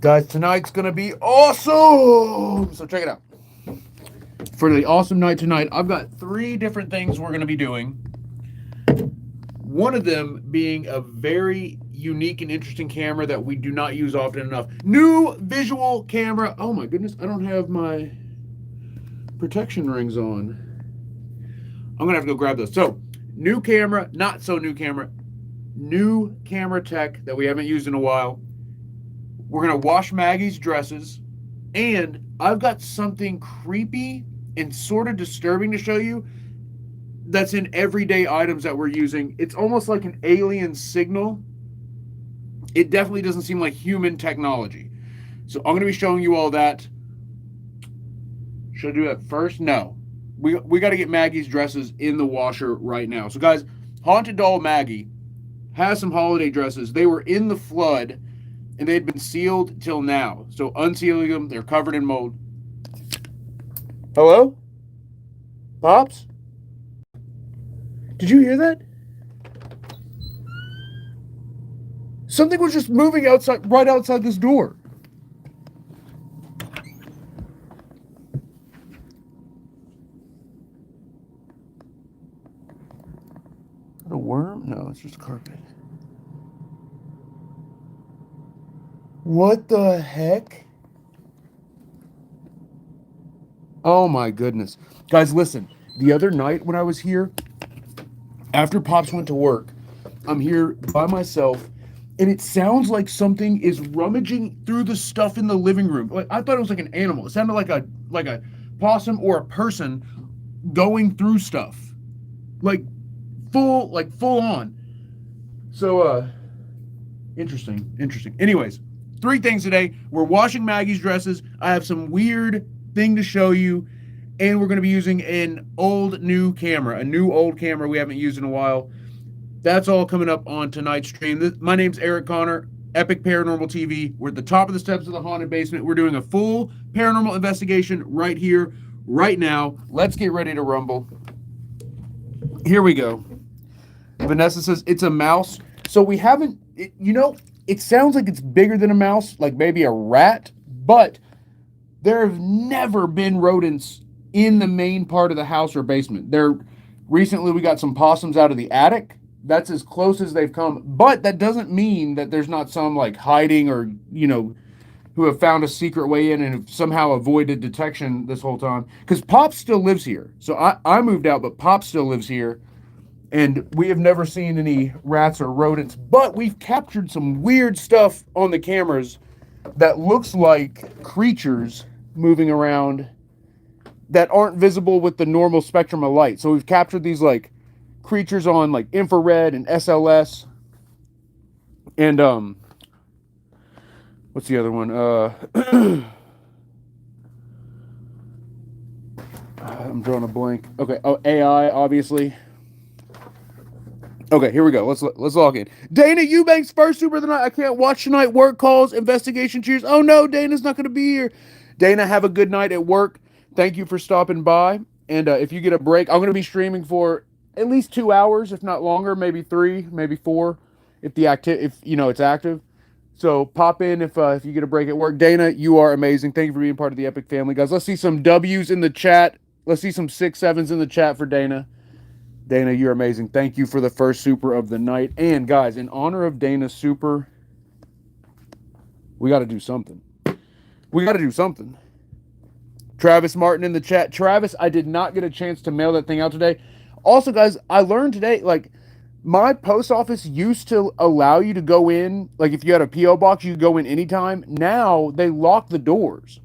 Guys, tonight's gonna be awesome! So check it out. For the awesome night tonight, I've got 3 different things we're gonna be doing. One of them being a very unique and interesting camera that we do not use often enough. New visual camera. Oh my goodness, I don't have my protection rings on. I'm gonna have to go grab those. So, new camera, not so new camera. New camera tech that we haven't used in a while. We're gonna wash Maggie's dresses, and I've got something creepy and sort of disturbing to show you that's in everyday items that we're using. It's almost like an alien signal. It definitely doesn't seem like human technology. So I'm gonna be showing you all that. Should I do that first? No. We got to get Maggie's dresses in the washer right now. So guys, Haunted Doll Maggie has some holiday dresses. They were in the flood, and they had been sealed till now. So unsealing them, they're covered in mold. Hello? Pops? Did you hear that? Something was just moving outside, right outside this door. Is that a worm? No, it's just a carpet. What the heck? Oh my goodness. Guys, listen. The other night when I was here, after Pops went to work, I'm here by myself, and it sounds like something is rummaging through the stuff in the living room. I thought it was like an animal. It sounded like a possum or a person going through stuff. Like full on. So interesting. Anyways, 3 things today. We're washing Maggie's dresses. I have some weird thing to show you, and we're going to be using an old new camera we haven't used in a while. That's all coming up on tonight's stream. My name's Eric Connor, Epic Paranormal TV. We're at the top of the steps of the haunted basement. We're doing a full paranormal investigation right here, right now. Let's get ready to rumble. Here we go. Vanessa says it's a mouse. So we haven't, it sounds like it's bigger than a mouse, like maybe a rat, but there have never been rodents in the main part of the house or basement. Recently we got some possums out of the attic. That's as close as they've come, but that doesn't mean that there's not some like hiding or, who have found a secret way in and have somehow avoided detection this whole time. Because Pop still lives here. So I moved out, but Pop still lives here. And we have never seen any rats or rodents, but we've captured some weird stuff on the cameras that looks like creatures moving around that aren't visible with the normal spectrum of light. So we've captured these like creatures on like infrared and SLS. And what's the other one? I'm drawing a blank. Okay. Oh, AI, obviously. Okay, here we go. Let's log in. Dana Eubanks, first super of the night. I can't watch tonight. Work calls, investigation cheers. Oh no, Dana's not going to be here. Dana, have a good night at work. Thank you for stopping by. And if you get a break, I'm going to be streaming for at least 2 hours, if not longer, maybe 3, maybe 4, if it's active. So pop in if you get a break at work. Dana, you are amazing. Thank you for being part of the Epic family, guys. Let's see some W's in the chat. Let's see some 6 7s in the chat for Dana. Dana, you're amazing. Thank you for the first super of the night. And guys, in honor of Dana's super, we got to do something. Travis Martin in the chat. Travis, I did not get a chance to mail that thing out today. Also, guys, I learned today, like, my post office used to allow you to go in, like, if you had a P.O. box, you could go in anytime. Now, they lock the doors.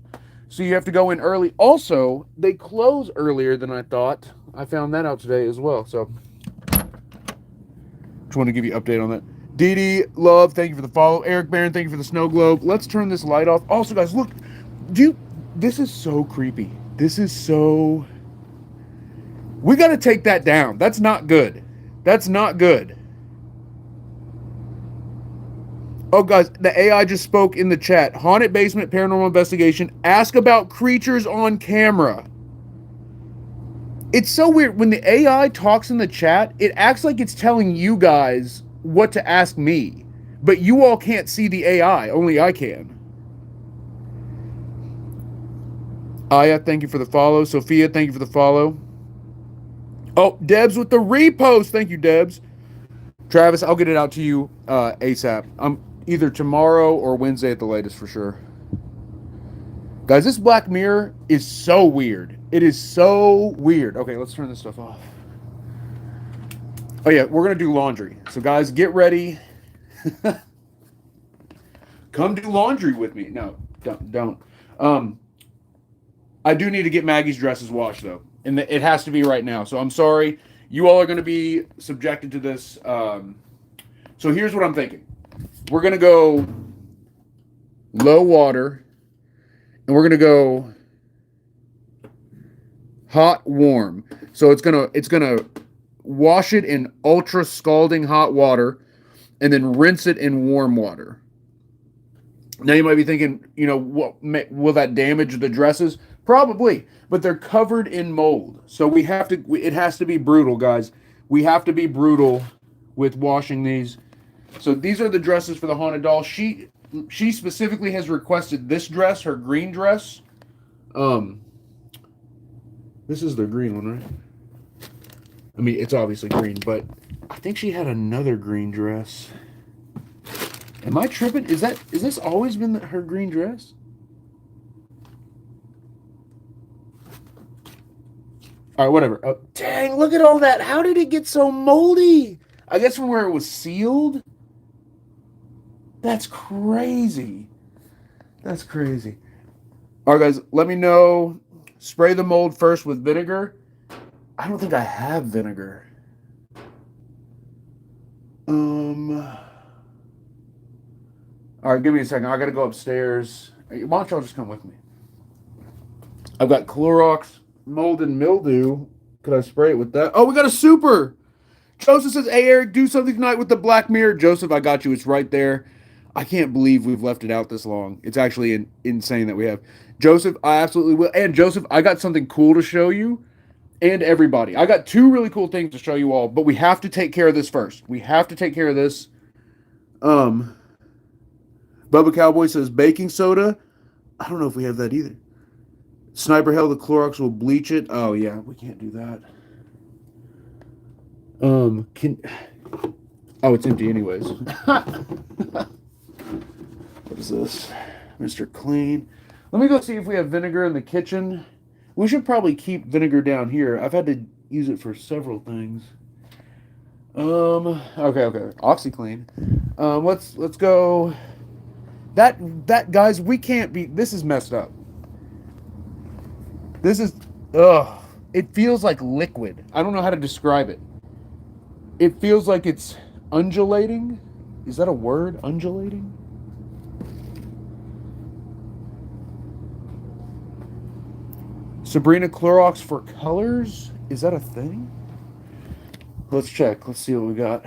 So you have to go in early. Also, they close earlier than I thought. I found that out today as well. So, just want to give you an update on that. Dee Love, thank you for the follow. Eric Barron, thank you for the snow globe. Let's turn this light off. Also, guys, look. This is so creepy. We got to take that down. That's not good. Oh, guys, the AI just spoke in the chat. Haunted basement paranormal investigation. Ask about creatures on camera. It's so weird. When the AI talks in the chat, it acts like it's telling you guys what to ask me. But you all can't see the AI. Only I can. Aya, thank you for the follow. Sophia, thank you for the follow. Oh, Debs with the repost. Thank you, Debs. Travis, I'll get it out to you ASAP. I'm either tomorrow or Wednesday at the latest for sure. Guys, this Black Mirror is so weird. It is so weird. Okay, let's turn this stuff off. Oh yeah, we're gonna do laundry. So guys, get ready. Come do laundry with me. No, don't. Um, I do need to get Maggie's dresses washed though, and it has to be right now. So I'm sorry, you all are going to be subjected to this. So here's what I'm thinking: we're going to go low water, and we're going to go hot warm. So it's gonna wash it in ultra scalding hot water, and then rinse it in warm water. Now you might be thinking, will that damage the dresses? Probably, but they're covered in mold. So we have to. It has to be brutal, guys. We have to be brutal with washing these. So these are the dresses for the haunted doll. She specifically has requested this dress, her green dress. This is the green one, right? I mean, it's obviously green, but I think she had another green dress. Am I tripping? Is this always been her green dress? All right, whatever. Oh, dang, look at all that. How did it get so moldy? I guess from where it was sealed? That's crazy. That's crazy. All right, guys, let me know. Spray the mold first with vinegar. I don't think I have vinegar. All right, give me a second. I got to go upstairs. Why don't y'all just come with me? I've got Clorox mold and mildew. Could I spray it with that? Oh, we got a super. Joseph says, "Hey, Eric, do something tonight with the Black Mirror." Joseph, I got you. It's right there. I can't believe we've left it out this long. It's actually insane that we have. Joseph, I absolutely will. And Joseph, I got something cool to show you and everybody. I got two really cool things to show you all, but we have to take care of this first. We have to take care of this. Bubba Cowboy says baking soda. I don't know if we have that either. Sniper Hell, the Clorox will bleach it. Oh yeah, we can't do that. It's empty anyways. What is this? Mr. Clean. Let me go see if we have vinegar in the kitchen. We should probably keep vinegar down here. I've had to use it for several things. Okay. OxyClean. Let's go. That guys, we can't be. This is messed up. This is it feels like liquid. I don't know how to describe it. It feels like it's undulating. Is that a word? Undulating? Sabrina, Clorox for colors? Is that a thing? Let's check. Let's see what we got.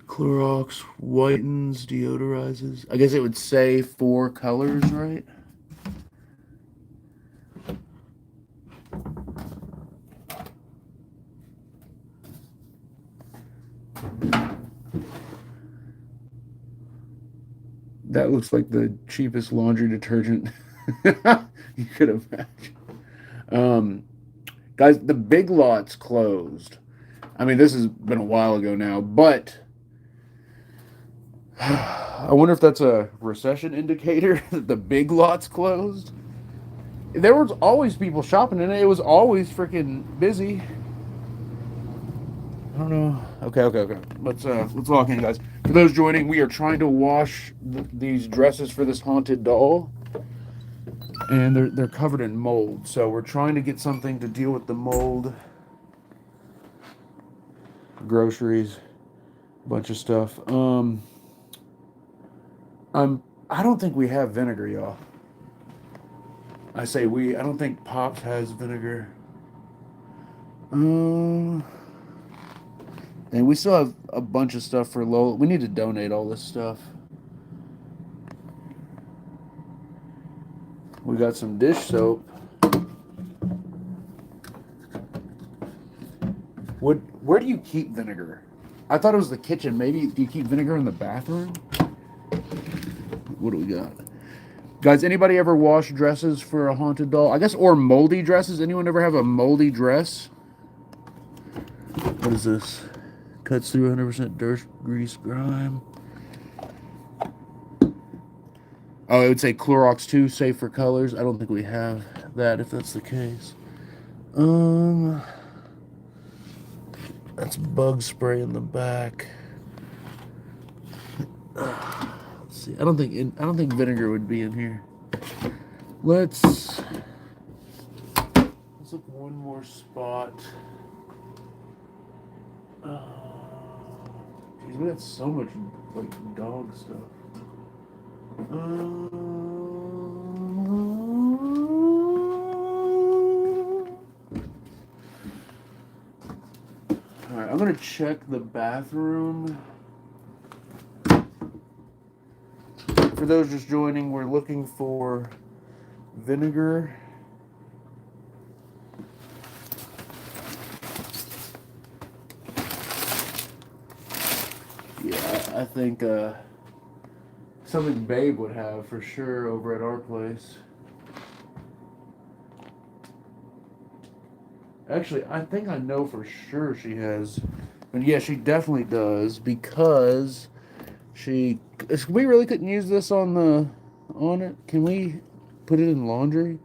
Clorox whitens, deodorizes. I guess it would say 4 colors, right? That looks like the cheapest laundry detergent you could imagine. Guys, the Big Lot's closed. I mean, this has been a while ago now, but I wonder if that's a recession indicator that the Big Lot's closed. There was always people shopping in it. It was always freaking busy. I don't know. Okay. Let's lock in, guys. For those joining, we are trying to wash these dresses for this haunted doll, and they're covered in mold. So we're trying to get something to deal with the mold. Groceries, a bunch of stuff. I don't think we have vinegar, y'all. I say we. I don't think Pops has vinegar. And we still have a bunch of stuff for Lola. We need to donate all this stuff. We got some dish soap. Where do you keep vinegar? I thought it was the kitchen. Maybe do you keep vinegar in the bathroom? What do we got? Guys, anybody ever wash dresses for a haunted doll? I guess, or moldy dresses. Anyone ever have a moldy dress? What is this? Cuts through 100% dirt, grease, grime. Oh, it would say Clorox 2, safe for colors. I don't think we have that if that's the case. That's bug spray in the back. Let's see. I don't think vinegar would be in here. Let's look one more spot. Geez, we got so much like dog stuff. All right, I'm gonna check the bathroom. For those just joining, we're looking for vinegar. Yeah, I think something Babe would have for sure over at our place. Actually, I think I know for sure she has. But yeah, she definitely does because we really couldn't use this on it. Can we put it in laundry?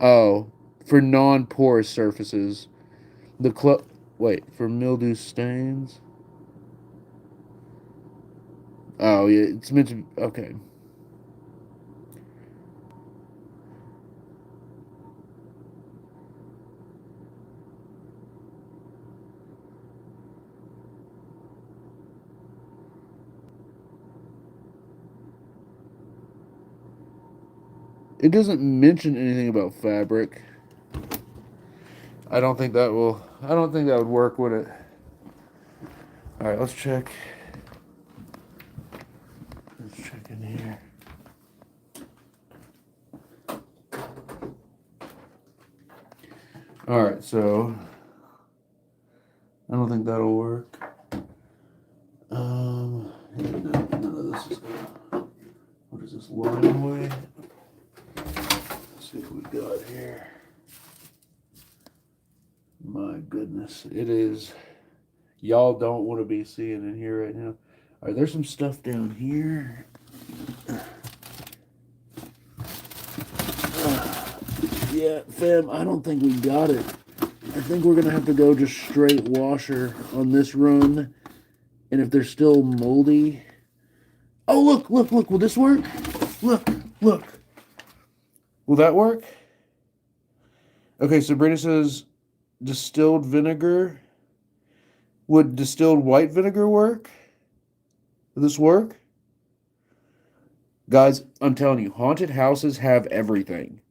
Oh, for non-porous surfaces. Wait, for mildew stains. Oh yeah, it's meant to be okay. It doesn't mention anything about fabric. I don't think that would work, would it? All right, let's check. Let's check in here. All right, so I don't think that'll work. Yeah, none of this is gonna. What is this line away? Let's see what we got here. My goodness, it is. Y'all don't want to be seeing in here right now. All right, there's some stuff down here. Yeah, fam, I don't think we got it. I think we're gonna have to go just straight washer on this run. And if they're still moldy. Oh, look. Will this work? Look. Will that work? Okay, Sabrina says distilled vinegar. Would distilled white vinegar work? Would this work? Guys, I'm telling you, haunted houses have everything.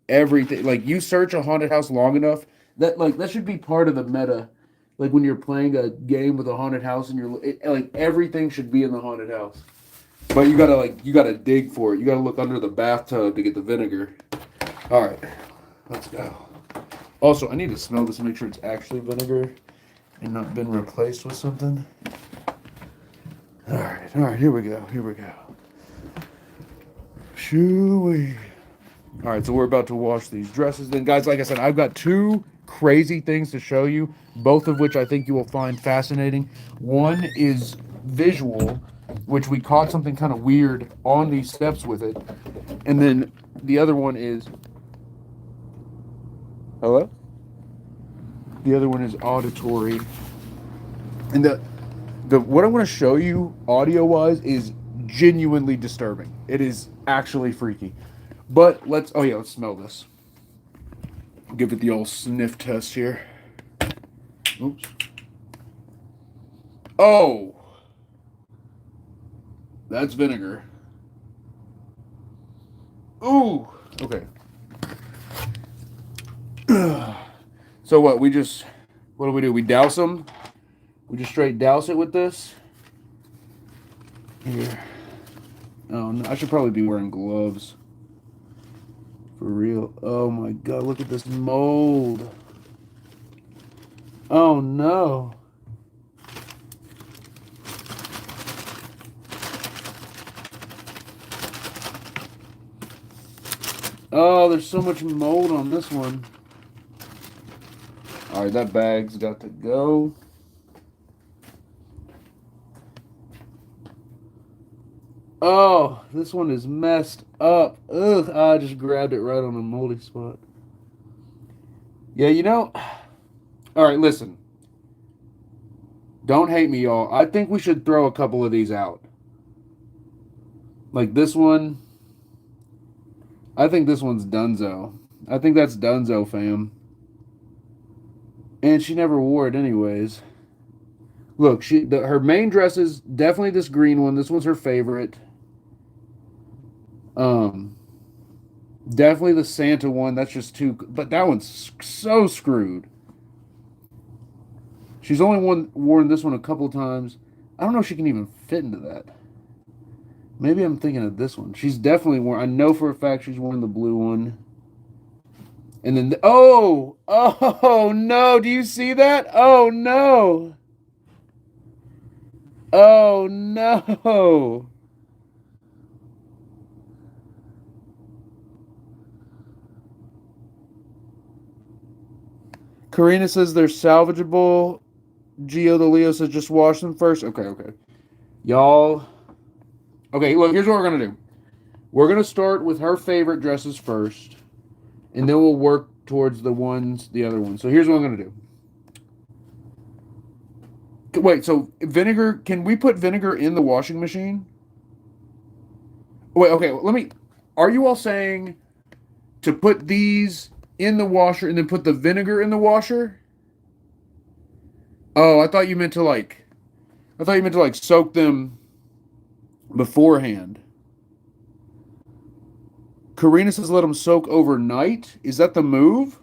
Everything. Like, you search a haunted house long enough, that should be part of the meta. Like, when you're playing a game with a haunted house and like, everything should be in the haunted house. But you gotta dig for it. You gotta look under the bathtub to get the vinegar. All right, let's go. Also, I need to smell this to make sure it's actually vinegar and not been replaced with something. All right, here we go. Shoo-wee. All right, so we're about to wash these dresses. Then, guys, like I said, I've got two crazy things to show you, both of which I think you will find fascinating. One is visual, which we caught something kind of weird on these steps with it. And then the other one is... Hello? The other one is auditory. And the what I want to show you audio-wise is genuinely disturbing. It is actually freaky. But let's smell this. Give it the old sniff test here. Oops. Oh! That's vinegar. Ooh! Okay. So what do? We douse them? We just straight douse it with this? Here. Oh, no, I should probably be wearing gloves. For real. Oh my god, look at this mold. Oh no. Oh, there's so much mold on this one. All right, that bag's got to go. Oh, this one is messed up. Ugh, I just grabbed it right on a moldy spot. Yeah, you know. All right, listen. Don't hate me, y'all. I think we should throw a couple of these out. Like this one. I think this one's Dunzo. I think that's Dunzo, fam. And she never wore it anyways. Look, her main dress is definitely this green one. This one's her favorite. Um, Definitely the Santa one. That's just too. But that one's so screwed. She's only worn this one a couple of times. I don't know if she can even fit into that. Maybe I'm thinking of this one. She's definitely worn. I know for a fact she's worn the blue one. And then oh no! Do you see that? Oh no! Oh no! Karina says they're salvageable. Gio the Leo says just wash them first. Okay, okay. Y'all. Okay, look, here's what we're gonna do. We're gonna start with her favorite dresses first, and then we'll work towards the other ones. So here's what I'm gonna do. Wait, so vinegar, can we put vinegar in the washing machine? Wait, okay, let me. Are you all saying to put these in the washer and then put the vinegar in the washer? Oh, I thought you meant to like soak them beforehand. Karina says let them soak overnight. Is that the move?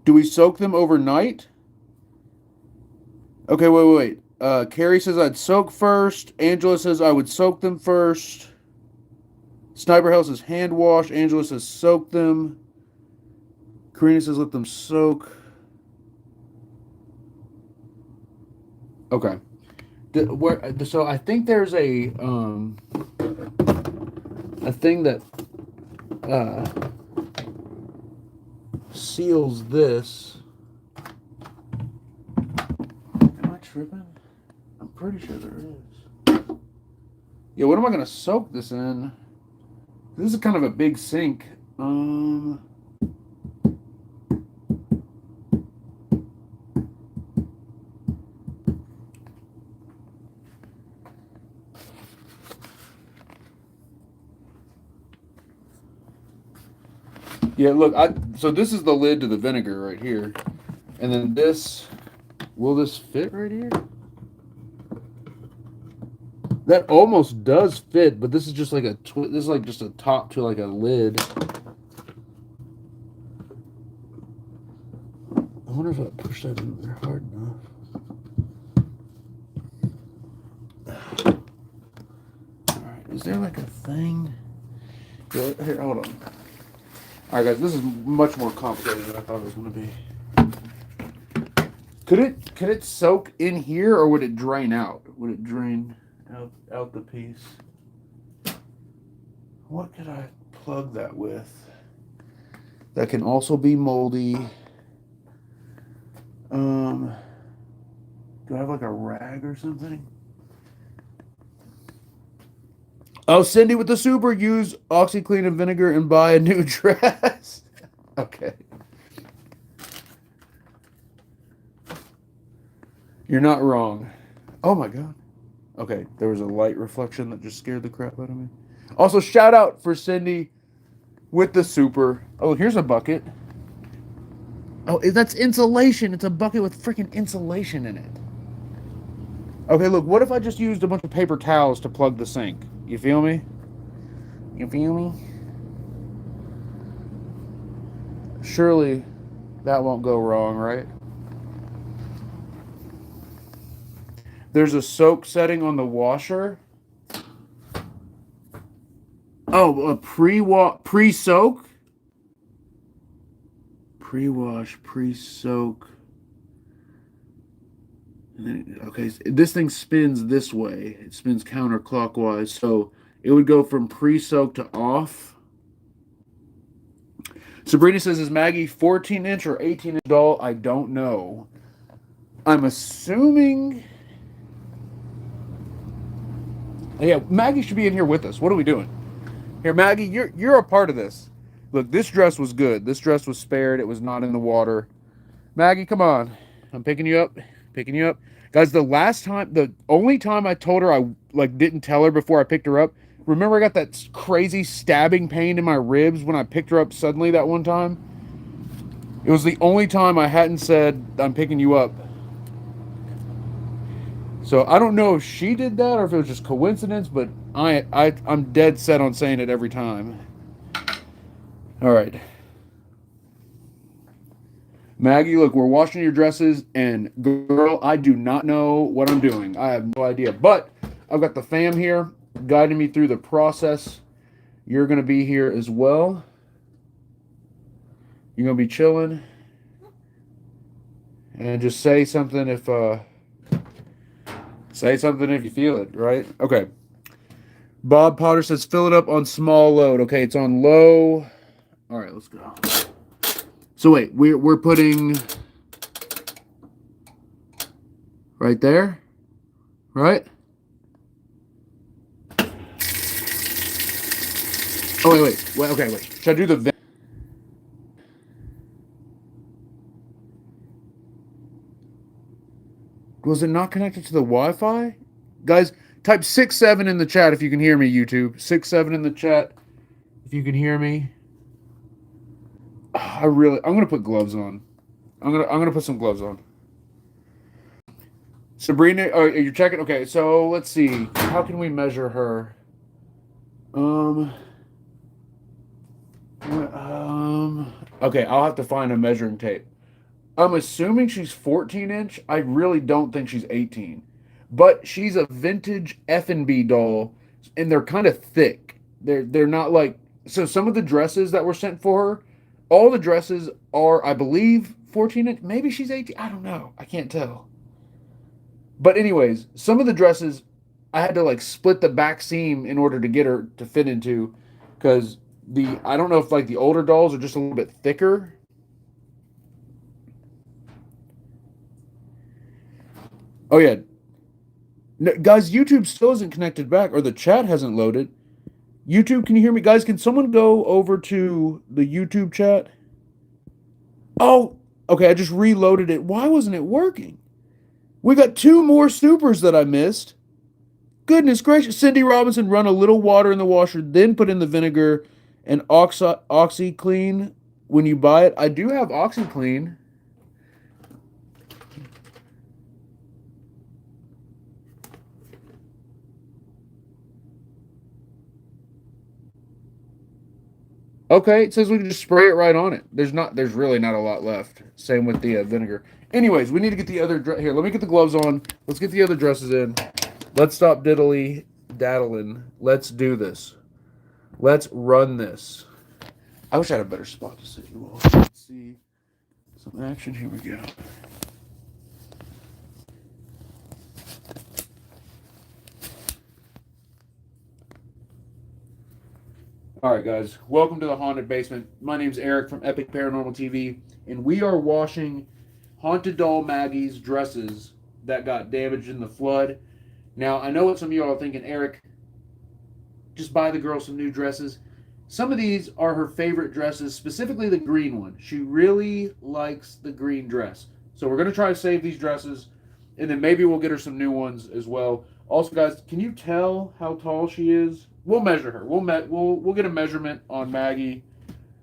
Do we soak them overnight? Okay, wait. Carrie says I'd soak first. Angela says I would soak them first. Sniper Hell says hand wash. Angela says soak them. Karina says let them soak. Okay. So I think there's a thing that uh, seals this. Am I tripping? I'm pretty sure there is. Yeah, what am I gonna soak this in? This is kind of a big sink. Yeah, look, so this is the lid to the vinegar right here. And then will this fit right here? That almost does fit, but this is just like this is like just a top to like a lid. I wonder if I push that in there hard enough. All right, is there like a thing? Here, hold on. All right, guys, this is much more complicated than I thought it was going to be. Could it soak in here, or would it drain out? Would it drain out the piece? What could I plug that with? That can also be moldy. Do I have like a rag or something? Oh, Cindy with the super, use OxyClean and vinegar and buy a new dress. Okay. You're not wrong. Oh my god. Okay, there was a light reflection that just scared the crap out of me. Also, shout out for Cindy with the super. Oh, here's a bucket. Oh, that's insulation. It's a bucket with freaking insulation in it. Okay, look, what if I just used a bunch of paper towels to plug the sink? You feel me? You feel me? Surely that won't go wrong, right? There's a soak setting on the washer. Oh, a pre-soak? Pre-wash, pre-soak. Okay, this thing spins this way. It spins counterclockwise, so it would go from pre-soak to off. Sabrina says, is Maggie 14-inch or 18-inch doll? I don't know. I'm assuming. Yeah, Maggie should be in here with us. What are we doing? Here, Maggie, you're a part of this. Look, this dress was good. This dress was spared. It was not in the water. Maggie, come on. I'm picking you up. Picking you up. Guys, the only time I told her I didn't tell her before I picked her up. Remember I got that crazy stabbing pain in my ribs when I picked her up suddenly that one time? It was the only time I hadn't said I'm picking you up. So I don't know if she did that or if it was just coincidence, but I'm dead set on saying it every time. All right. Maggie, look, we're washing your dresses, and girl, I do not know what I'm doing. I have no idea. But I've got the fam here guiding me through the process. You're going to be here as well. You're going to be chilling. And just say something if you feel it, right? Okay. Bob Potter says fill it up on small load. Okay, it's on low. All right, let's go. So wait, we're putting right there, right? Oh wait. Okay, wait. Should I do the? Was it not connected to the Wi-Fi? Guys, type 67 in the chat if you can hear me. YouTube 67 in the chat if you can hear me. I'm gonna put gloves on. I'm gonna put some gloves on. Sabrina, you're checking. Okay, so let's see. How can we measure her? Okay, I'll have to find a measuring tape. I'm assuming she's 14-inch. I really don't think she's 18, but she's a vintage F&B doll, and they're kind of thick. They're not like so. Some of the dresses that were sent for her, all the dresses are, I believe, 14-inch. Maybe she's 18. I don't know. I can't tell. But anyways, some of the dresses I had to split the back seam in order to get her to fit into, because I don't know if the older dolls are just a little bit thicker. Oh yeah, no, guys, YouTube still isn't connected back, or the chat hasn't loaded. YouTube, can you hear me, guys? Can someone go over to the YouTube chat? Oh, okay, I just reloaded it. Why wasn't it working? We got 2 more supers that I missed. Goodness gracious. Cindy Robinson, run a little water in the washer, then put in the vinegar and OxyClean when you buy it. I do have OxyClean. Okay, it says we can just spray it right on it. There's really not a lot left. Same with the vinegar. Anyways, we need to get the other here. Let me get the gloves on. Let's get the other dresses in. Let's stop diddly daddling. Let's do this. Let's run this. I wish I had a better spot to sit you all. Let's see some action. Here we go. All right, guys. Welcome to the Haunted Basement. My name's Eric from Epic Paranormal TV, and we are washing Haunted Doll Maggie's dresses that got damaged in the flood. Now, I know what some of you all are thinking, Eric, just buy the girl some new dresses. Some of these are her favorite dresses, specifically the green one. She really likes the green dress. So we're going to try to save these dresses, and then maybe we'll get her some new ones as well. Also, guys, can you tell how tall she is? We'll measure her. We'll get a measurement on Maggie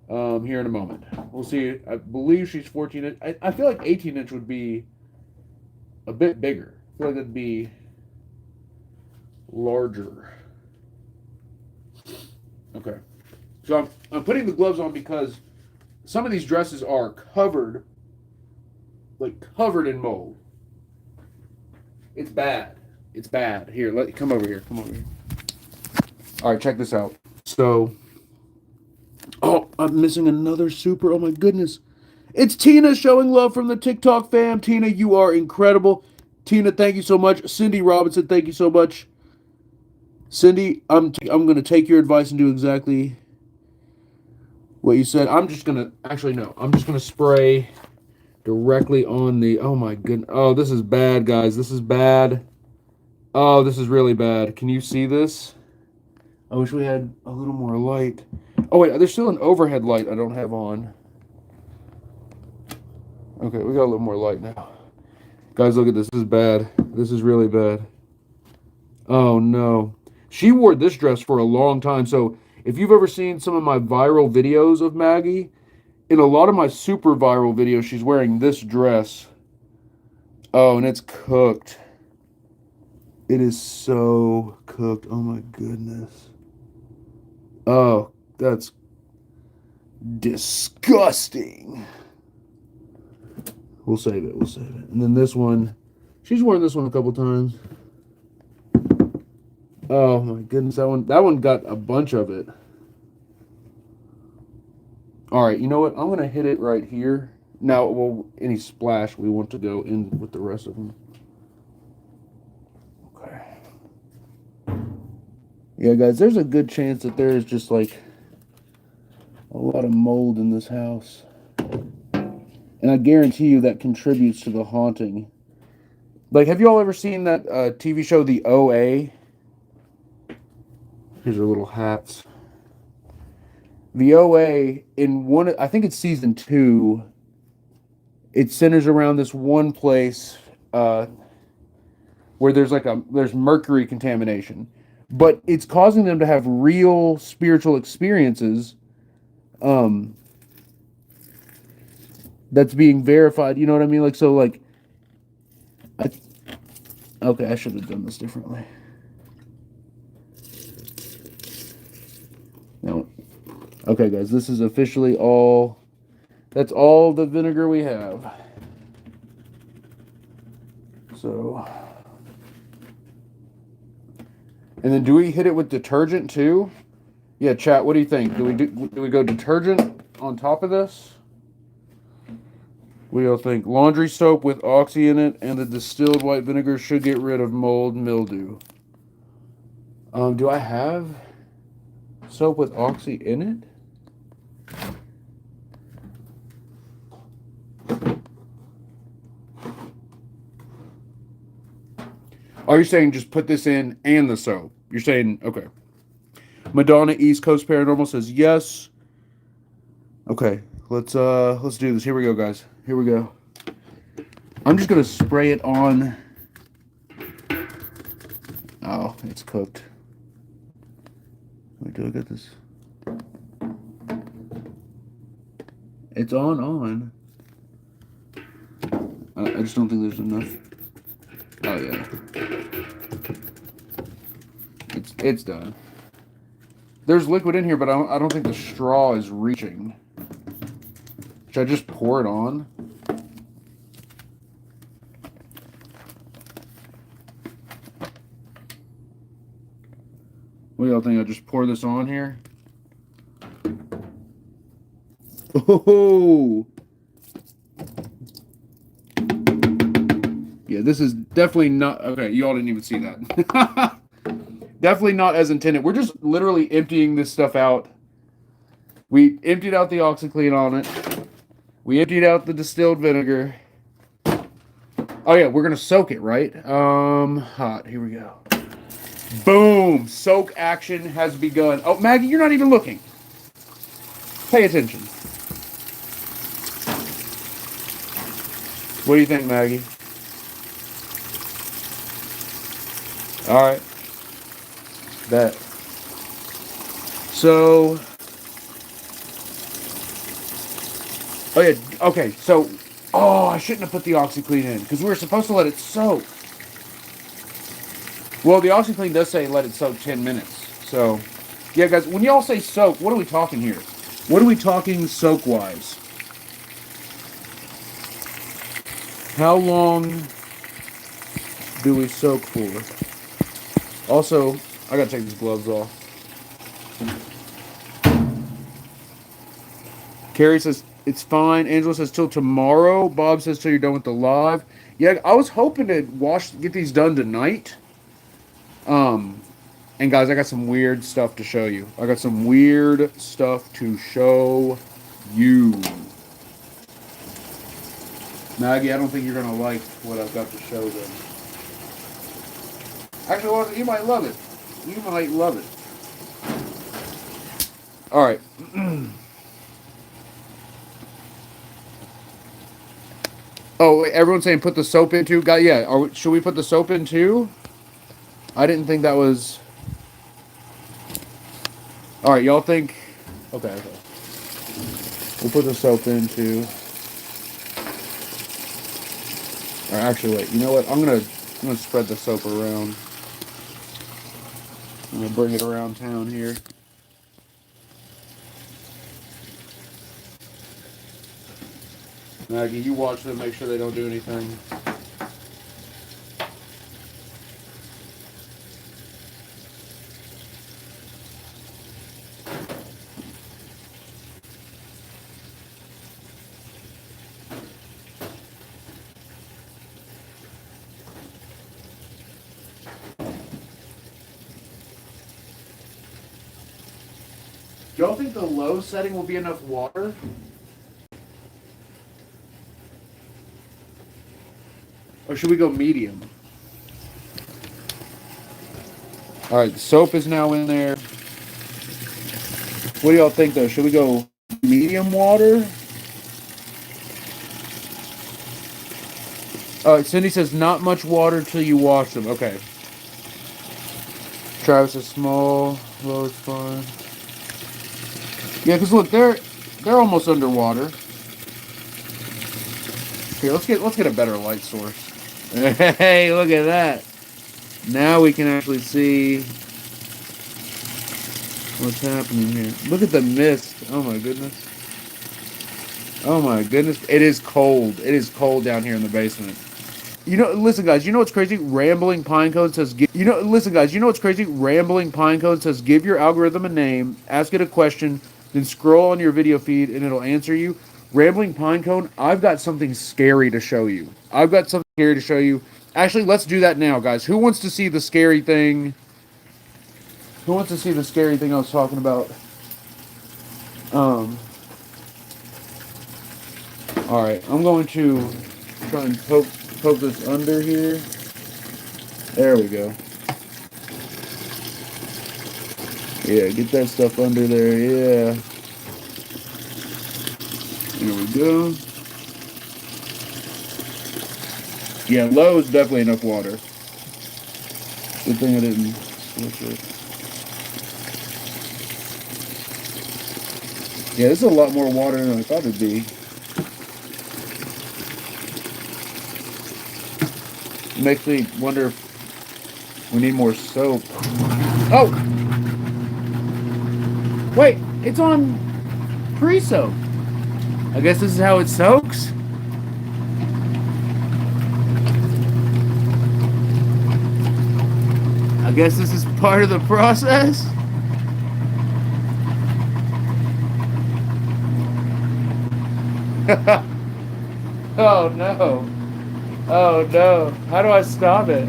here in a moment. We'll see. I believe she's 14 inch. I feel like 18 inch would be a bit bigger. I feel like it'd be larger. Okay. So I'm putting the gloves on because some of these dresses are covered in mold. It's bad. It's bad. Here, come over here. Come over here. All right, check this out. So, I'm missing another super. Oh my goodness. It's Tina showing love from the TikTok fam. Tina, you are incredible. Tina, thank you so much. Cindy Robinson, thank you so much. Cindy, I'm going to take your advice and do exactly what you said. I'm just gonna actually no. I'm just gonna spray directly on the. Oh my goodness. Oh, this is bad, guys. This is bad. Oh, this is really bad. Can you see this? I wish we had a little more light. Oh wait, there's still an overhead light I don't have on. Okay, we got a little more light now. Guys, look at this. This is bad. This is really bad. Oh no. She wore this dress for a long time. So if you've ever seen some of my viral videos of Maggie, in a lot of my super viral videos, she's wearing this dress. Oh, and it's cooked. It is so cooked. Oh my goodness. Oh, that's disgusting. We'll save it. We'll save it. And then this one, she's worn this one a couple times. Oh my goodness, that one got a bunch of it. All right, you know what? I'm gonna hit it right here. Now, well, any splash we want to go in with the rest of them. Okay. Yeah, guys, there's a good chance that there is just like a lot of mold in this house. And I guarantee you that contributes to the haunting. Like, have you all ever seen that TV show, The OA? Here's our little hats. The OA, in one, I think it's season 2, it centers around this one place where there's mercury contamination, but it's causing them to have real spiritual experiences. That's being verified. You know what I mean? Like, so, like, okay, I should have done this differently. No. Okay, guys, this is officially all. That's all the vinegar we have. So, and then do we hit it with detergent too? Yeah, chat. What do you think? Do we go detergent on top of this? What do y'all think? Laundry soap with oxy in it and the distilled white vinegar should get rid of mold mildew. Do I have soap with oxy in it? Are you saying just put this in and the soap? You're saying, okay. Madonna East Coast Paranormal says yes. Okay, let's do this. Here we go, guys. Here we go. I'm just gonna spray it on. Oh, it's cooked. Wait, do I get this? It's on. I just don't think there's enough. Oh yeah. It's done. There's liquid in here, but I don't think the straw is reaching. Should I just pour it on? What do y'all think? I just pour this on here? Oh! Yeah, this is definitely not... Okay, y'all didn't even see that. Definitely not as intended. We're just literally emptying this stuff out. We emptied out the OxyClean on it. We emptied out the distilled vinegar. Oh yeah, we're gonna soak it, right? Hot. Here we go. Boom! Soak action has begun. Oh, Maggie, you're not even looking. Pay attention. What do you think, Maggie? All right. That. So. Oh yeah. Okay. So. Oh, I shouldn't have put the OxyClean in because we were supposed to let it soak. Well, the OxyClean does say let it soak 10 minutes. So, yeah, guys, when y'all say soak, what are we talking here? What are we talking soak-wise? How long do we soak for? Also, I gotta take these gloves off. Carrie says, it's fine. Angela says, till tomorrow. Bob says, till you're done with the live. Yeah, I was hoping to get these done tonight. And And guys, I got some weird stuff to show you. I got some weird stuff to show you. Maggie, I don't think you're going to like what I've got to show them. Actually, well, you might love it. You might love it. All right. Oh, wait, everyone's saying put the soap in too. Yeah, should we put the soap in too? I didn't think that was... All right, y'all think... Okay. We'll put the soap in too. All right, actually, wait. You know what? I'm gonna spread the soap around. I'm gonna bring it around town here. Maggie, you watch them. Make sure they don't do anything. Do y'all think the low setting will be enough water? Or should we go medium? All right, the soap is now in there. What do y'all think though? Should we go medium water? Cindy says not much water till you wash them. Okay. Travis is small. Low is fine. Yeah, because look, they're almost underwater. Here, let's get a better light source. Hey, look at that. Now we can actually see what's happening here. Look at the mist. Oh my goodness. Oh my goodness. It is cold. It is cold down here in the basement. You know, listen, guys. You know what's crazy? Rambling Pinecone says. Listen, guys. You know what's crazy? Rambling Pinecone says, give your algorithm a name, ask it a question, then scroll on your video feed, and it'll answer you. Rambling Pinecone, I've got something scary to show you. I've got something scary to show you. Actually, let's do that now, guys. Who wants to see the scary thing? Who wants to see the scary thing I was talking about? All right. I'm going to try and poke this under here. There we go. Yeah, get that stuff under there. Yeah. There we go. Yeah, low is definitely enough water. Good thing I didn't switch it. Yeah, this is a lot more water than I thought it'd be. It makes me wonder if we need more soap. Oh! Wait, it's on pre-soak. I guess this is how it soaks? I guess this is part of the process? Oh no. Oh no. How do I stop it?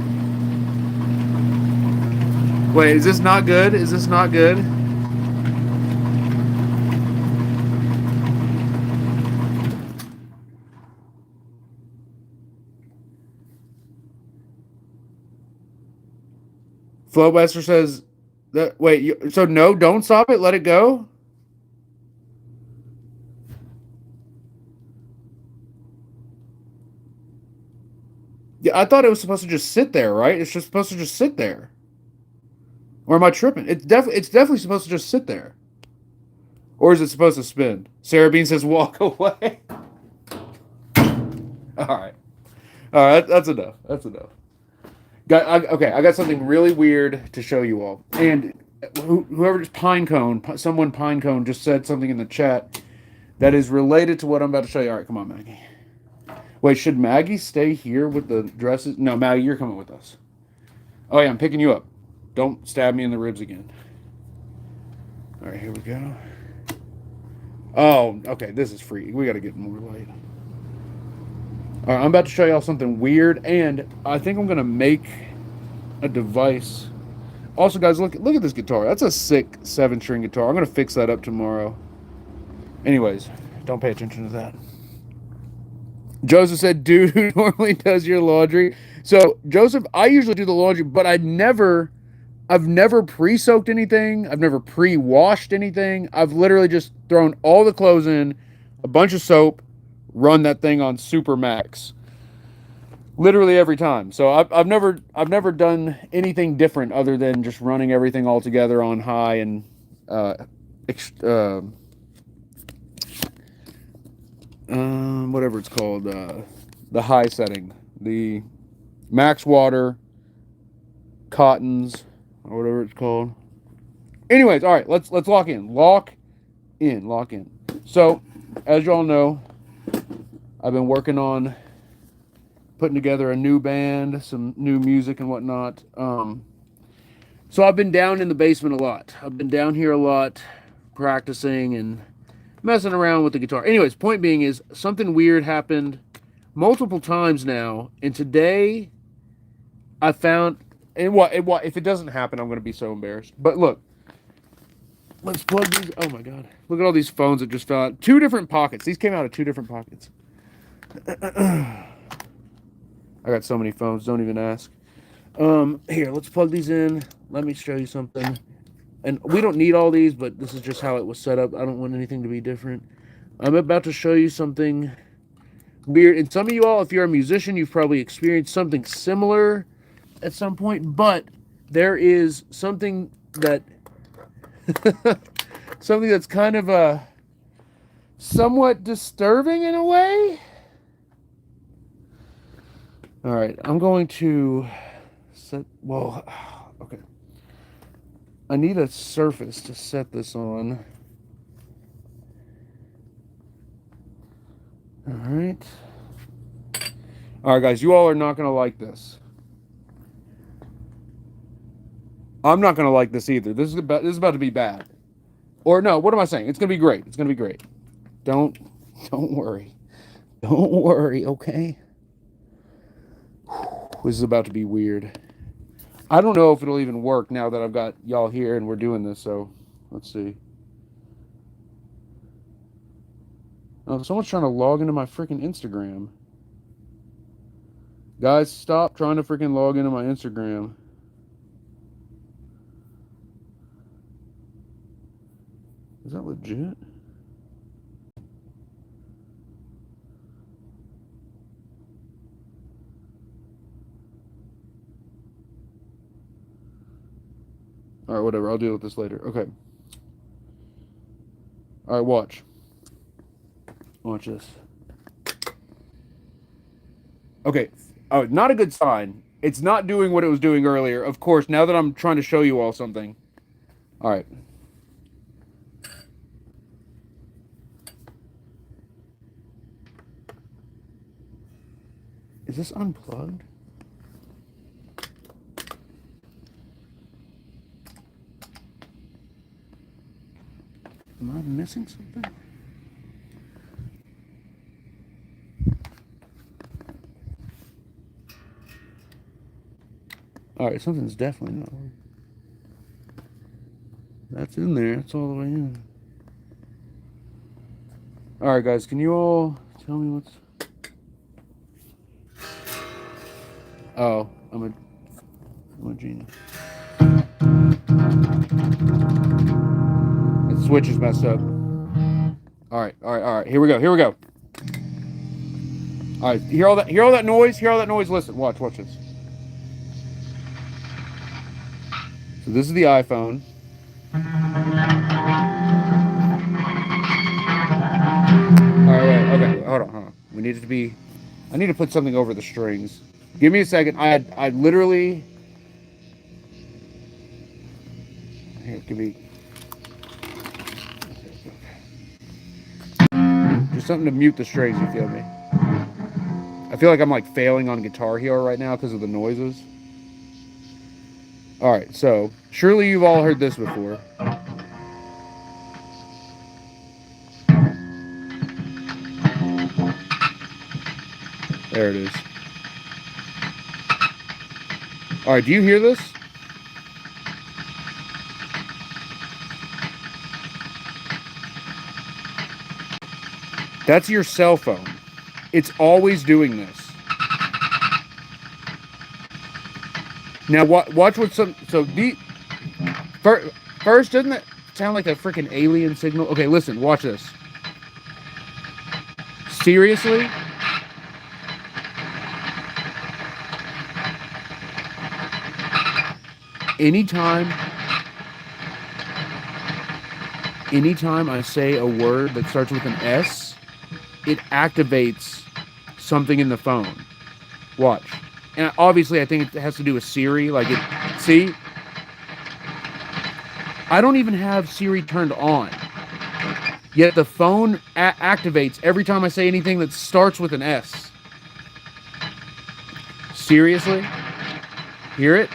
Wait, is this not good? Is this not good? Flowbuster says that. Wait, so no, don't stop it. Let it go. Yeah, I thought it was supposed to just sit there, right? It's just supposed to just sit there. Or am I tripping? It's definitely supposed to just sit there. Or is it supposed to spin? Sarah Bean says walk away. All right. All right, that's enough. That's enough. Okay, I got something really weird to show you all. And whoever just someone Pinecone just said something in the chat that is related to what I'm about to show you. All right, come on, Maggie. Wait, should Maggie stay here with the dresses? No, Maggie, you're coming with us. Oh, yeah, I'm picking you up. Don't stab me in the ribs again. All right, here we go. Oh, okay, this is free. We got to get more light. All right, I'm about to show y'all something weird, and I think I'm going to make a device. Also, guys, look at this guitar. That's a sick 7-string guitar. I'm gonna fix that up tomorrow. Anyways, don't pay attention to that. Joseph said, dude who normally does your laundry. So, Joseph, I usually do the laundry, but I've never pre-soaked anything. I've never pre-washed anything. I've literally just thrown all the clothes in, a bunch of soap, run that thing on super max. Literally every time. So I've never done anything different other than just running everything all together on high and whatever it's called, the high setting, the max water, cottons, or whatever it's called. Anyways, all right, let's lock in. Lock in. So, as y'all know, I've been working on putting together a new band, some new music and whatnot. So I've been down in the basement a lot. I've been down here a lot, practicing and messing around with the guitar. Anyways, point being is something weird happened multiple times now, and today I found, and what if it doesn't happen, I'm going to be so embarrassed. But look, let's plug these. Oh my god, look at all these phones that just fell out. 2 different pockets. These came out of 2 different pockets. I got so many phones. Don't even ask. Here, let's plug these in. Let me show you something. And we don't need all these, but this is just how it was set up. I don't want anything to be different. I'm about to show you something weird. And some of you all, if you're a musician, you've probably experienced something similar at some point. But there is something that something that's kind of somewhat disturbing in a way. All right, I'm going to set. Well, okay. I need a surface to set this on. All right. All right, guys, you all are not going to like this. I'm not going to like this either. This is about to be bad. Or no, what am I saying? It's going to be great. It's going to be great. Don't worry. Don't worry, okay? This is about to be weird. I don't know if it'll even work now that I've got y'all here and we're doing this, so let's see. Oh, someone's trying to log into my freaking Instagram. Guys, stop trying to freaking log into my Instagram. Is that legit? All right, whatever. I'll deal with this later. Okay. All right, watch. Watch this. Okay. Oh, not a good sign. It's not doing what it was doing earlier. Of course, now that I'm trying to show you all something. All right. Is this unplugged? Am I missing something? All right, something's definitely not working. That's in there. It's all the way in. All right, guys, can you all tell me what's... Oh, I'm a genius. The switch is messed up. All right. Here we go. All right, hear all that noise? Listen, watch this. So this is the iPhone. All right, okay, hold on. We need it to be... I need to put something over the strings. Give me a second. I literally... Here, give me... Just something to mute the strings, you feel me? I feel like I'm like failing on Guitar Hero right now because of the noises. Alright, so, surely you've all heard this before. There it is. Alright, do you hear this? That's your cell phone. It's always doing this. Now watch what some first doesn't that sound like a freaking alien signal? Okay, listen, watch this. Seriously? Anytime I say a word that starts with an S, it activates something in the phone. Watch. And obviously I think it has to do with Siri. See? I don't even have Siri turned on. Yet the phone activates every time I say anything that starts with an S. Seriously? Hear it?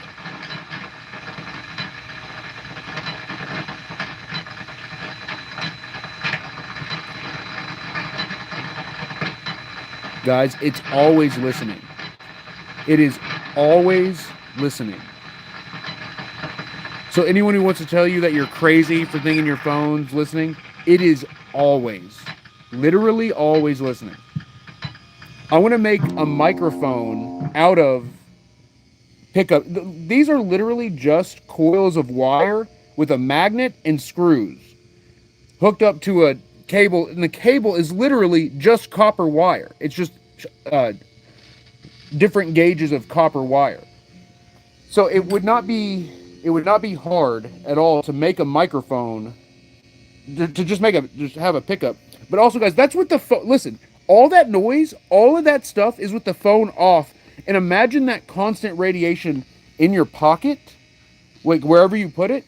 Guys, it's always listening. It is always listening. So anyone who wants to tell you that you're crazy for thinking your phone's listening, it is always, literally always listening. I want to make a microphone out of pickup. These are literally just coils of wire with a magnet and screws hooked up to a cable, and the cable is literally just copper wire. It's just different gauges of copper wire. So it would not be hard at all to make a microphone to just have a pickup. But also, guys, that's with the phone. Listen, all that noise, all of that stuff is with the phone off. And imagine that constant radiation in your pocket, like wherever you put it.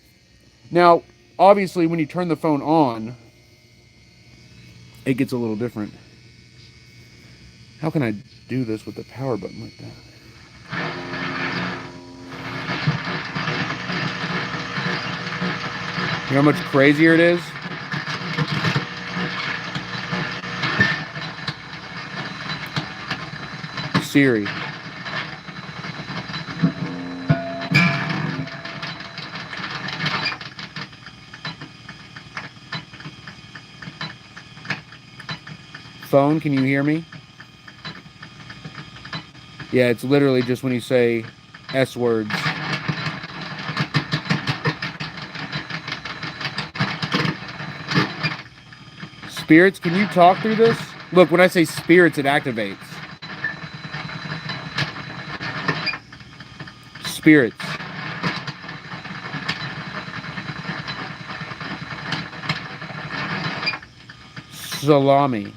Now, obviously, when you turn the phone on, it gets a little different. How can I do this with the power button like that? You know how much crazier it is? Siri. Phone, can you hear me? Yeah, it's literally just when you say S words. Spirits, can you talk through this? Look, when I say spirits, it activates. Spirits. Salami.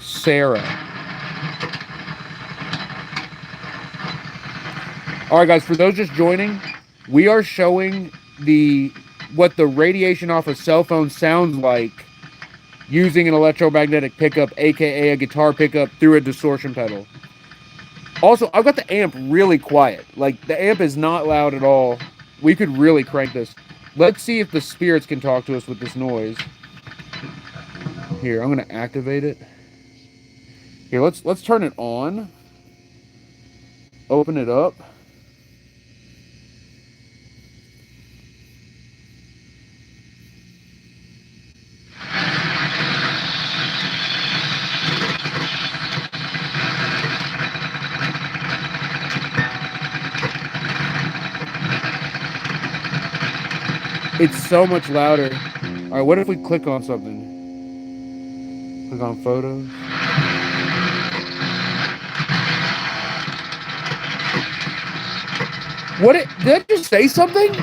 Sarah. All right, guys, for those just joining, we are showing what the radiation off a cell phone sounds like using an electromagnetic pickup, aka a guitar pickup, through a distortion pedal. Also, I've got the amp really quiet. Like, the amp is not loud at all. We could really crank this. Let's see if the spirits can talk to us with this noise. Here, I'm going to activate it. Here, let's turn it on. Open it up. It's so much louder. All right, what if we click on something? Click on photos. Did I just say something?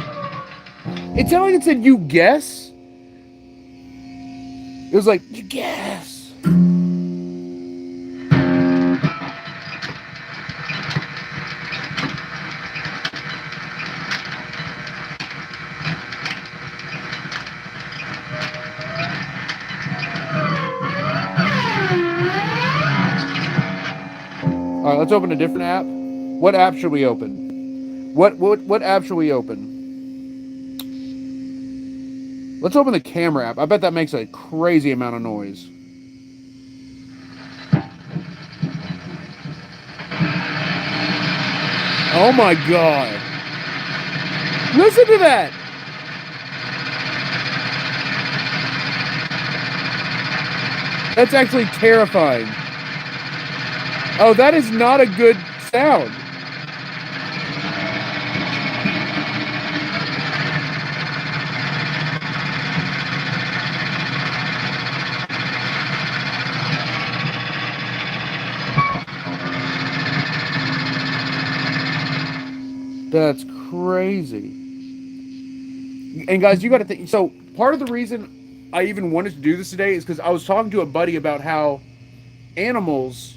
It sounded like it said, you guess. It was like, you guess. All right, let's open a different app. What app should we open? What app should we open? Let's open the camera app. I bet that makes a crazy amount of noise. Oh my God. Listen to that. That's actually terrifying. Oh, that is not a good sound. That's crazy. And guys, you got to think. So part of the reason I even wanted to do this today is because I was talking to a buddy about how animals.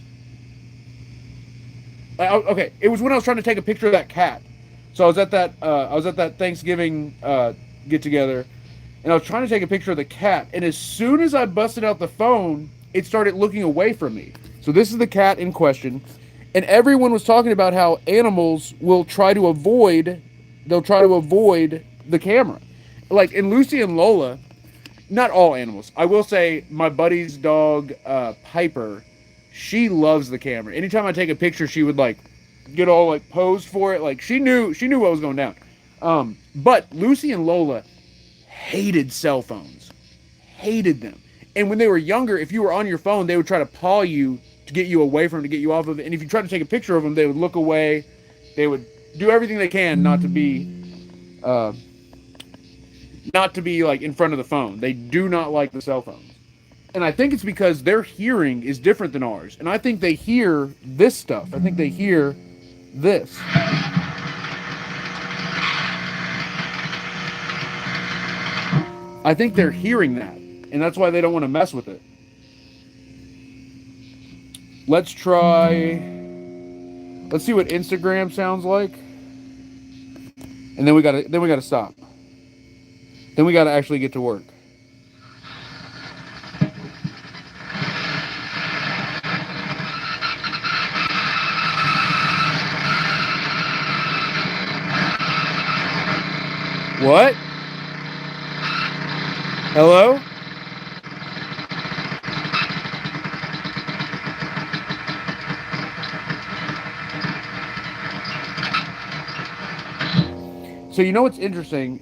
Okay, it was when I was trying to take a picture of that cat. So I was at that Thanksgiving get together, and I was trying to take a picture of the cat. And as soon as I busted out the phone, it started looking away from me. So this is the cat in question, and everyone was talking about how animals will try to avoid. They'll try to avoid the camera. Like in Lucy and Lola, not all animals. I will say my buddy's dog, Piper, she loves the camera. Anytime I take a picture, she would like get all like posed for it. Like she knew what was going down. But Lucy and Lola hated cell phones, hated them. And when they were younger, if you were on your phone, they would try to paw you to get you away from it, to get you off of it. And if you tried to take a picture of them, they would look away. They would do everything they can uh, not to be like in front of the phone. They do not like the cell phones. And I think it's because their hearing is different than ours. And I think they hear this stuff. I think they hear this. I think they're hearing that. And that's why they don't want to mess with it. Let's try. Let's see what Instagram sounds like. And then we gotta stop. Then we gotta actually get to work. What? Hello? So you know what's interesting?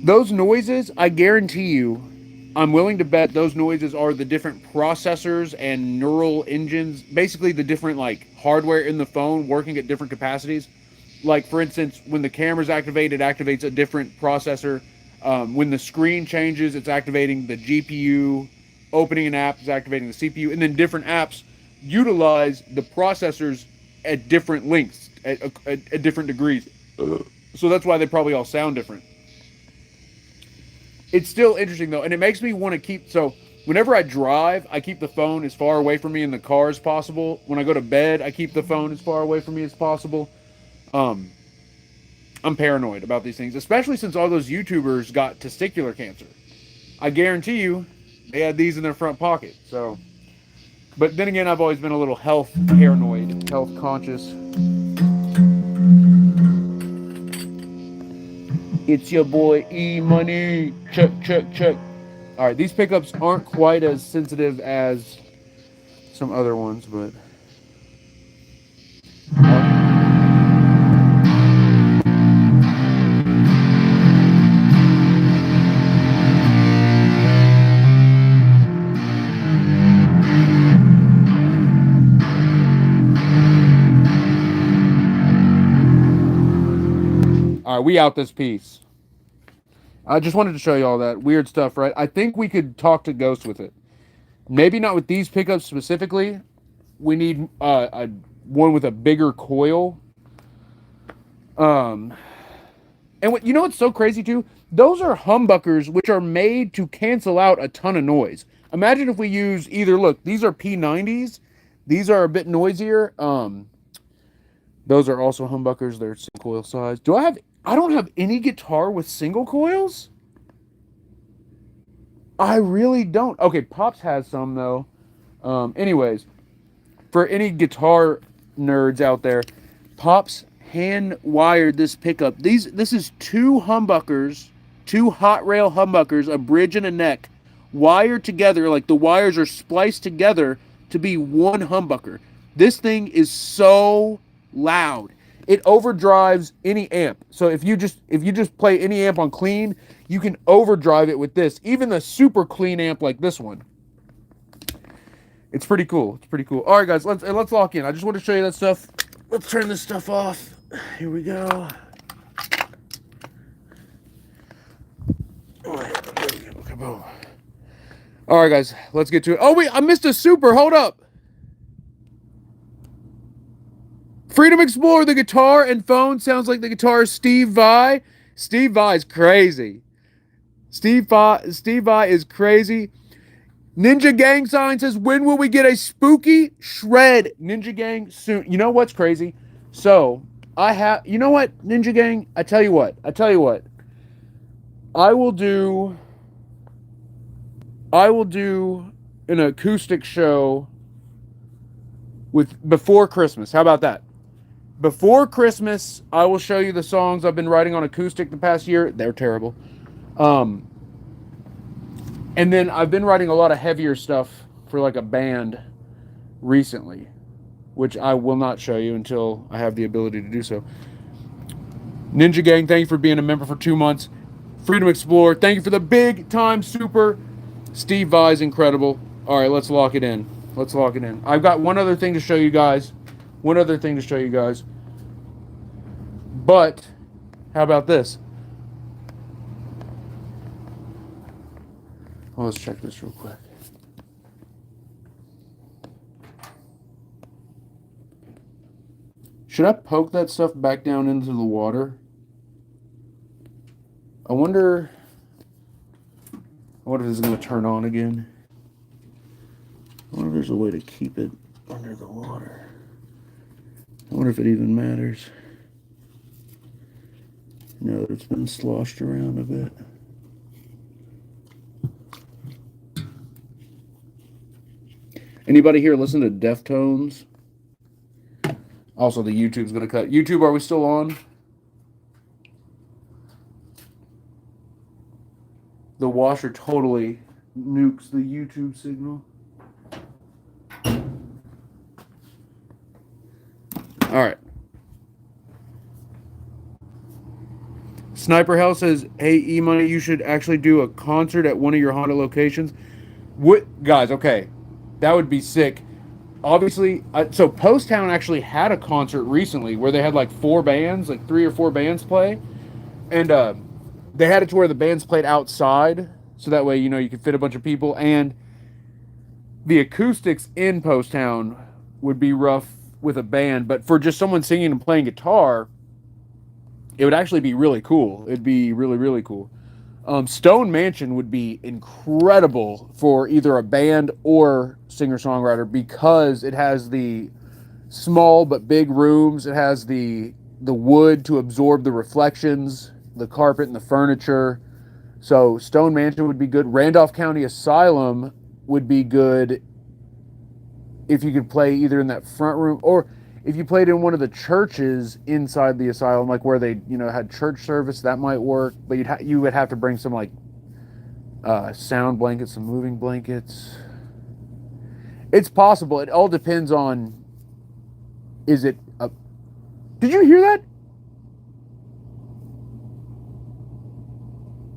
Those noises, I guarantee you, I'm willing to bet those noises are the different processors and neural engines, basically the different like hardware in the phone working at different capacities. Like for instance, when the camera's activated, it activates a different processor. When the screen changes, it's activating the GPU. Opening an app is activating the CPU, and then different apps utilize the processors at different lengths, at different degrees. So that's why they probably all sound different. It's still interesting though, and it makes me want to keep. So whenever I drive, I keep the phone as far away from me in the car as possible. When I go to bed, I keep the phone as far away from me as possible. Um, I'm paranoid about these things, especially since all those YouTubers got testicular cancer. I guarantee you, they had these in their front pocket. So, but then again, I've always been a little health paranoid, health conscious. It's your boy E Money. Check, check, check. All right, these pickups aren't quite as sensitive as some other ones, but. All right, we out this piece. I just wanted to show you all that weird stuff, right? I think we could talk to ghosts with it. Maybe not with these pickups specifically. We need a one with a bigger coil. And what you know what's so crazy too? Those are humbuckers which are made to cancel out a ton of noise. Imagine if we use either. Look, these are P90s. These are a bit noisier. Those are also humbuckers. They're single coil size. I don't have any guitar with single coils. I really don't. Okay, Pops has some though. Anyways, for any guitar nerds out there, Pops hand wired this pickup. This is two humbuckers, two hot rail humbuckers, a bridge and a neck, wired together. Like the wires are spliced together to be one humbucker. This thing is so loud. it overdrives any amp. So if you just play any amp on clean, you can overdrive it with this. Even the super clean amp like this one. It's pretty cool. It's pretty cool. All right, guys, let's lock in. I just want to show you that stuff. Let's turn this stuff off. Here we go. All right, guys, let's get to it. Oh, wait, I missed a super. Hold up. Freedom Explorer, the guitar and phone sounds like the guitarist Steve Vai. Steve Vai is crazy. Steve Vai is crazy. Ninja Gang sign says, when will we get a spooky shred? Ninja Gang soon. You know what's crazy? So, you know what, Ninja Gang? I tell you what. I will do an acoustic show before Christmas. How about that? Before Christmas, I will show you the songs I've been writing on acoustic the past year. They're terrible. And then I've been writing a lot of heavier stuff for like a band recently, which I will not show you until I have the ability to do so. Ninja Gang, thank you for being a member for 2 months. Freedom Explorer, thank you for the big time super. Steve Vai is incredible. All right, let's lock it in. I've got one other thing to show you guys. But how about this? Well, let's check this real quick. Should I poke that stuff back down into the water? I wonder if this is going to turn on again. I wonder if there's a way to keep it under the water. I wonder if it even matters. No, it's been sloshed around a bit. Anybody here listen to Deftones? Also, the YouTube's going to cut. YouTube, are we still on? The washer totally nukes the YouTube signal. All right. Sniper Hell says, hey, E-Money, you should actually do a concert at one of your haunted locations. What, guys, okay. That would be sick. Obviously, so Post Town actually had a concert recently where they had like 4 bands, like 3 or 4 bands play. And they had it to where the bands played outside. So that way, you know, you could fit a bunch of people. And the acoustics in Post Town would be rough with a band. But for just someone singing and playing guitar, it would actually be really cool. It'd be really, really cool. Stone Mansion would be incredible for either a band or singer-songwriter because it has the small but big rooms. It has the wood to absorb the reflections, the carpet and the furniture. So Stone Mansion would be good. Randolph County Asylum would be good if you could play either in that front room or if you played in one of the churches inside the asylum, like where they, you know, had church service, that might work. But you would have to bring some like sound blankets, some moving blankets. It's possible. It all depends on. Is it? Did you hear that?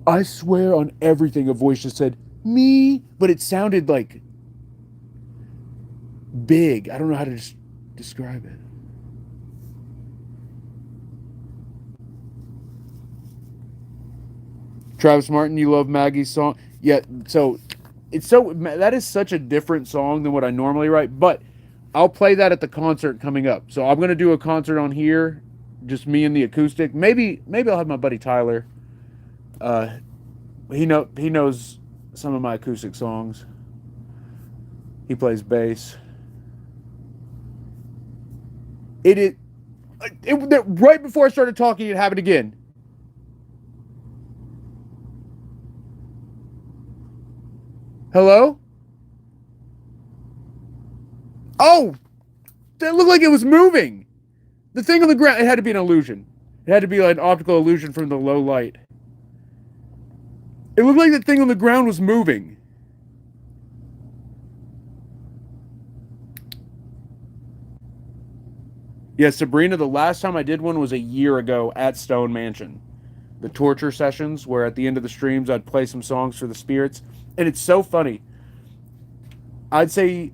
I swear on everything, a voice just said me, but it sounded like big. I don't know how to describe it. Travis Martin, you love Maggie's song. Yeah, so that is such a different song than what I normally write, but I'll play that at the concert coming up. So I'm going to do a concert on here, just me and the acoustic. Maybe I'll have my buddy Tyler. He knows some of my acoustic songs. He plays bass. It right before I started talking, it happened again. Hello? Oh, that looked like it was moving. The thing on the ground, it had to be an illusion. It had to be like an optical illusion from the low light. It looked like the thing on the ground was moving. Yeah, Sabrina, the last time I did one was a year ago at Stone Mansion. The torture sessions where at the end of the streams I'd play some songs for the spirits. And it's so funny. I'd say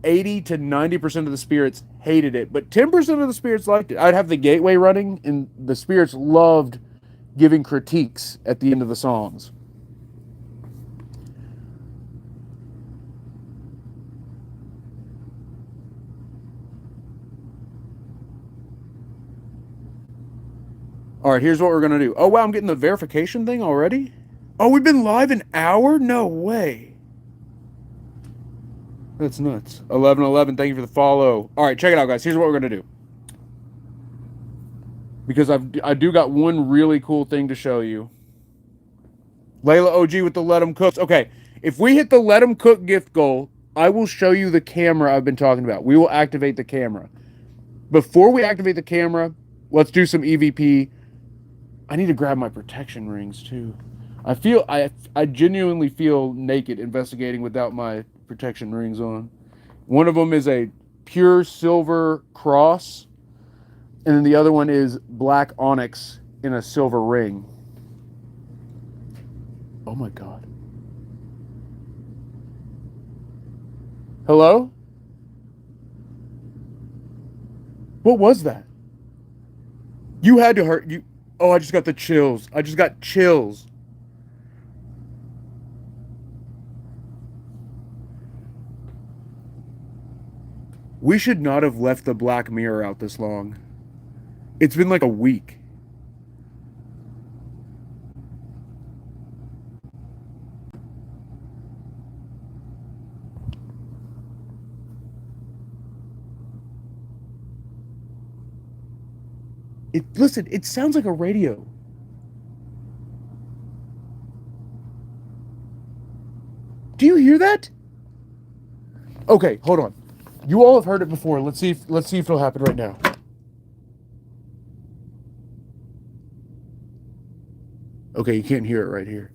80 to 90% of the spirits hated it, but 10% of the spirits liked it. I'd have the gateway running, and the spirits loved giving critiques at the end of the songs. All right, here's what we're going to do. Oh, wow, I'm getting the verification thing already? Oh, we've been live an hour? No way. That's nuts. 1111, thank you for the follow. All right, check it out, guys. Here's what we're going to do. Because I do got one really cool thing to show you. Layla OG with the Let 'em Cook. Okay, if we hit the Let 'em Cook gift goal, I will show you the camera I've been talking about. We will activate the camera. Before we activate the camera, let's do some EVP. I need to grab my protection rings too. I genuinely feel naked investigating without my protection rings on. One of them is a pure silver cross, and then the other one is black onyx in a silver ring. Oh my god. Hello? What was that? You had to hurt you. Oh, I just got the chills. I just got chills. We should not have left the Black Mirror out this long. It's been like a week. Listen, it sounds like a radio. Do you hear that? Okay, hold on. You all have heard it before. Let's see if it'll happen right now. Okay, you can't hear it right here.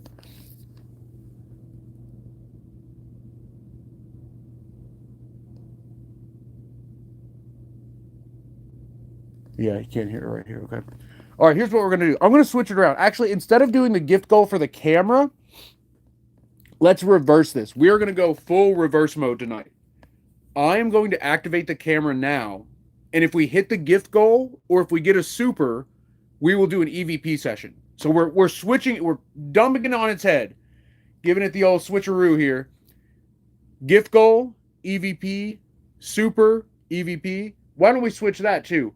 Yeah, you can't hear it right here. Okay. All right, here's what we're going to do. I'm going to switch it around. Actually, instead of doing the gift goal for the camera, let's reverse this. We are going to go full reverse mode tonight. I am going to activate the camera now. And if we hit the gift goal or if we get a super, we will do an EVP session. So we're switching, we're dumping it on its head, giving it the old switcheroo here. Gift goal, EVP, super, EVP. Why don't we switch that too?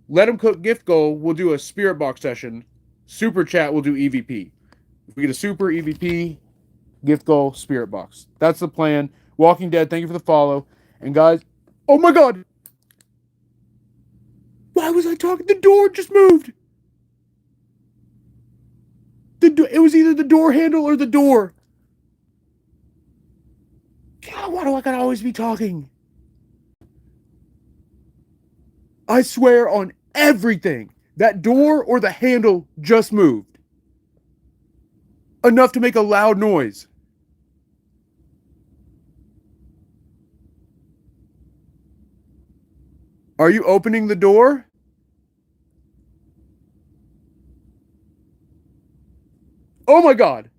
Let them cook gift goal, we'll do a spirit box session. Super chat, we'll do EVP. If we get a super EVP, gift goal, spirit box. That's the plan. Walking Dead, thank you for the follow. And guys, oh my god! Why was I talking? The door just moved! It was either the door handle or the door. God, why do I gotta always be talking? I swear on everything, that door or the handle just moved. Enough to make a loud noise. Are you opening the door? Oh my god.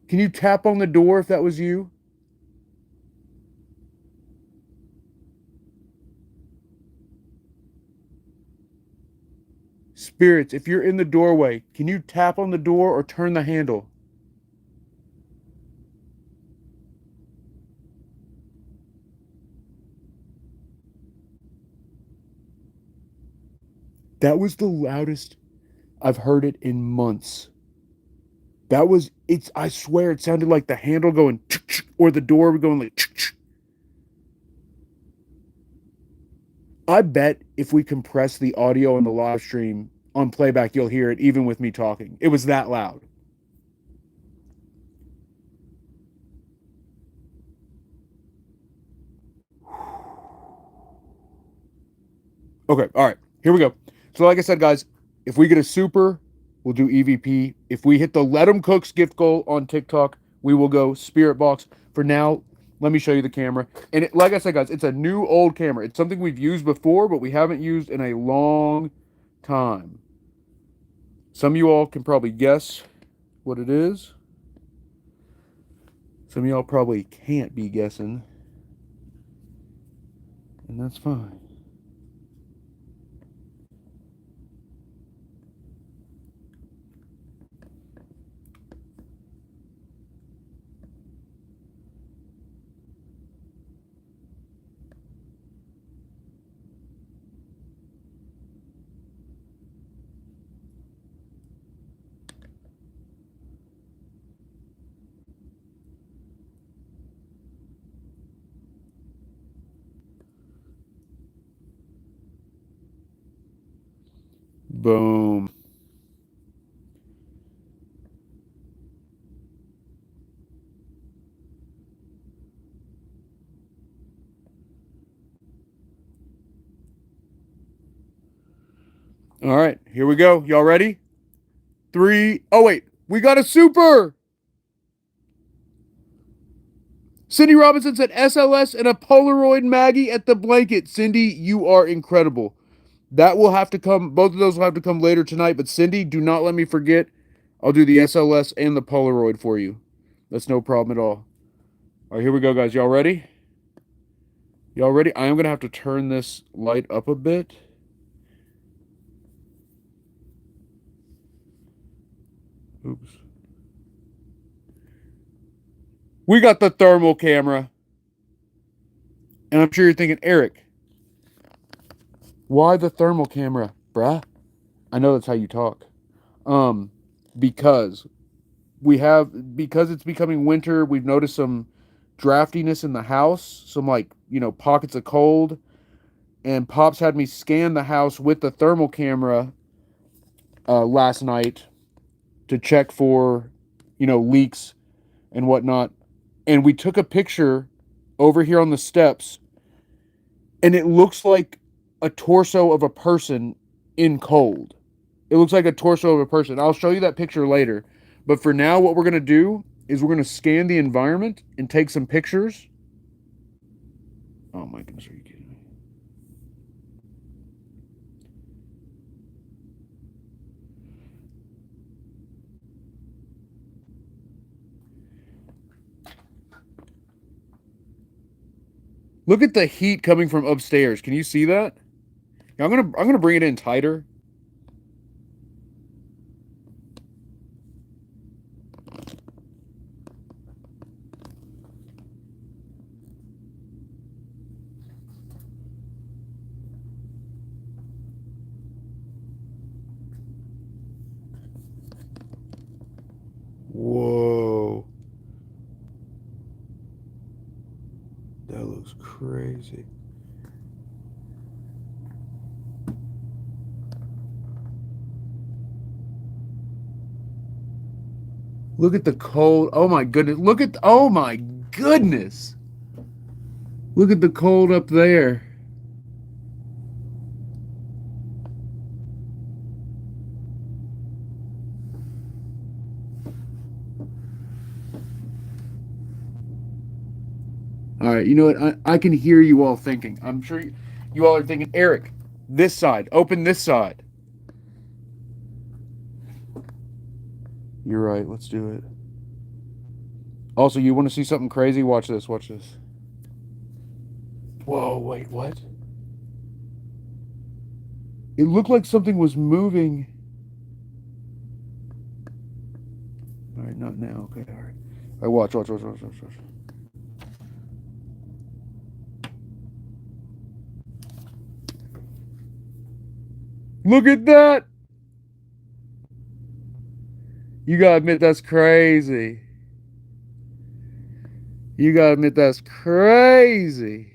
Can you tap on the door if that was you? Spirits, if you're in the doorway, can you tap on the door or turn the handle? That was the loudest I've heard it in months. I swear it sounded like the handle going or the door going like. I bet if we compress the audio on the live stream on playback, you'll hear it even with me talking. It was that loud. Okay, all right, here we go. So, like I said, guys, if we get a super, we'll do EVP. If we hit the Let 'em Cooks gift goal on TikTok, we will go Spirit Box. For now, let me show you the camera. And like I said, guys, it's a new old camera. It's something we've used before, but we haven't used in a long time. Some of you all can probably guess what it is. Some of y'all probably can't be guessing. And that's fine. Boom. All right, here we go. Y'all ready? 3. Oh, wait. We got a super. Cindy Robinson said SLS and a Polaroid Maggie at the blanket. Cindy, you are incredible. That will have to come. Both of those will have to come later tonight. But Cindy, do not let me forget. I'll do the SLS and the Polaroid for you. That's no problem at all. All right, here we go, guys. Y'all ready? Y'all ready? I am going to have to turn this light up a bit. Oops. We got the thermal camera. And I'm sure you're thinking, Eric, why the thermal camera, bruh? I know that's how you talk. Because because it's becoming winter, we've noticed some draftiness in the house, some pockets of cold. And Pops had me scan the house with the thermal camera last night to check for, leaks and whatnot. And we took a picture over here on the steps, and it looks like a torso of a person in cold. It looks like a torso of a person. I'll show you that picture later. But for now, what we're going to do is we're going to scan the environment and take some pictures. Oh my goodness, are you kidding me? Look at the heat coming from upstairs. Can you see that? I'm gonna bring it in tighter. Whoa. That looks crazy. Look at the cold. Oh my goodness. Oh my goodness. Look at the cold up there. All right, you know what? I can hear you all thinking. I'm sure you all are thinking, Eric, this side. Open this side. You're right. Let's do it. Also, you want to see something crazy? Watch this. Watch this. Whoa, wait, what? It looked like something was moving. All right, not now. Okay, all right. All right, watch. Look at that! You gotta admit that's crazy. You gotta admit that's crazy.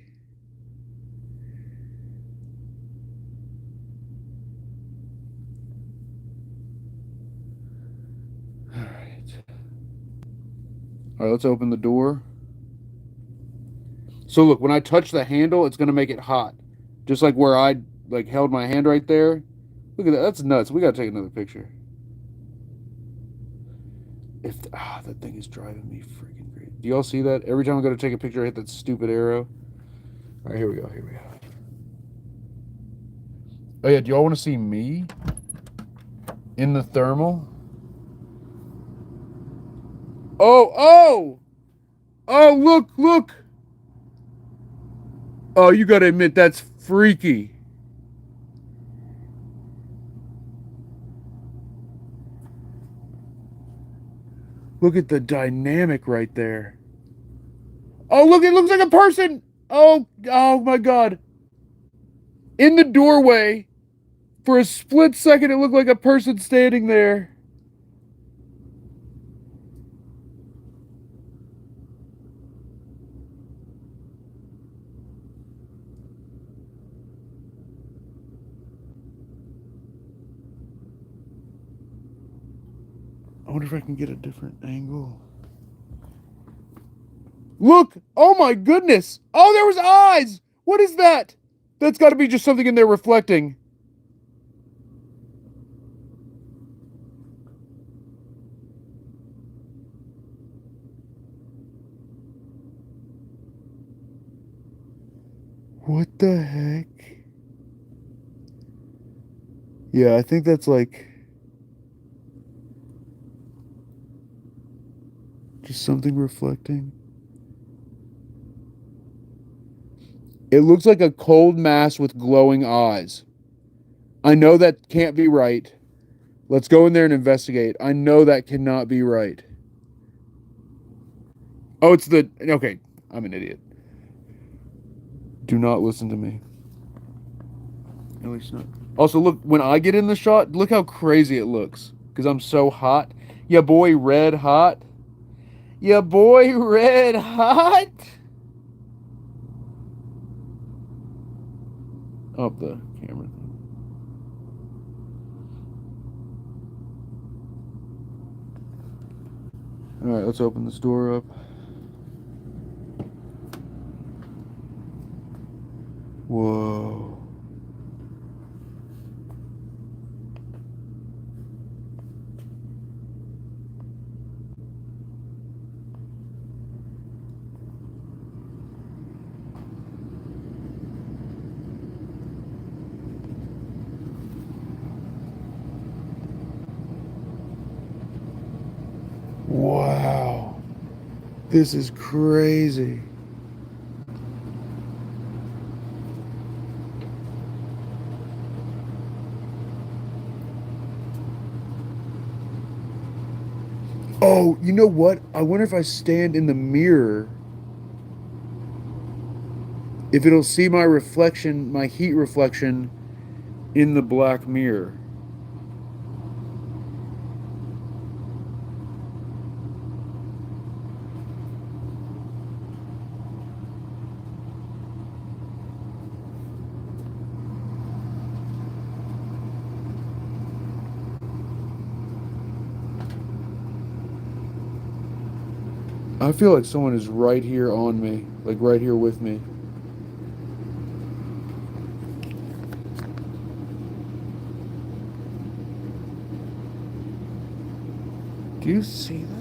All right. All right, let's open the door. So look, when I touch the handle, it's gonna make it hot. Just like where I held my hand right there. Look at that. That's nuts. We gotta take another picture. That thing is driving me freaking crazy. Do y'all see that? Every time I go to take a picture, I hit that stupid arrow. All right, here we go. Here we go. Oh yeah, do y'all want to see me in the thermal? Oh, oh, oh! Look, look! Oh, you gotta admit that's freaky. Look at the dynamic right there. Oh, look! It looks like a person. Oh, oh my God! In the doorway, for a split second, it looked like a person standing there. I wonder if I can get a different angle. Look! Oh my goodness! Oh, there was eyes! What is that? That's got to be just something in there reflecting. What the heck? Yeah, I think that's like just something reflecting. It looks like a cold mass with glowing eyes. I know that can't be right. Let's go in there and investigate. I know that cannot be right. Oh, it's the. Okay, I'm an idiot. Do not listen to me. At least not. Also, look, when I get in the shot, look how crazy it looks. Because I'm so hot. Yeah, boy, red hot. Yeah, boy, red hot. Up the camera. Alright, let's open this door up. Whoa. Wow. This is crazy. Oh, you know what? I wonder if I stand in the mirror, if it'll see my reflection, my heat reflection in the black mirror. I feel like someone is right here on me, like right here with me. Do you see that?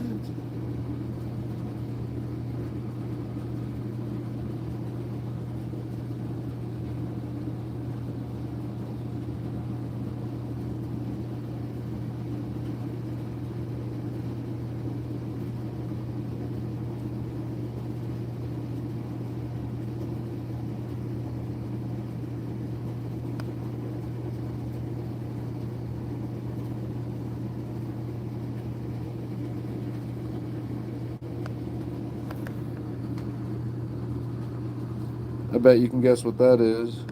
I bet you can guess what that is.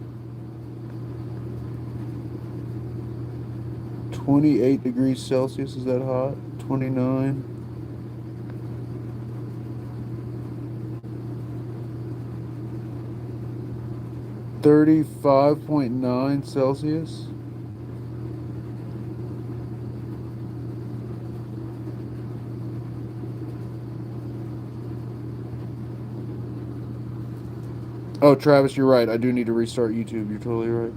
28 degrees Celsius, is that hot? 29. 35.9 Celsius. Oh, Travis, you're right. I do need to restart YouTube. You're totally right.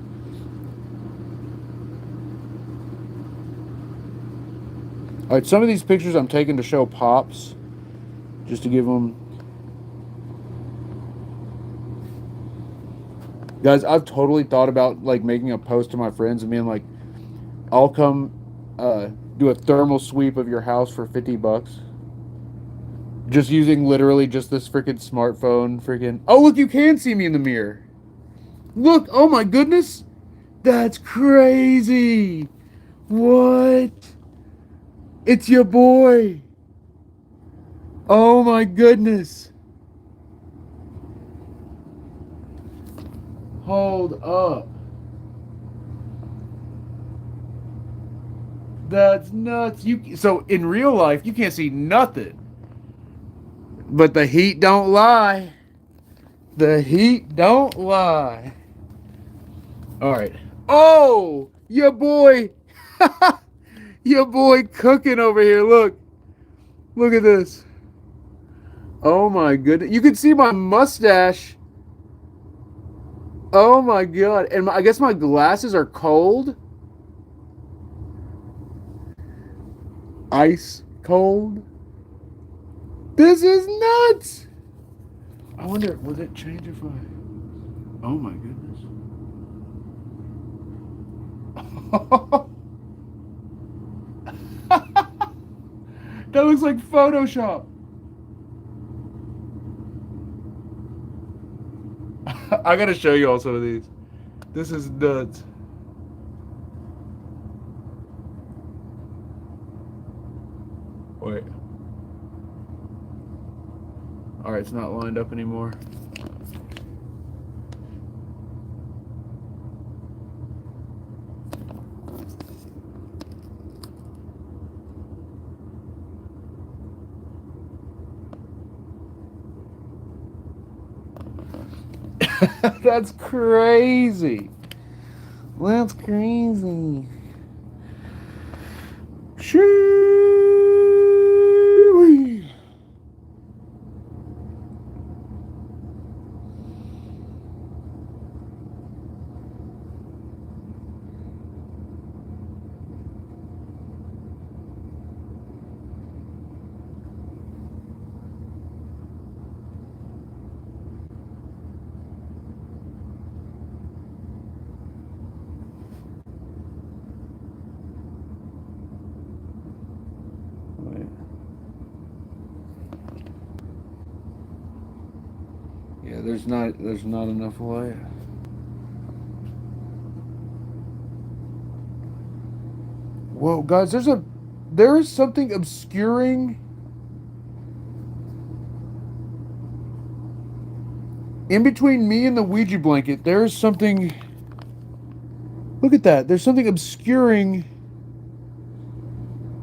All right, some of these pictures I'm taking to show Pops, just to give them. Guys, I've totally thought about like making a post to my friends and being like, I'll come do a thermal sweep of your house for $50. Just using literally just this freaking smartphone. Freaking. Oh, look, you can see me in the mirror. Look, oh my goodness. That's crazy. What? It's your boy. Oh my goodness. Hold up. That's nuts. You so in real life you can't see nothing. But the heat don't lie. The heat don't lie. All right. Oh, your boy. Your boy cooking over here. Look. Look at this. Oh my goodness. You can see my mustache. Oh my god. And I guess my glasses are cold. Ice cold. This is nuts. I wonder, would it change if I... Oh my goodness. That looks like Photoshop. I gotta show you all some of these. This is nuts. Wait. Alright, it's not lined up anymore. That's crazy. That's crazy. Shoo-wee. Yeah, there's not enough light. Whoa, guys, there is something obscuring in between me and the Ouija blanket. There is something. Look at that. There's something obscuring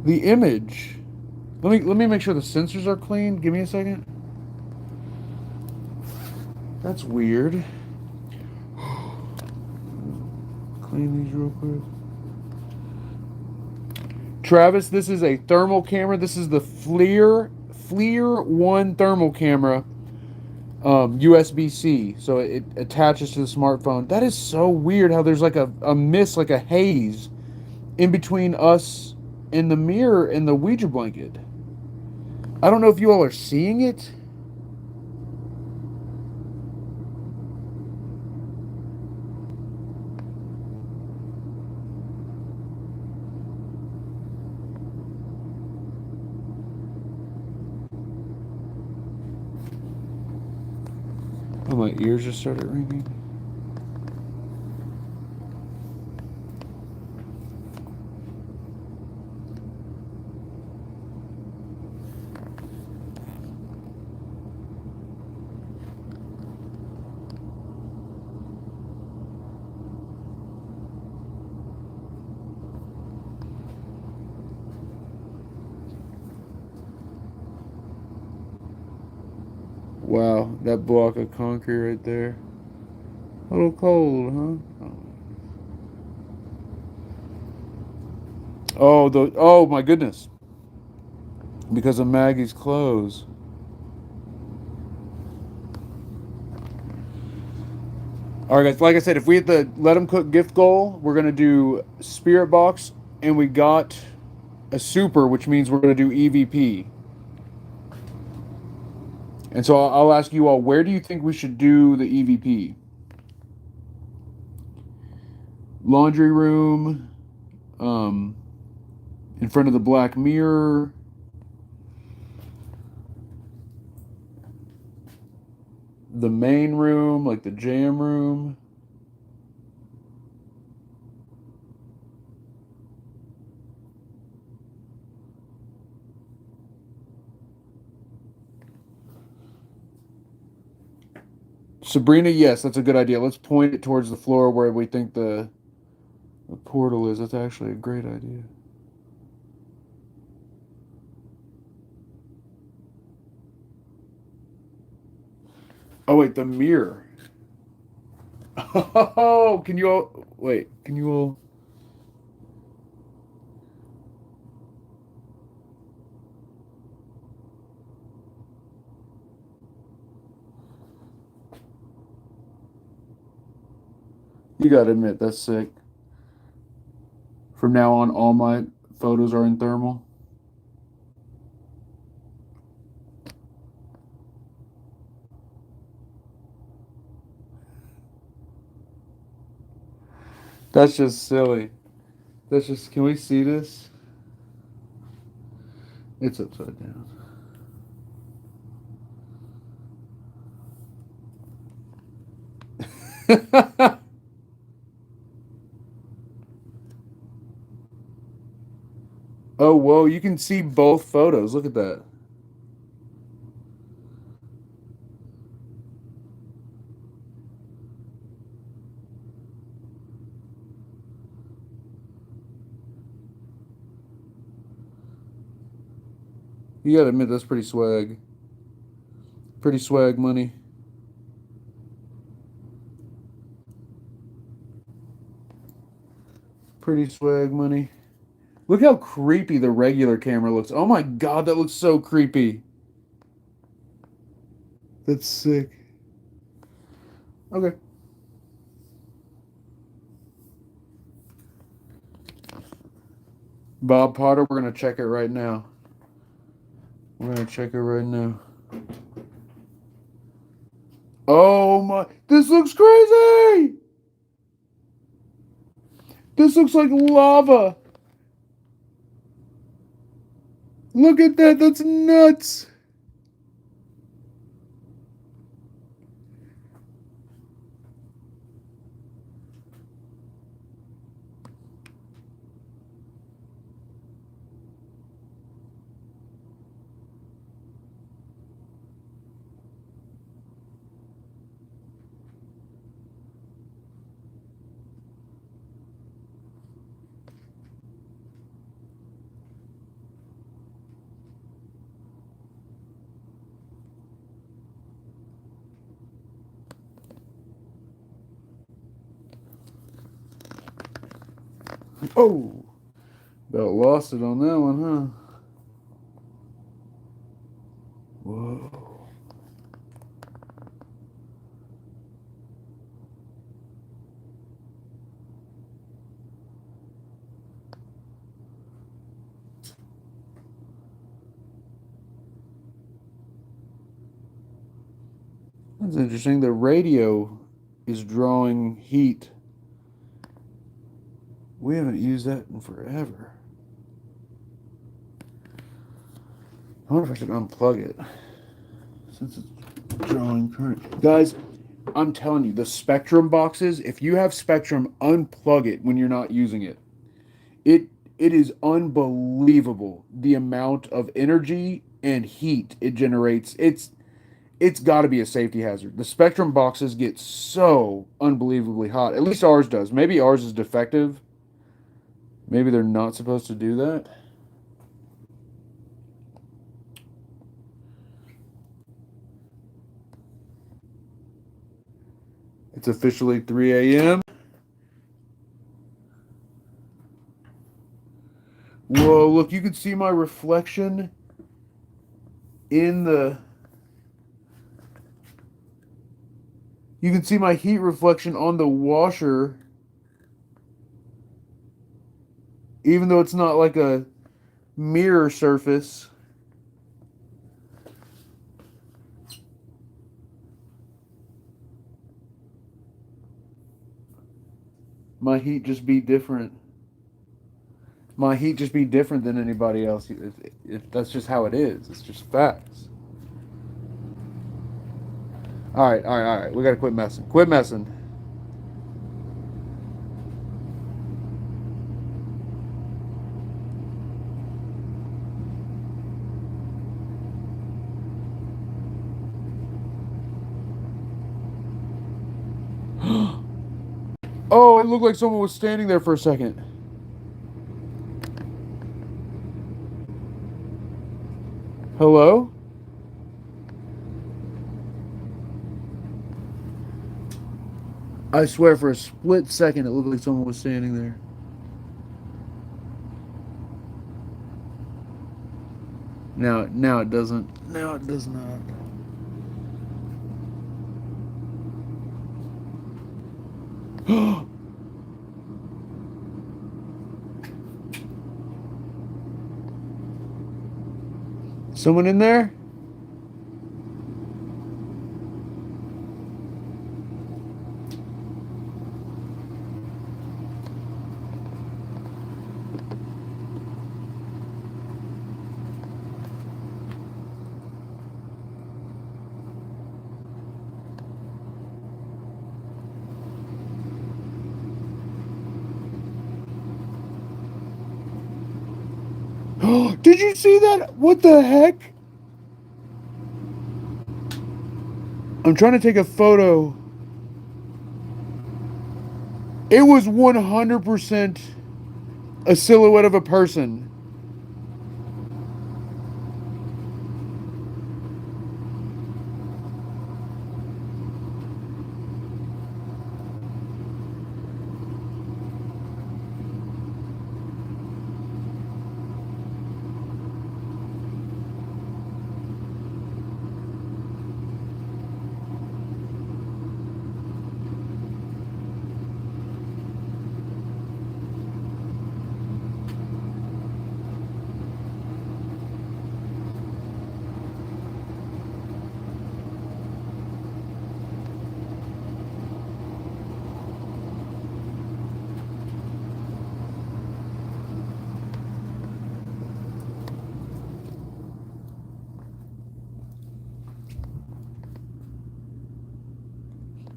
the image. Let me make sure the sensors are clean. Give me a second. That's weird. Clean these real quick. Travis, this is a thermal camera. This is the FLIR 1 thermal camera, USB-C. So it attaches to the smartphone. That is so weird how there's like a mist, like a haze in between us and the mirror and the Ouija blanket. I don't know if you all are seeing it. Oh, my ears just started ringing. Wow, that block of concrete right there. A little cold, huh? Oh my goodness. Because of Maggie's clothes. All right, guys. Like I said, if we hit the Let 'em Cook gift goal, we're gonna do Spirit Box, and we got a super, which means we're going to do EVP. And so I'll ask you all, where do you think we should do the EVP? Laundry room, um, in front of the black mirror, the main room, like the jam room. Sabrina, yes, that's a good idea. Let's point it towards the floor where we think the portal is. That's actually a great idea. Oh, wait, the mirror. Oh, can you all wait? Can you all? You gotta admit that's sick. From now on, all my photos are in thermal. That's just silly. That's just. Can we see this? It's upside down. Oh, whoa! You can see both photos. Look at that. You gotta admit that's pretty swag. Pretty swag money. Pretty swag money. Look how creepy the regular camera looks. Oh my god, that looks so creepy. That's sick. Okay. Bob Potter, we're gonna check it right now. We're gonna check it right now. Oh my, this looks crazy! This looks like lava. Look at that, that's nuts. Oh, about lost it on that one, huh? Whoa. That's interesting. The radio is drawing heat. We haven't used that in forever. I wonder if I should unplug it since it's drawing current. Guys, I'm telling you, the Spectrum boxes, if you have Spectrum, unplug it when you're not using it. It it is unbelievable the amount of energy and heat it generates. It's got to be a safety hazard. The Spectrum boxes get so unbelievably hot. At least ours does. Maybe ours is defective. Maybe they're not supposed to do that. It's officially 3 a.m. Whoa, look, you can see my reflection in the. You can see my heat reflection on the washer, even though it's not like a mirror surface. My heat just be different. My heat just be different than anybody else. That's just how it is. It's just facts. All right, all right, all right. We gotta quit messing. Quit messing. Oh, it looked like someone was standing there for a second. Hello? I swear, for a split second, it looked like someone was standing there. Now it doesn't. Now it does not. Someone in there? Did you see that? What the heck? I'm trying to take a photo. It was 100% a silhouette of a person.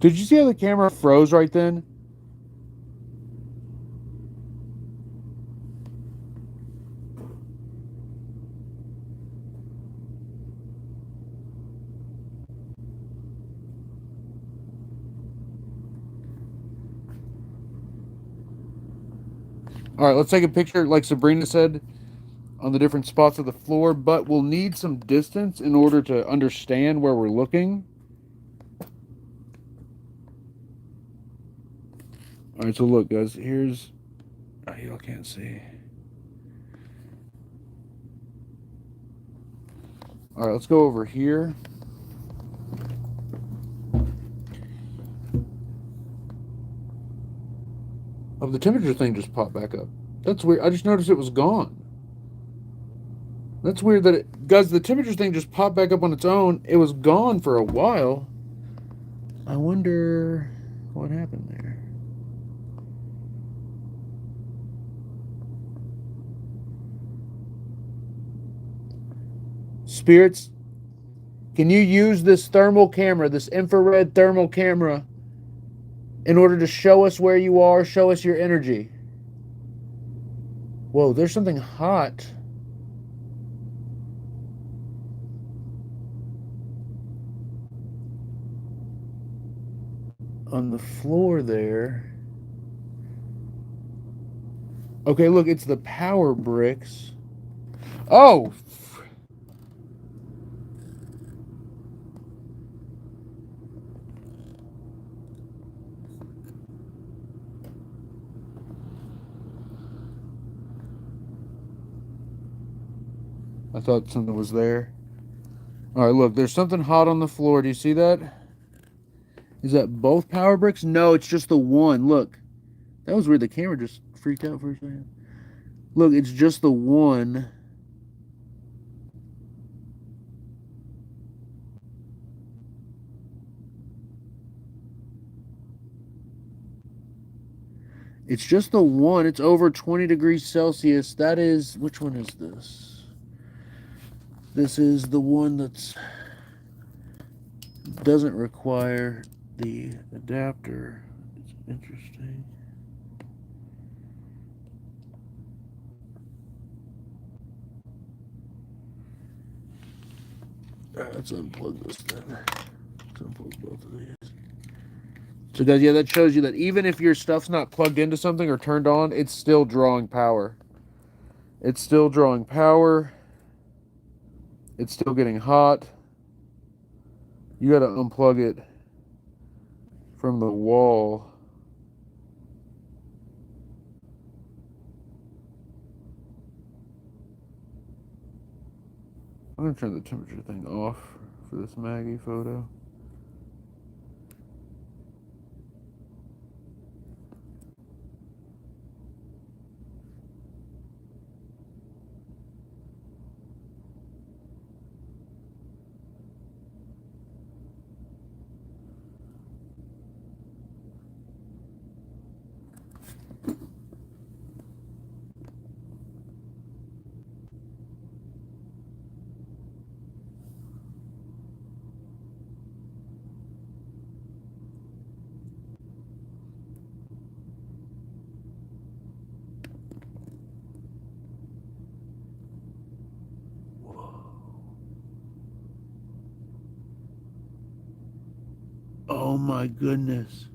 Did you see how the camera froze right then? All right, let's take a picture, like Sabrina said, on the different spots of the floor, but we'll need some distance in order to understand where we're looking. All right, so look, guys, here's. Oh, y'all can't see. All right, let's go over here. Oh, the temperature thing just popped back up. That's weird. I just noticed it was gone. That's weird that it. Guys, the temperature thing just popped back up on its own. It was gone for a while. I wonder what happened there. Spirits, can you use this thermal camera, this infrared thermal camera, in order to show us where you are, show us your energy? Whoa, there's something hot on the floor there. Okay, look, it's the power bricks. Oh! I thought something was there. All right, look, there's something hot on the floor. Do you see that? Is that both power bricks? No, it's just the one. Look, that was weird. The camera just freaked out for a second. Look, it's just the one. It's just the one. It's over 20 degrees Celsius. That is, which one is this? This is the one that's doesn't require the adapter. It's interesting. Let's unplug this then. Let's unplug both of these. So guys, yeah, that shows you that even if your stuff's not plugged into something or turned on, it's still drawing power. It's still drawing power. It's still getting hot. You got to unplug it from the wall. I'm going to turn the temperature thing off for this Maggie photo. Oh my goodness.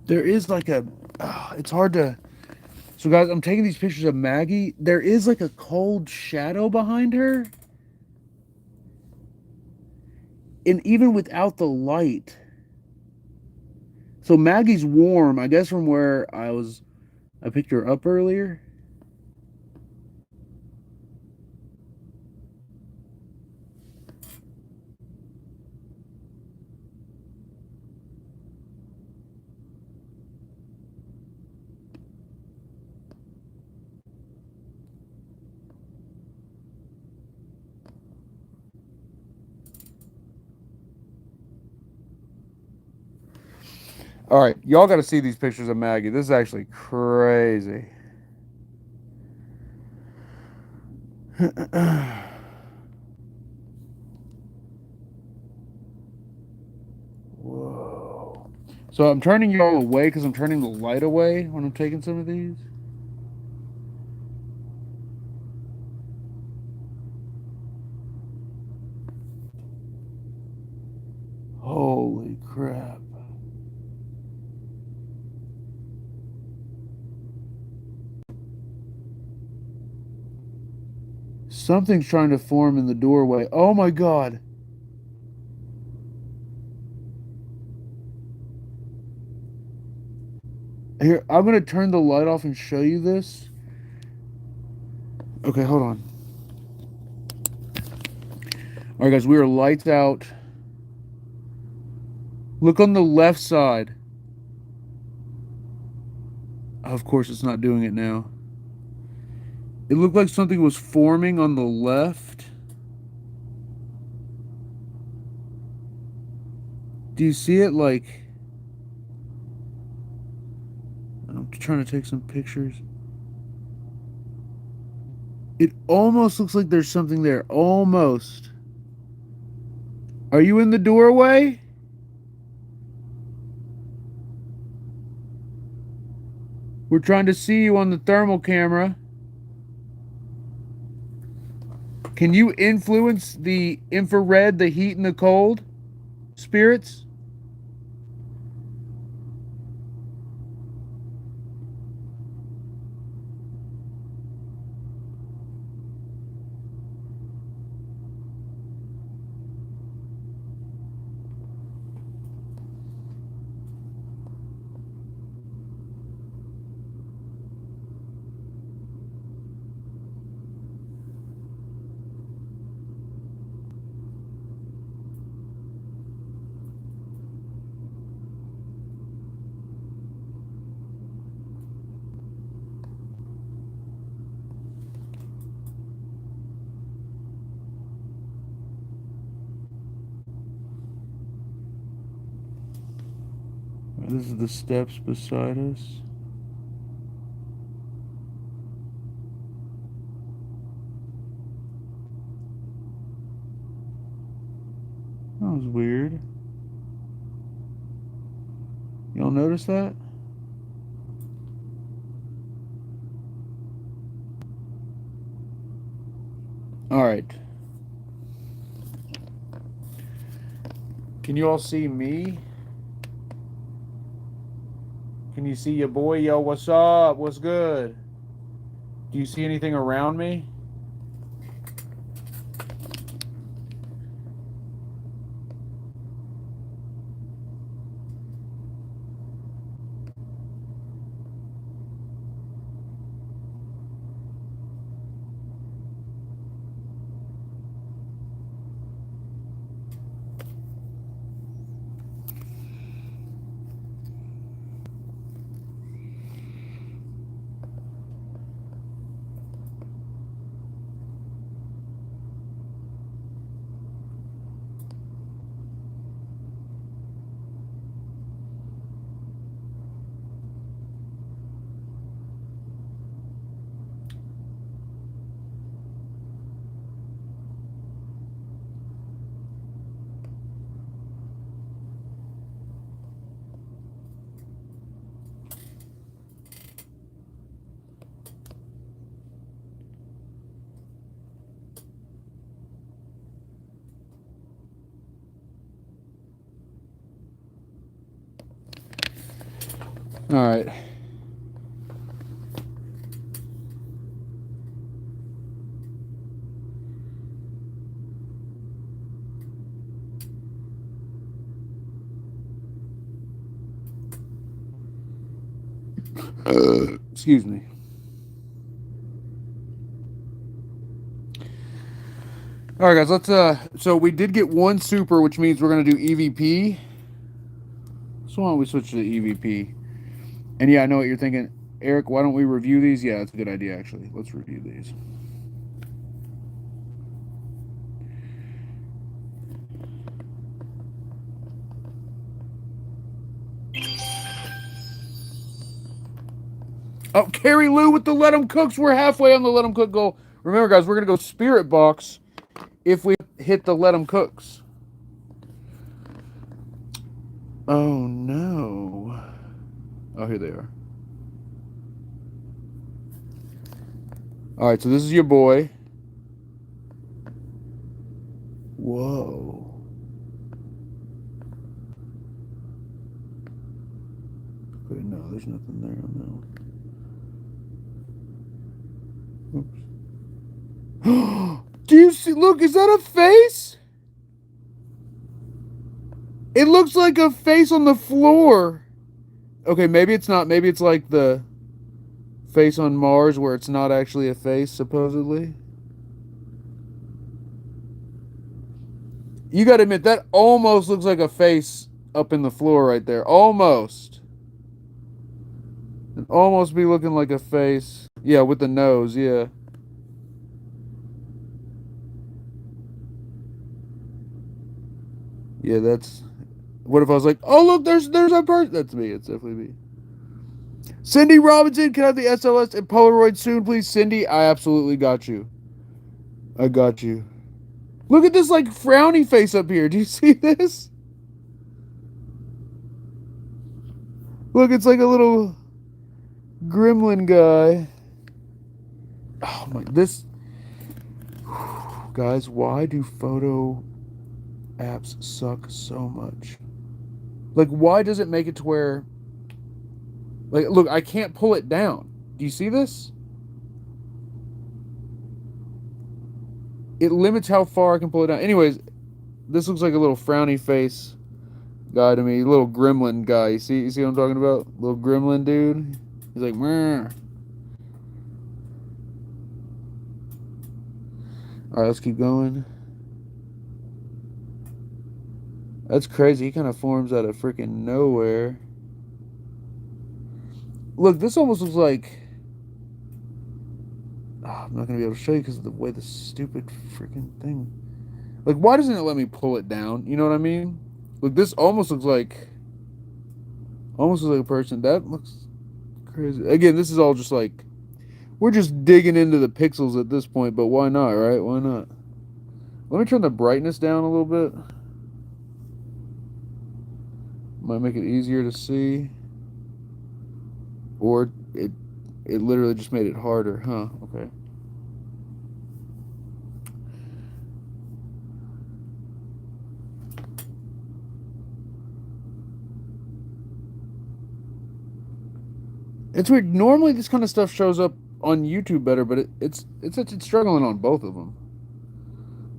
There is like a, it's hard to, so guys, I'm taking these pictures of Maggie. There is like a cold shadow behind her. And even without the light. So Maggie's warm, I guess from where I picked her up earlier. All right, y'all got to see these pictures of Maggie. This is actually crazy. Whoa. So I'm turning y'all away because I'm turning the light away when I'm taking some of these. Holy crap. Something's trying to form in the doorway. Oh my god. Here, I'm going to turn the light off and show you this. Okay, hold on. All right, guys, we are lights out. Look on the left side. Of course, it's not doing it now. It looked like something was forming on the left. Do you see it? Like, I'm trying to take some pictures. It almost looks like there's something there. Almost. Are you in the doorway? We're trying to see you on the thermal camera. Can you influence the infrared, the heat, and the cold? Spirits? This is the steps beside us. That was weird. Y'all notice that? All right. Can you all see me? Can you see your boy? Yo, what's up? What's good? Do you see anything around me? All right. Excuse me. All right, guys. Let's. So we did get one super, which means we're gonna do EVP. So why don't we switch to the EVP? And yeah, I know what you're thinking, Eric. Why don't we review these? Yeah, that's a good idea, actually. Let's review these. Oh, Carrie Lou with the Let 'em Cooks. We're halfway on the Let 'em Cook goal. Remember, guys, we're gonna go Spirit Box if we hit the Let 'em Cooks. Oh no. Oh, here they are. All right, so this is your boy. Whoa. Okay, no, there's nothing there on that one. Oops. Do you see? Look, is that a face? It looks like a face on the floor. Okay, maybe it's not. Maybe it's like the face on Mars where it's not actually a face, supposedly. You gotta admit, that almost looks like a face up in the floor right there. Almost. It'd almost be looking like a face. Yeah, with the nose, yeah. Yeah, that's... What if I was like, oh, look, there's a person. That's me. It's definitely me. Cindy Robinson, can I have the SLS and Polaroid soon, please? Cindy, I absolutely got you. I got you. Look at this, like, frowny face up here. Do you see this? Look, it's like a little gremlin guy. Oh, my... This... Guys, why do photo apps suck so much? Like, why does it make it to where... Like, look, I can't pull it down. Do you see this? It limits how far I can pull it down. Anyways, this looks like a little frowny face guy to me. Little gremlin guy. You see what I'm talking about? Little gremlin dude. He's like, meh. Alright, let's keep going. That's crazy. He kind of forms out of freaking nowhere. Look, this almost looks like... Oh, I'm not going to be able to show you because of the way the stupid freaking thing... Like, why doesn't it let me pull it down? You know what I mean? Look, this almost looks like... Almost looks like a person. That looks crazy. Again, this is all just like we're just digging into the pixels at this point, but why not, right? Why not? Let me turn the brightness down a little bit. Might make it easier to see. Or it literally just made it harder, huh? Okay. It's weird. Normally this kind of stuff shows up on YouTube better, but it's struggling on both of them.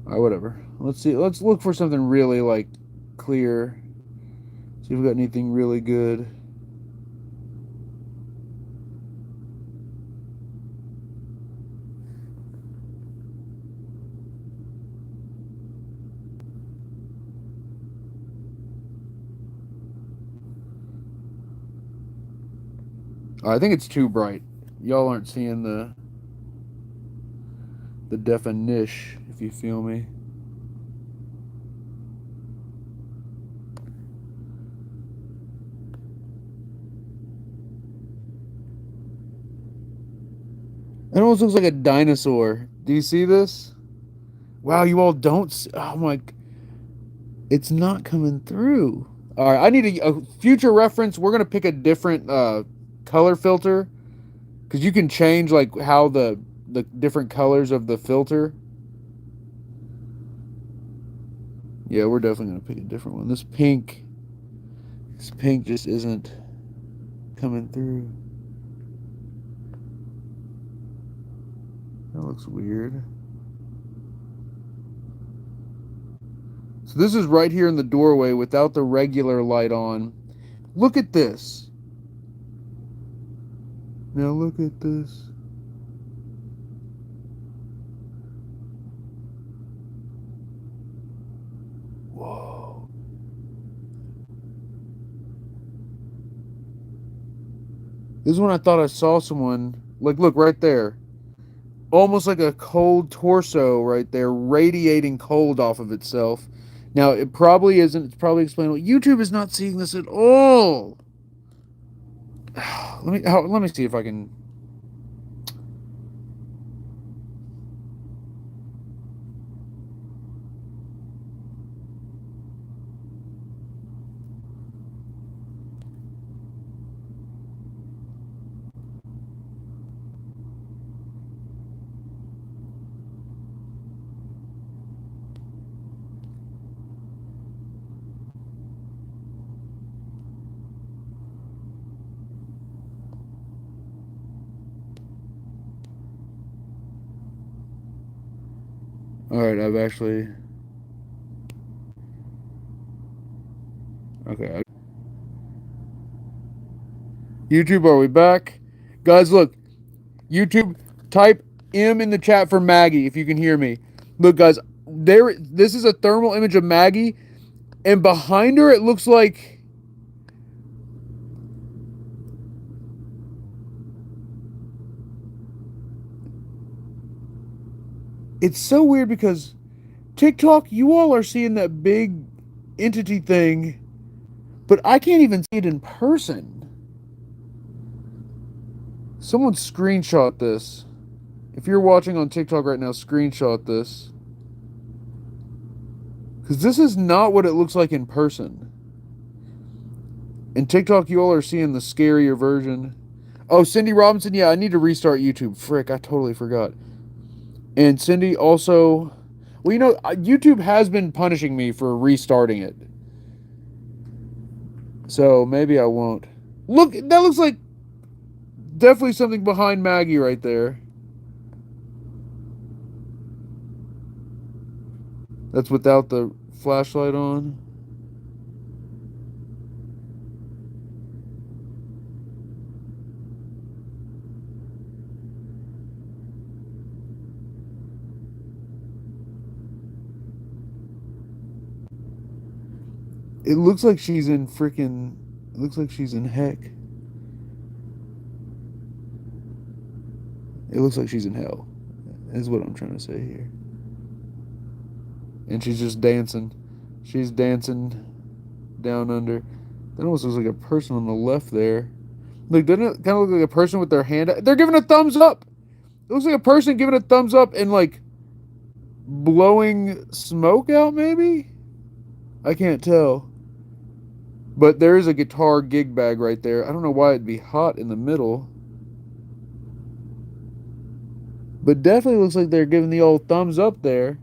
All right, whatever. Let's see. Let's look for something really like clear. See if we got anything really good. I think it's too bright. Y'all aren't seeing the definition, if you feel me. It almost looks like a dinosaur. Do you see this? Wow, you all don't see. Oh my. It's not coming through. All right, I need a future reference. We're going to pick a different color filter because you can change like how the different colors of the filter. Yeah, we're definitely going to pick a different one. This pink just isn't coming through. That looks weird. So this is right here in the doorway without the regular light on. Look at this. Now look at this. Whoa. This is when I thought I saw someone. Like, look right there. Almost like a cold torso right there, radiating cold off of itself. Now, it probably isn't. It's probably explainable. YouTube is not seeing this at all. Let me see if I can. All right, I've actually. Okay. YouTube, are we back? Guys, look. YouTube, type M in the chat for Maggie if you can hear me. Look, guys, this is a thermal image of Maggie, and behind her it looks like it's so weird because TikTok, you all are seeing that big entity thing, but I can't even see it in person. Someone screenshot this. If you're watching on TikTok right now, screenshot this. Because this is not what it looks like in person. In TikTok, you all are seeing the scarier version. Oh, Cindy Robinson, yeah, I need to restart YouTube. Frick, I totally forgot. And Cindy also, well, YouTube has been punishing me for restarting it. So maybe I won't. Look, that looks like definitely something behind Maggie right there. That's without the flashlight on. It looks like she's in freaking. It looks like she's in heck. It looks like she's in hell. Is what I'm trying to say here. And she's just dancing. She's dancing down under. That almost looks like a person on the left there. Look, doesn't it kind of look like a person with their hand? They're giving a thumbs up. It looks like a person giving a thumbs up and like blowing smoke out, maybe? I can't tell. But there is a guitar gig bag right there. I don't know why it'd be hot in the middle. But definitely looks like they're giving the old thumbs up there.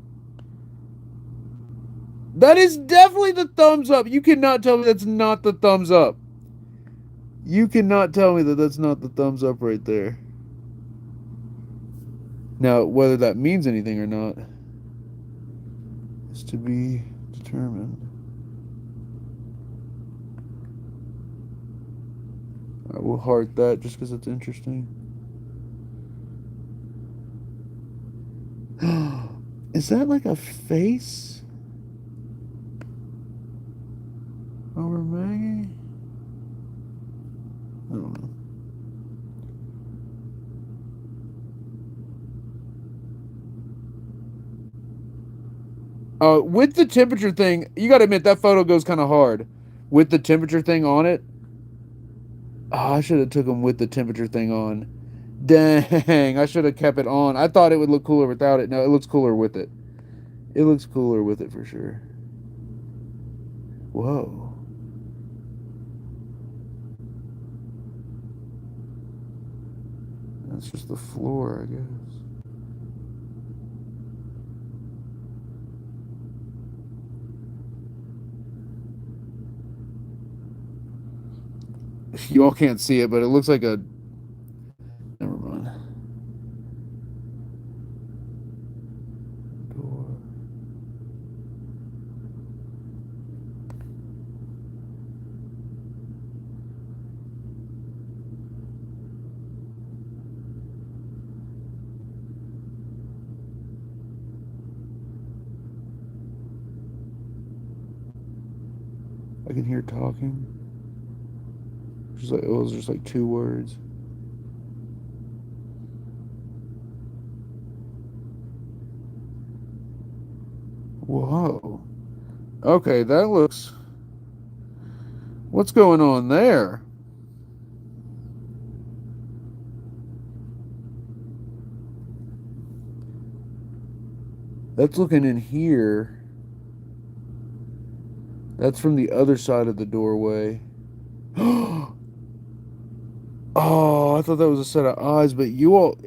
That is definitely the thumbs up. You cannot tell me that's not the thumbs up. You cannot tell me that that's not the thumbs up right there. Now, whether that means anything or not is to be determined. I will heart that just because it's interesting. Is that like a face over Maggie? I don't know. With the temperature thing, you gotta admit that photo goes kind of hard. With the temperature thing on it. Oh, I should have took them with the temperature thing on. Dang, I should have kept it on. I thought it would look cooler without it. No, it looks cooler with it. It looks cooler with it for sure. Whoa. That's just the floor, I guess. You all can't see it, but it looks like a... Never mind. Door. I can hear talking. Just like, it was just like 2 words. Whoa. Okay, that looks... What's going on there? That's looking in here. That's from the other side of the doorway. Oh, I thought that was a set of eyes, but you all...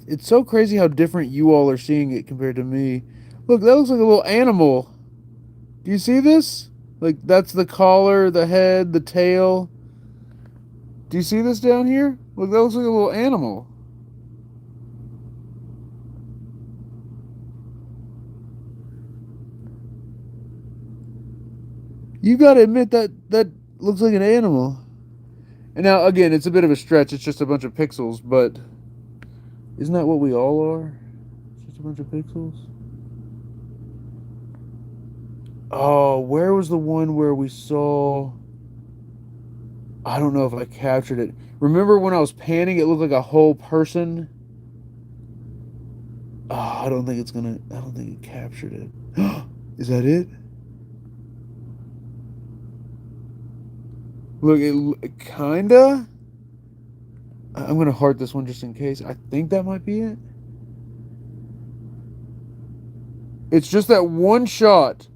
It's so crazy how different you all are seeing it compared to me. Look, that looks like a little animal. Do you see this? Like, that's the collar, the head, the tail. Do you see this down here? Look, that looks like a little animal. You gotta admit that that looks like an animal. And now, again, it's a bit of a stretch. It's just a bunch of pixels, but isn't that what we all are? It's just a bunch of pixels. Oh, where was the one where we saw... I don't know if I captured it. Remember when I was panning, it looked like a whole person? Oh, I don't think it captured it. Is that it? Look, it kinda. I'm gonna heart this one just in case. I think that might be it. It's just that one shot.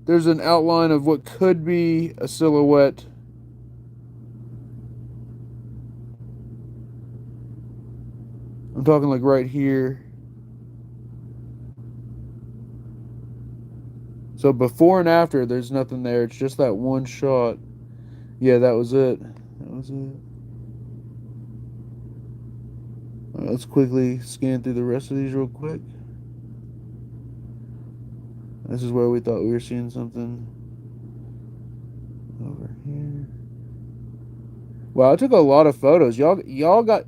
There's an outline of what could be a silhouette. I'm talking like right here. So before and after, there's nothing there. It's just that one shot. Yeah, that was it. That was it. Let's quickly scan through the rest of these real quick. This is where we thought we were seeing something. Over here. Wow, I took a lot of photos. Y'all got...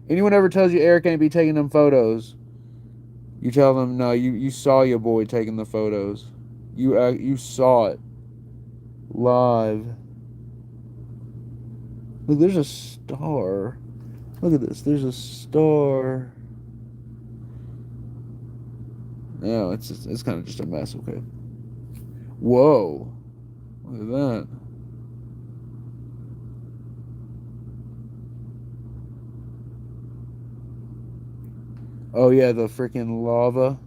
Anyone ever tells you Eric ain't be taking them photos, you tell them, no, you saw your boy taking the photos. You saw it. Live. Look, there's a star. Look at this. There's a star. No, it's kind of just a mess. Okay. Whoa. Look at that. Oh yeah, the freaking lava.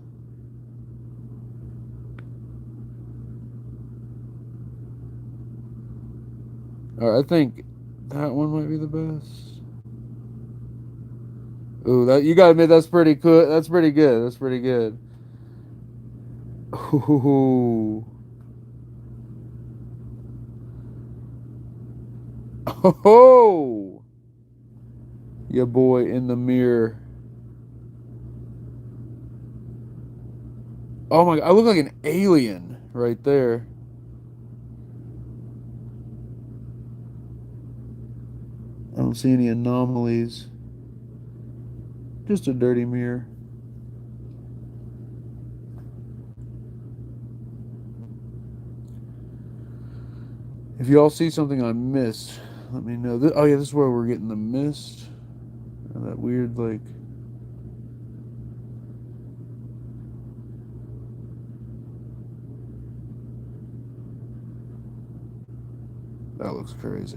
All right, I think that one might be the best. Ooh, that you gotta admit that's pretty cool. That's pretty good. That's pretty good. Ooh. Oh, your boy in the mirror. Oh my! I look like an alien right there. I don't see any anomalies. Just a dirty mirror. If you all see something I missed, let me know. Oh yeah, this is where we're getting the mist. That weird like. That looks crazy.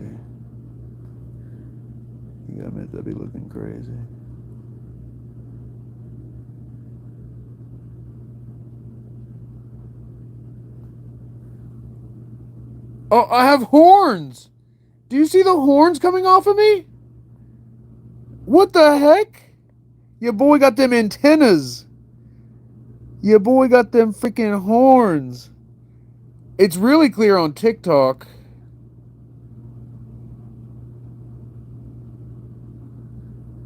You gotta admit that'd be looking crazy. Oh, I have horns! Do you see the horns coming off of me? What the heck? Your boy got them antennas. Your boy got them freaking horns. It's really clear on TikTok.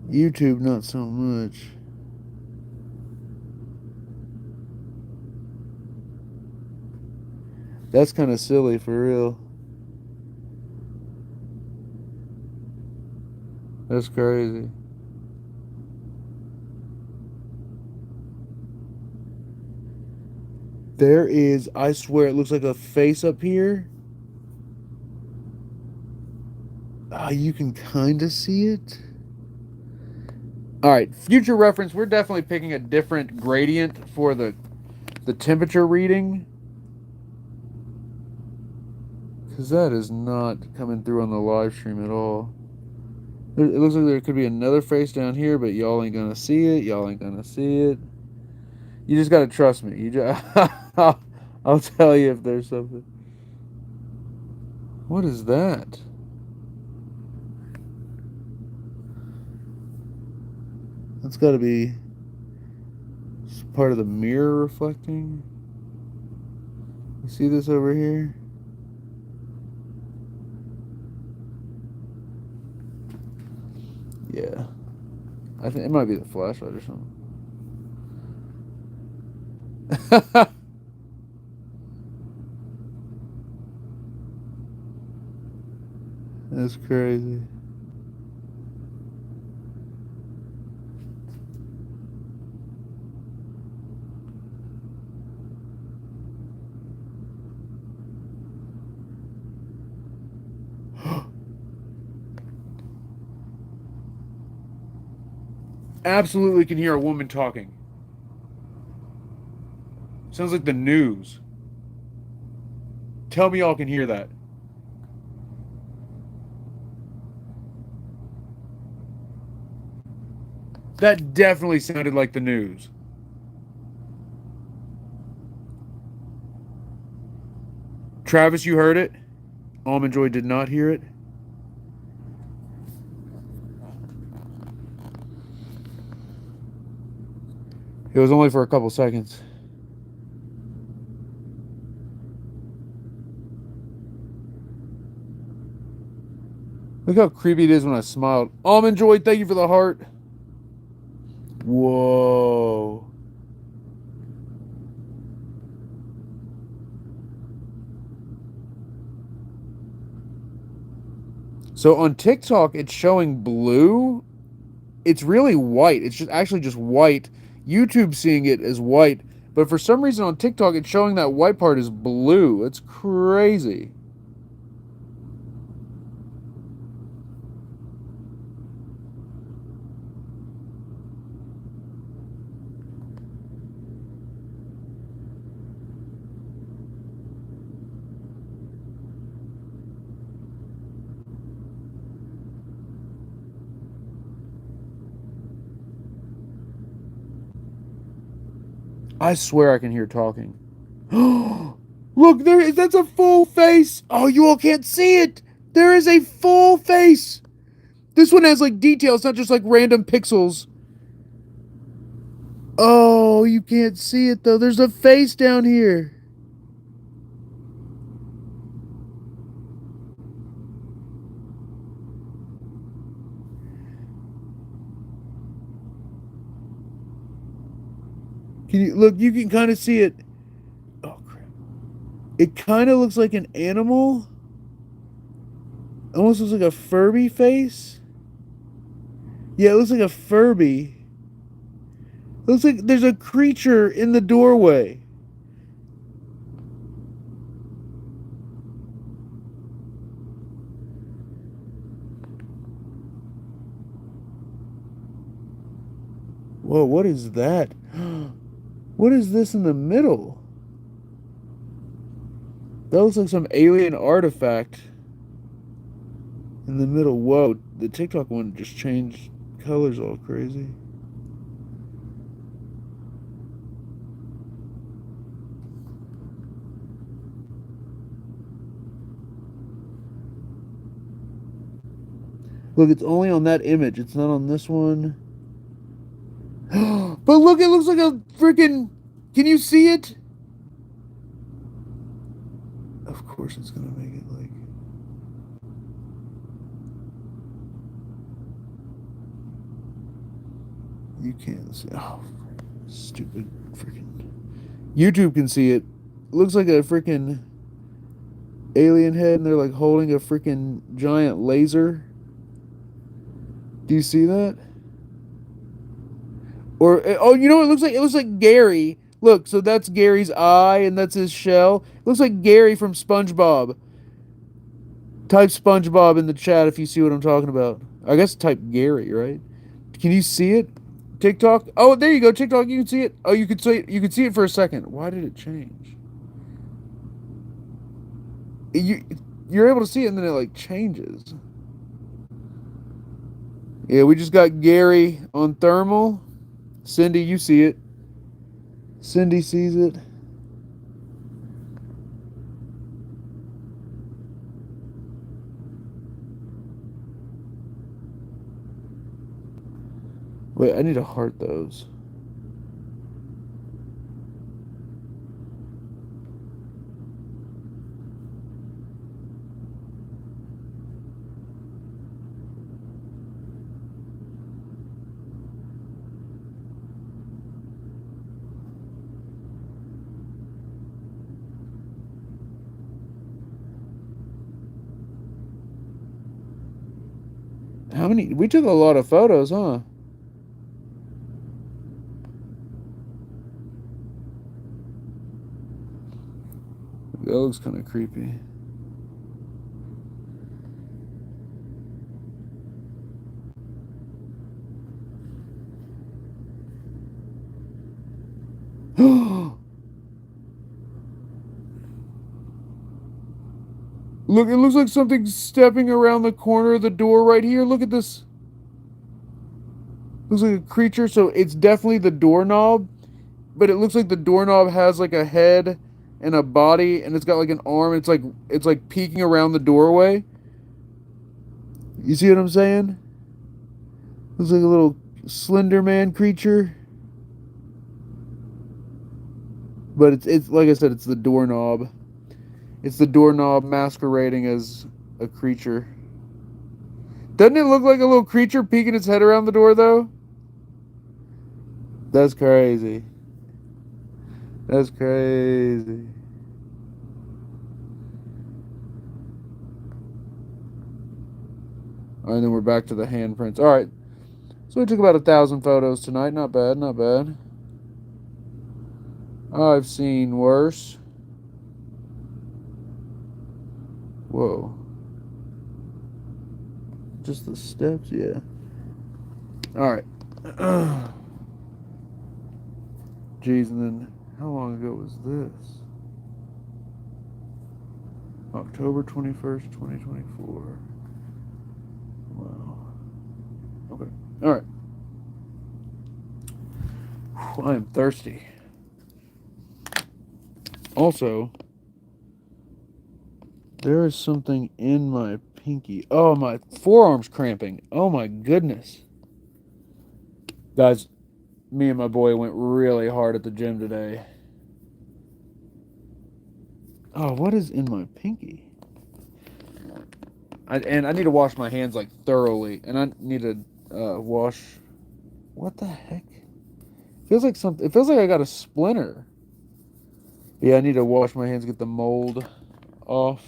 YouTube, not so much. That's kind of silly for real. That's crazy. There is, I swear, it looks like a face up here. Ah, you can kind of see it. All right, future reference, we're definitely picking a different gradient for the temperature reading. Because that is not coming through on the live stream at all. It looks like there could be another face down here, but y'all ain't gonna see it. Y'all ain't gonna see it. You just gotta trust me. You just, I'll tell you if there's something. What is that? That's got to be part of the mirror reflecting. You see this over here? Yeah. I think it might be the flashlight or something. That's crazy. Absolutely can hear a woman talking. Sounds like the news. Tell me y'all can hear that. That definitely sounded like the news. Travis, you heard it? Almond Joy did not hear it. It was only for a couple seconds. Look how creepy it is when I smiled. Almond Joy, thank you for the heart. Whoa. So on TikTok, it's showing blue. It's really white. It's just actually just white. YouTube seeing it as white, but for some reason on TikTok, it's showing that white part is blue. It's crazy. I swear I can hear talking. Look, that's a full face. Oh, you all can't see it. There is a full face. This one has like details, not just like random pixels. Oh, you can't see it though. There's a face down here. Can you look? You can kind of see it. Oh crap! It kind of looks like an animal. Almost looks like a Furby face. Yeah, it looks like a Furby. It looks like there's a creature in the doorway. Whoa, what is that? What is this in the middle? That looks like some alien artifact in the middle. Whoa, the TikTok one just changed colors all crazy. Look, it's only on that image. It's not on this one. But look, it looks like a freaking... Can you see it? Of course it's gonna make it like... You can't see... Oh, stupid freaking... YouTube can see it. It looks like a freaking alien head, and they're like holding a freaking giant laser. Do you see that? Or oh, you know what it looks like? It looks like Gary. Look, so that's Gary's eye, and that's his shell. It looks like Gary from SpongeBob. Type SpongeBob in the chat if you see what I'm talking about. I guess type Gary, right? Can you see it? TikTok? Oh, there you go. TikTok, you can see it. Oh, you could see it for a second. Why did it change? You're able to see it, and then it like changes. Yeah, we just got Gary on thermal. Cindy, you see it. Cindy sees it. Wait, I need to heart those. How many? We took a lot of photos, huh? That looks kind of creepy. Look, it looks like something's stepping around the corner of the door right here. Look at this. Looks like a creature, so it's definitely the doorknob, but it looks like the doorknob has like a head and a body, and it's got like an arm. It's like peeking around the doorway. You see what I'm saying? Looks like a little Slender Man creature. But it's like I said, it's the doorknob. It's the doorknob masquerading as a creature. Doesn't it look like a little creature peeking its head around the door, though? That's crazy. That's crazy. All right, and then we're back to the handprints. All right. So we took about 1,000 photos tonight. Not bad, not bad. I've seen worse. Whoa. Just the steps? Yeah. All right. Geez, and then how long ago was this? October 21st, 2024. Wow. Okay. All right. I am thirsty. Also, there is something in my pinky. Oh, my forearm's cramping. Oh my goodness. Guys, me and my boy went really hard at the gym today. Oh, what is in my pinky? And I need to wash my hands like thoroughly, and I need to wash. What the heck? Feels like something. It feels like I got a splinter. Yeah, I need to wash my hands, get the mold off.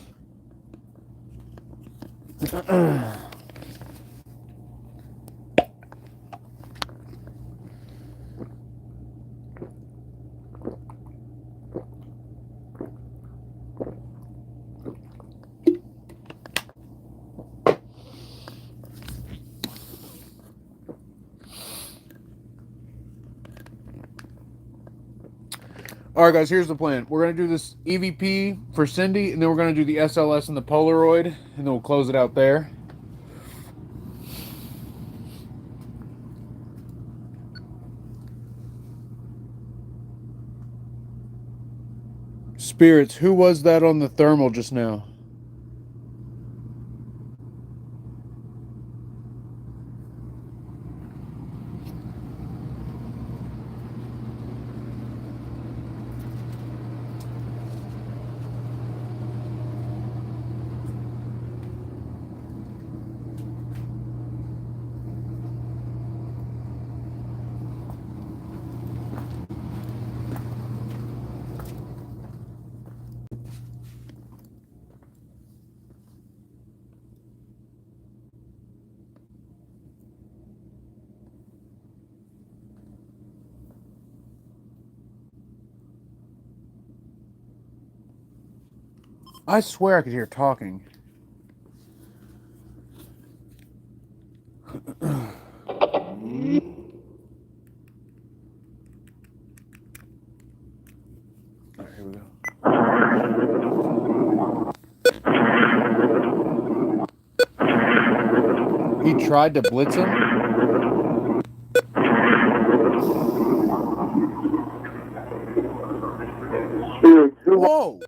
All right, guys, here's the plan. We're going to do this EVP for Cindy, and then we're going to do the SLS and the Polaroid, and then we'll close it out there. Spirits, who was that on the thermal just now? I swear I could hear talking. All right, here we go. He tried to blitz him? Whoa!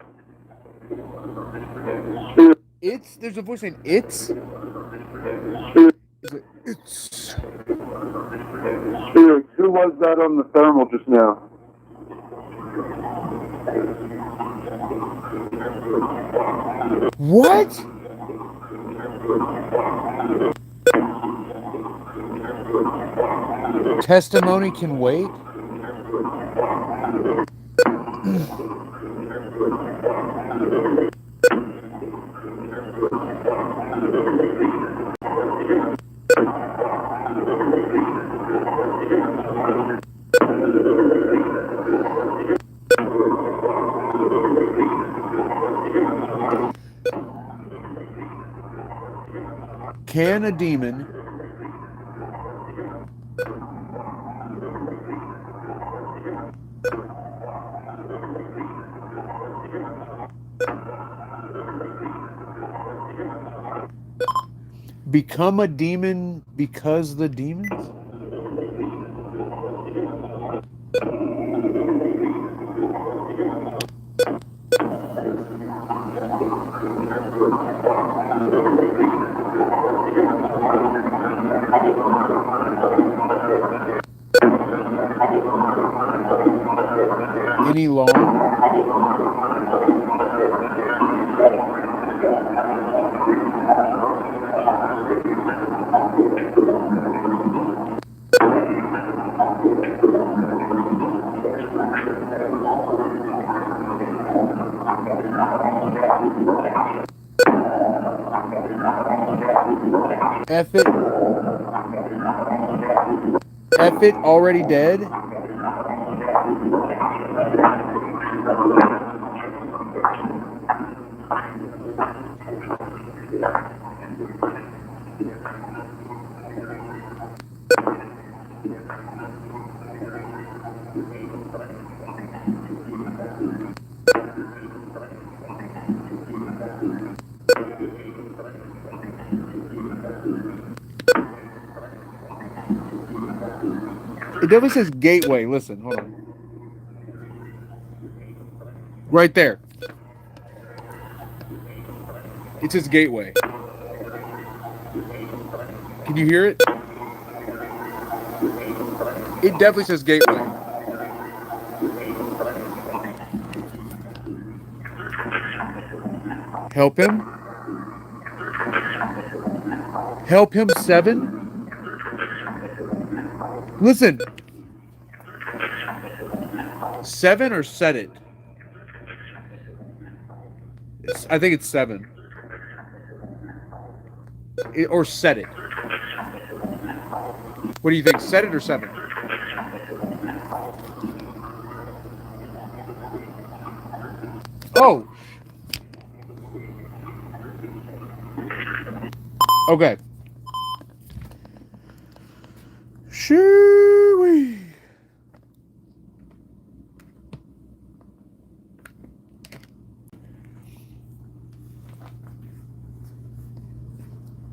There's a voice saying it's? It's. Spirit, who was that on the thermal just now? What? Testimony can wait? Can a demon become a demon because the demons? Any long? F it. F it already dead? It definitely says gateway. Listen, hold on. Right there. It says gateway. Can you hear it? It definitely says gateway. Help him. Help him 7. Listen. 7 or set it? I think it's 7. Or set it. What do you think? Set it or 7? Oh. Okay. Shoo-wee.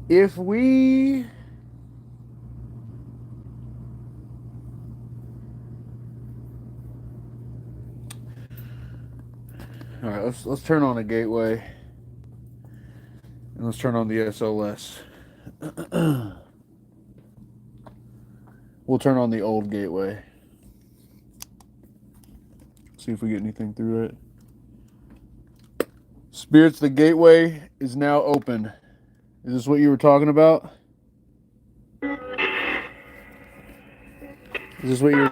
If we all right, let's turn on a gateway and let's turn on the SLS. We'll turn on the old gateway. See if we get anything through it. Spirits, the gateway is now open. Is this what you were talking about? Is this what you were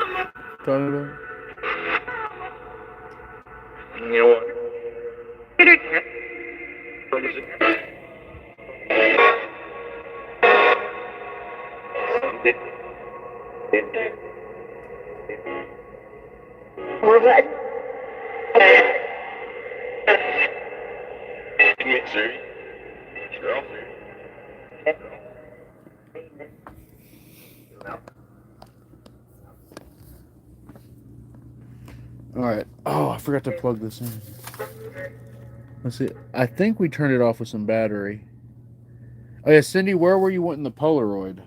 talking about? You know what? What is it? All right. Oh, I forgot to plug this in. Let's see. I think we turned it off with some battery. Oh yeah, Cindy, where were you wanting the Polaroid?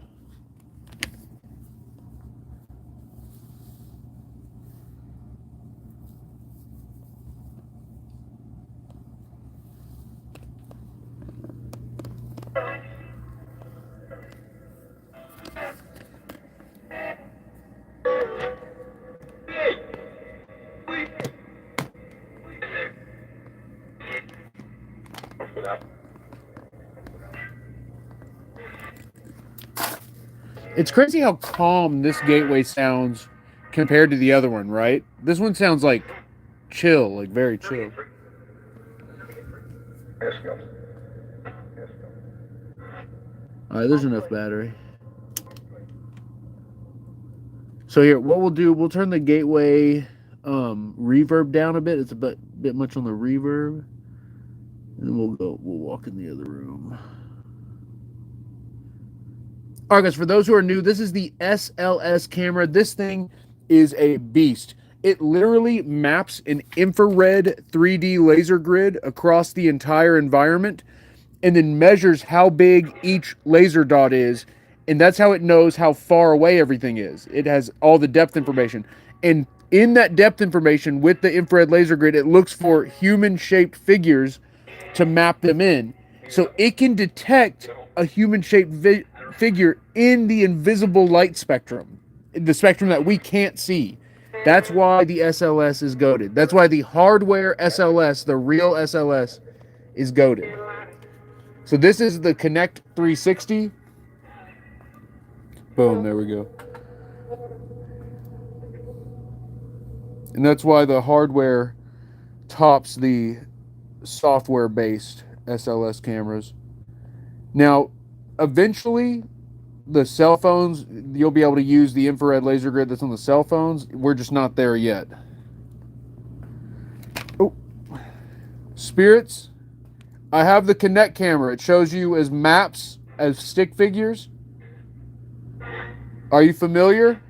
It's crazy how calm this gateway sounds compared to the other one, right? This one sounds like chill, like very chill. All right, there's enough battery. So here, what we'll do, we'll turn the gateway reverb down a bit. It's a bit much on the reverb. And then we'll walk in the other room. All right, guys, for those who are new, this is the SLS camera. This thing is a beast. It literally maps an infrared 3D laser grid across the entire environment and then measures how big each laser dot is. And that's how it knows how far away everything is. It has all the depth information. And in that depth information with the infrared laser grid, it looks for human-shaped figures to map them in. So it can detect a human-shaped figure in the invisible light spectrum, the spectrum that we can't see. That's why the SLS is goated. That's why the hardware SLS, the real SLS, is goated. So this is the Connect 360. Boom, there we go. And that's why the hardware tops the software-based SLS cameras. Now, eventually, the cell phones, you'll be able to use the infrared laser grid that's on the cell phones. We're just not there yet. Oh. Spirits, I have the Connect camera. It shows you as maps, as stick figures. Are you familiar?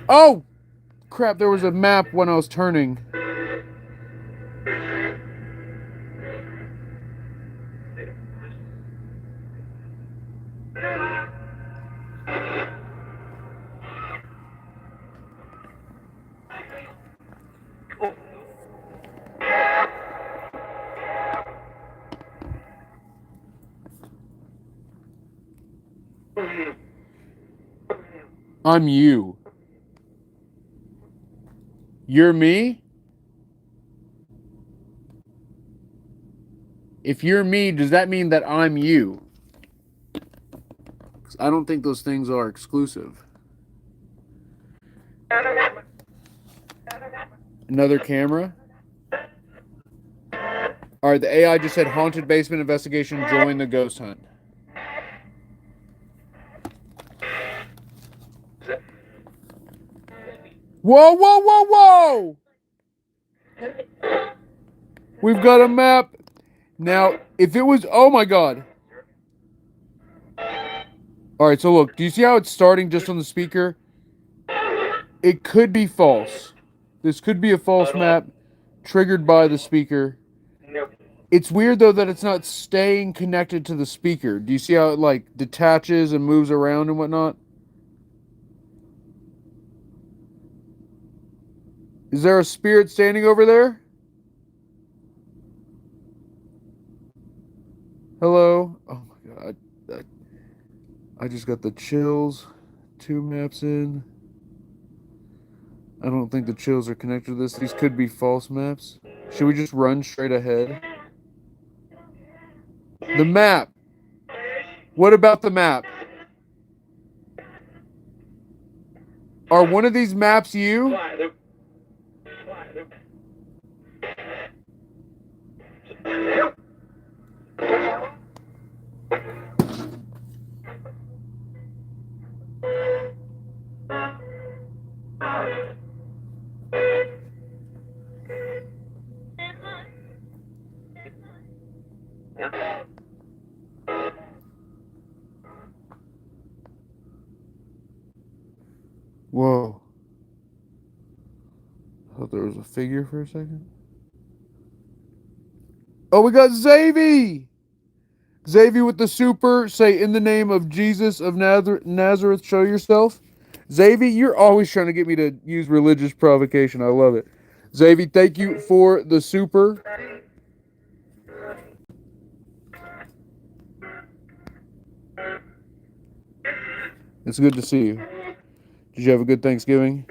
Oh! Crap, there was a map when I was turning. I'm you. You're me? If you're me, does that mean that I'm you? 'Cause I don't think those things are exclusive. Another camera? All right, the AI just said haunted basement investigation, join the ghost hunt. Whoa, whoa, whoa, whoa! We've got a map. Now, if it was, oh my God. All right, so look, do you see how it's starting just on the speaker? It could be false. This could be a false map triggered by the speaker. It's weird though that it's not staying connected to the speaker. Do you see how it like detaches and moves around and whatnot? Is there a spirit standing over there? Hello? Oh my God. I just got the chills. 2 maps in. I don't think the chills are connected to this. These could be false maps. Should we just run straight ahead? The map. What about the map? Are one of these maps you? Whoa. I thought there was a figure for a second. Oh, we got Xavi! Xavi with the super. Say, in the name of Jesus of Nazareth, show yourself. Xavi, you're always trying to get me to use religious provocation. I love it. Xavi, thank you for the super. It's good to see you. Did you have a good Thanksgiving?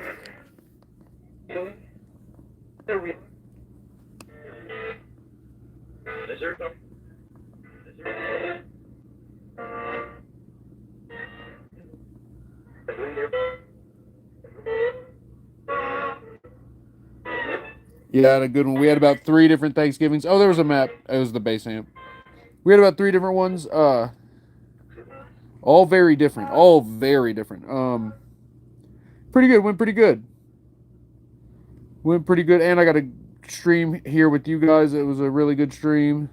Yeah, and a good one. We had about 3 different Thanksgivings. Oh, there was a map. It was the base amp. We had about 3 different ones. All very different. All very different. Pretty good. Went pretty good. Went pretty good. And I got a stream here with you guys. It was a really good stream.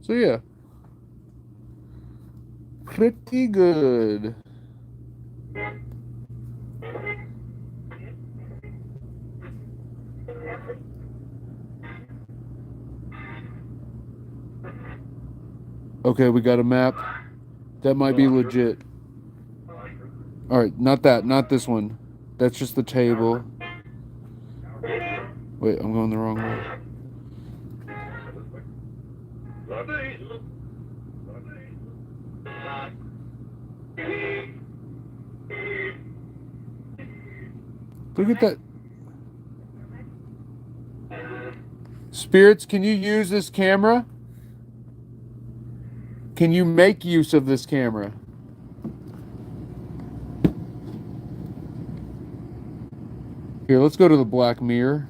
So yeah. Pretty good. Okay, we got a map. That might be legit. Alright, not that. Not this one. That's just the table. Wait, I'm going the wrong way. Look at that. Spirits, can you use this camera? Can you make use of this camera? Here, let's go to the black mirror.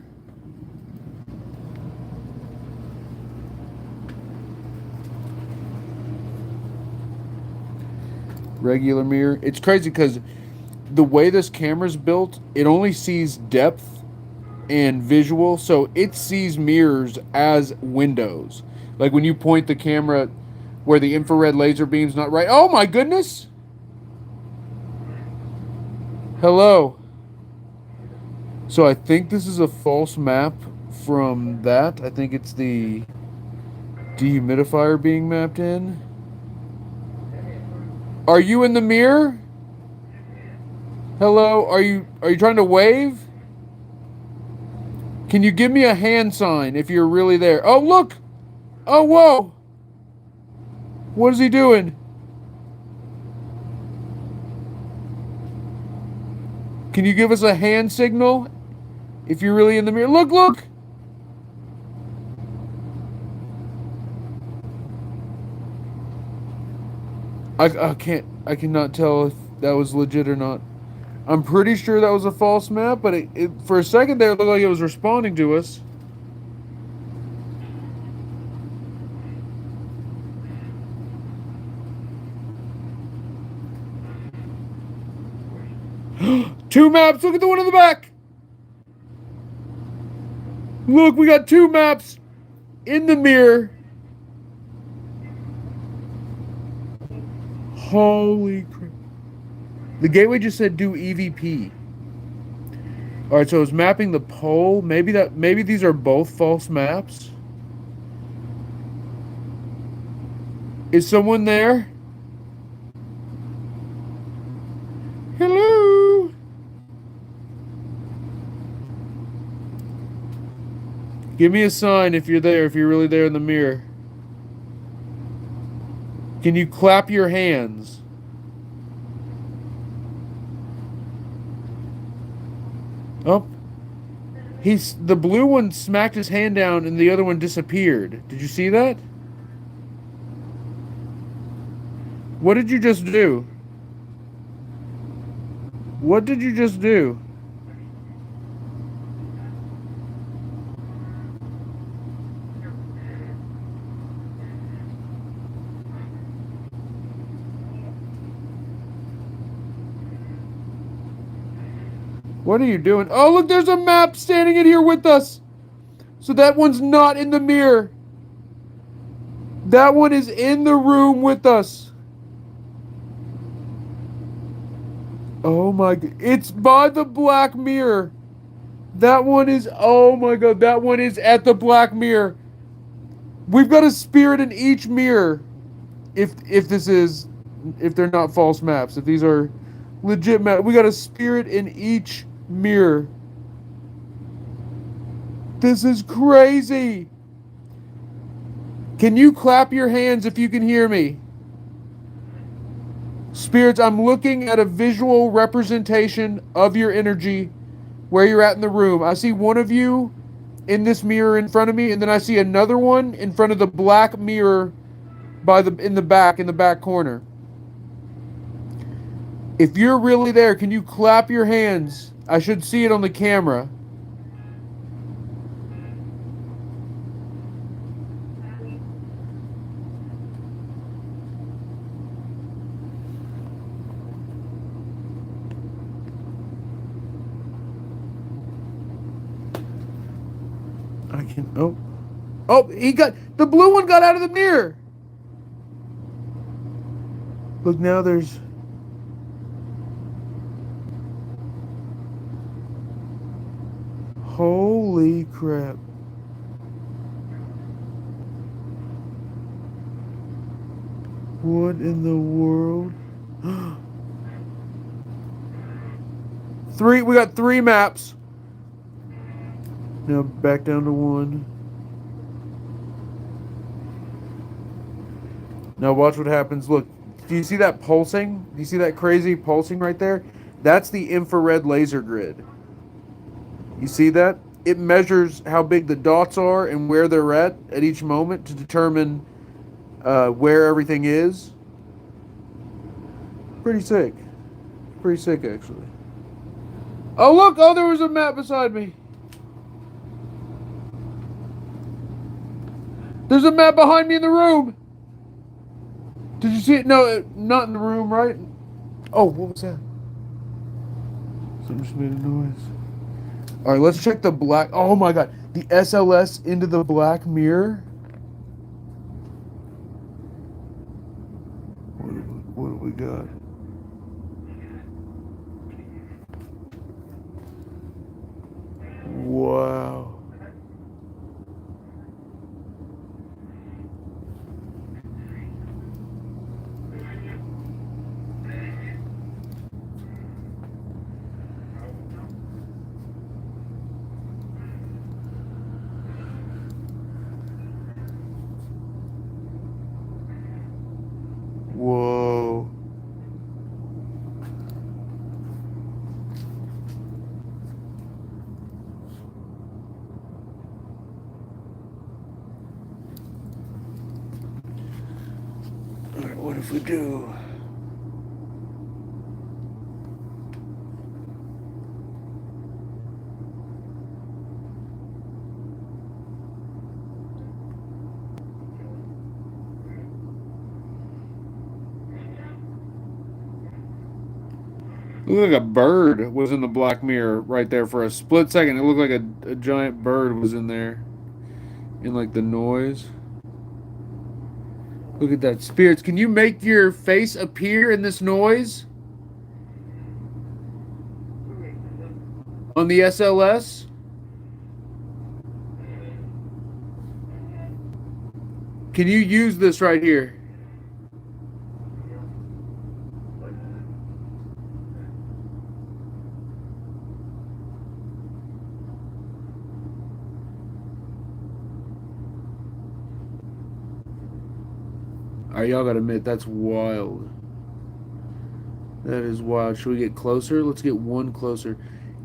Regular mirror. It's crazy because the way this camera's built, it only sees depth and visual, so it sees mirrors as windows. Like when you point the camera where the infrared laser beam's not right. Oh my goodness! Hello. So I think this is a false map from that. I think it's the dehumidifier being mapped in. Are you in the mirror? Hello? Are you trying to wave? Can you give me a hand sign if you're really there? Oh, look! Oh, whoa! What is he doing? Can you give us a hand signal if you're really in the mirror? Look, look! I cannot tell if that was legit or not. I'm pretty sure that was a false map, but for a second there, it looked like it was responding to us. Two maps! Look at the one in the back! Look, we got two maps in the mirror. Holy crap. The gateway just said do EVP. Alright, so it's mapping the pole. Maybe these are both false maps. Is someone there? Hello? Give me a sign if you're there, if you're really there in the mirror. Can you clap your hands? Oh. The blue one smacked his hand down and the other one disappeared. Did you see that? What did you just do? What did you just do? What are you doing? Oh, look, there's a map standing in here with us. So that one's not in the mirror. That one is in the room with us. Oh my god. It's by the black mirror. That one is, oh my god, that one is at the black mirror. We've got a spirit in each mirror. If they're not false maps, if these are legit maps, we got a spirit in each mirror. This is crazy. Can you clap your hands if you can hear me? Spirits, I'm looking at a visual representation of your energy where you're at in the room. I see one of you in this mirror in front of me, and then I see another one in front of the black mirror in the back corner. If you're really there, can you clap your hands? I should see it on the camera. I can. Oh. Oh, the blue one got out of the mirror. Look, now there's. Holy crap. What in the world? We got three maps. Now back down to one. Now watch what happens. Look, do you see that pulsing? Do you see that crazy pulsing right there? That's the infrared laser grid. You see that? It measures how big the dots are and where they're at each moment to determine where everything is. Pretty sick. Pretty sick, actually. Oh, look! Oh, there was a map beside me. There's a map behind me in the room. Did you see it? No, not in the room, right? Oh, what was that? Something just made a noise. All right, let's check the black. Oh my god, the SLS into the black mirror. What do we got? Wow. Alright, what if we do? It looked like a bird was in the black mirror right there for a split second. It looked like a giant bird was in there. In like the noise. Look at that. Spirits, can you make your face appear in this noise? On the SLS? Can you use this right here? Alright, y'all gotta admit, that's wild. That is wild. Should we get closer? Let's get one closer.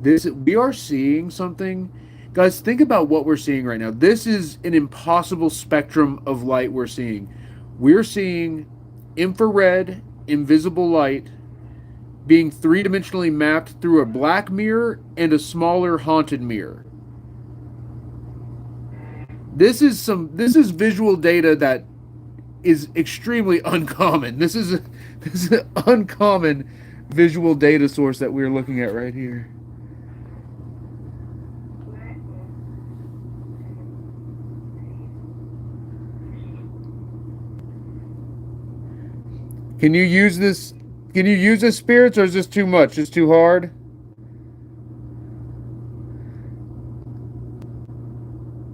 We are seeing something. Guys, think about what we're seeing right now. This is an impossible spectrum of light we're seeing. We're seeing infrared, invisible light being three-dimensionally mapped through a black mirror and a smaller haunted mirror. This is visual data that is extremely uncommon. This is an uncommon visual data source that we're looking at right here. Can you use this? Can you use this, spirits, or is this too much? Is too hard?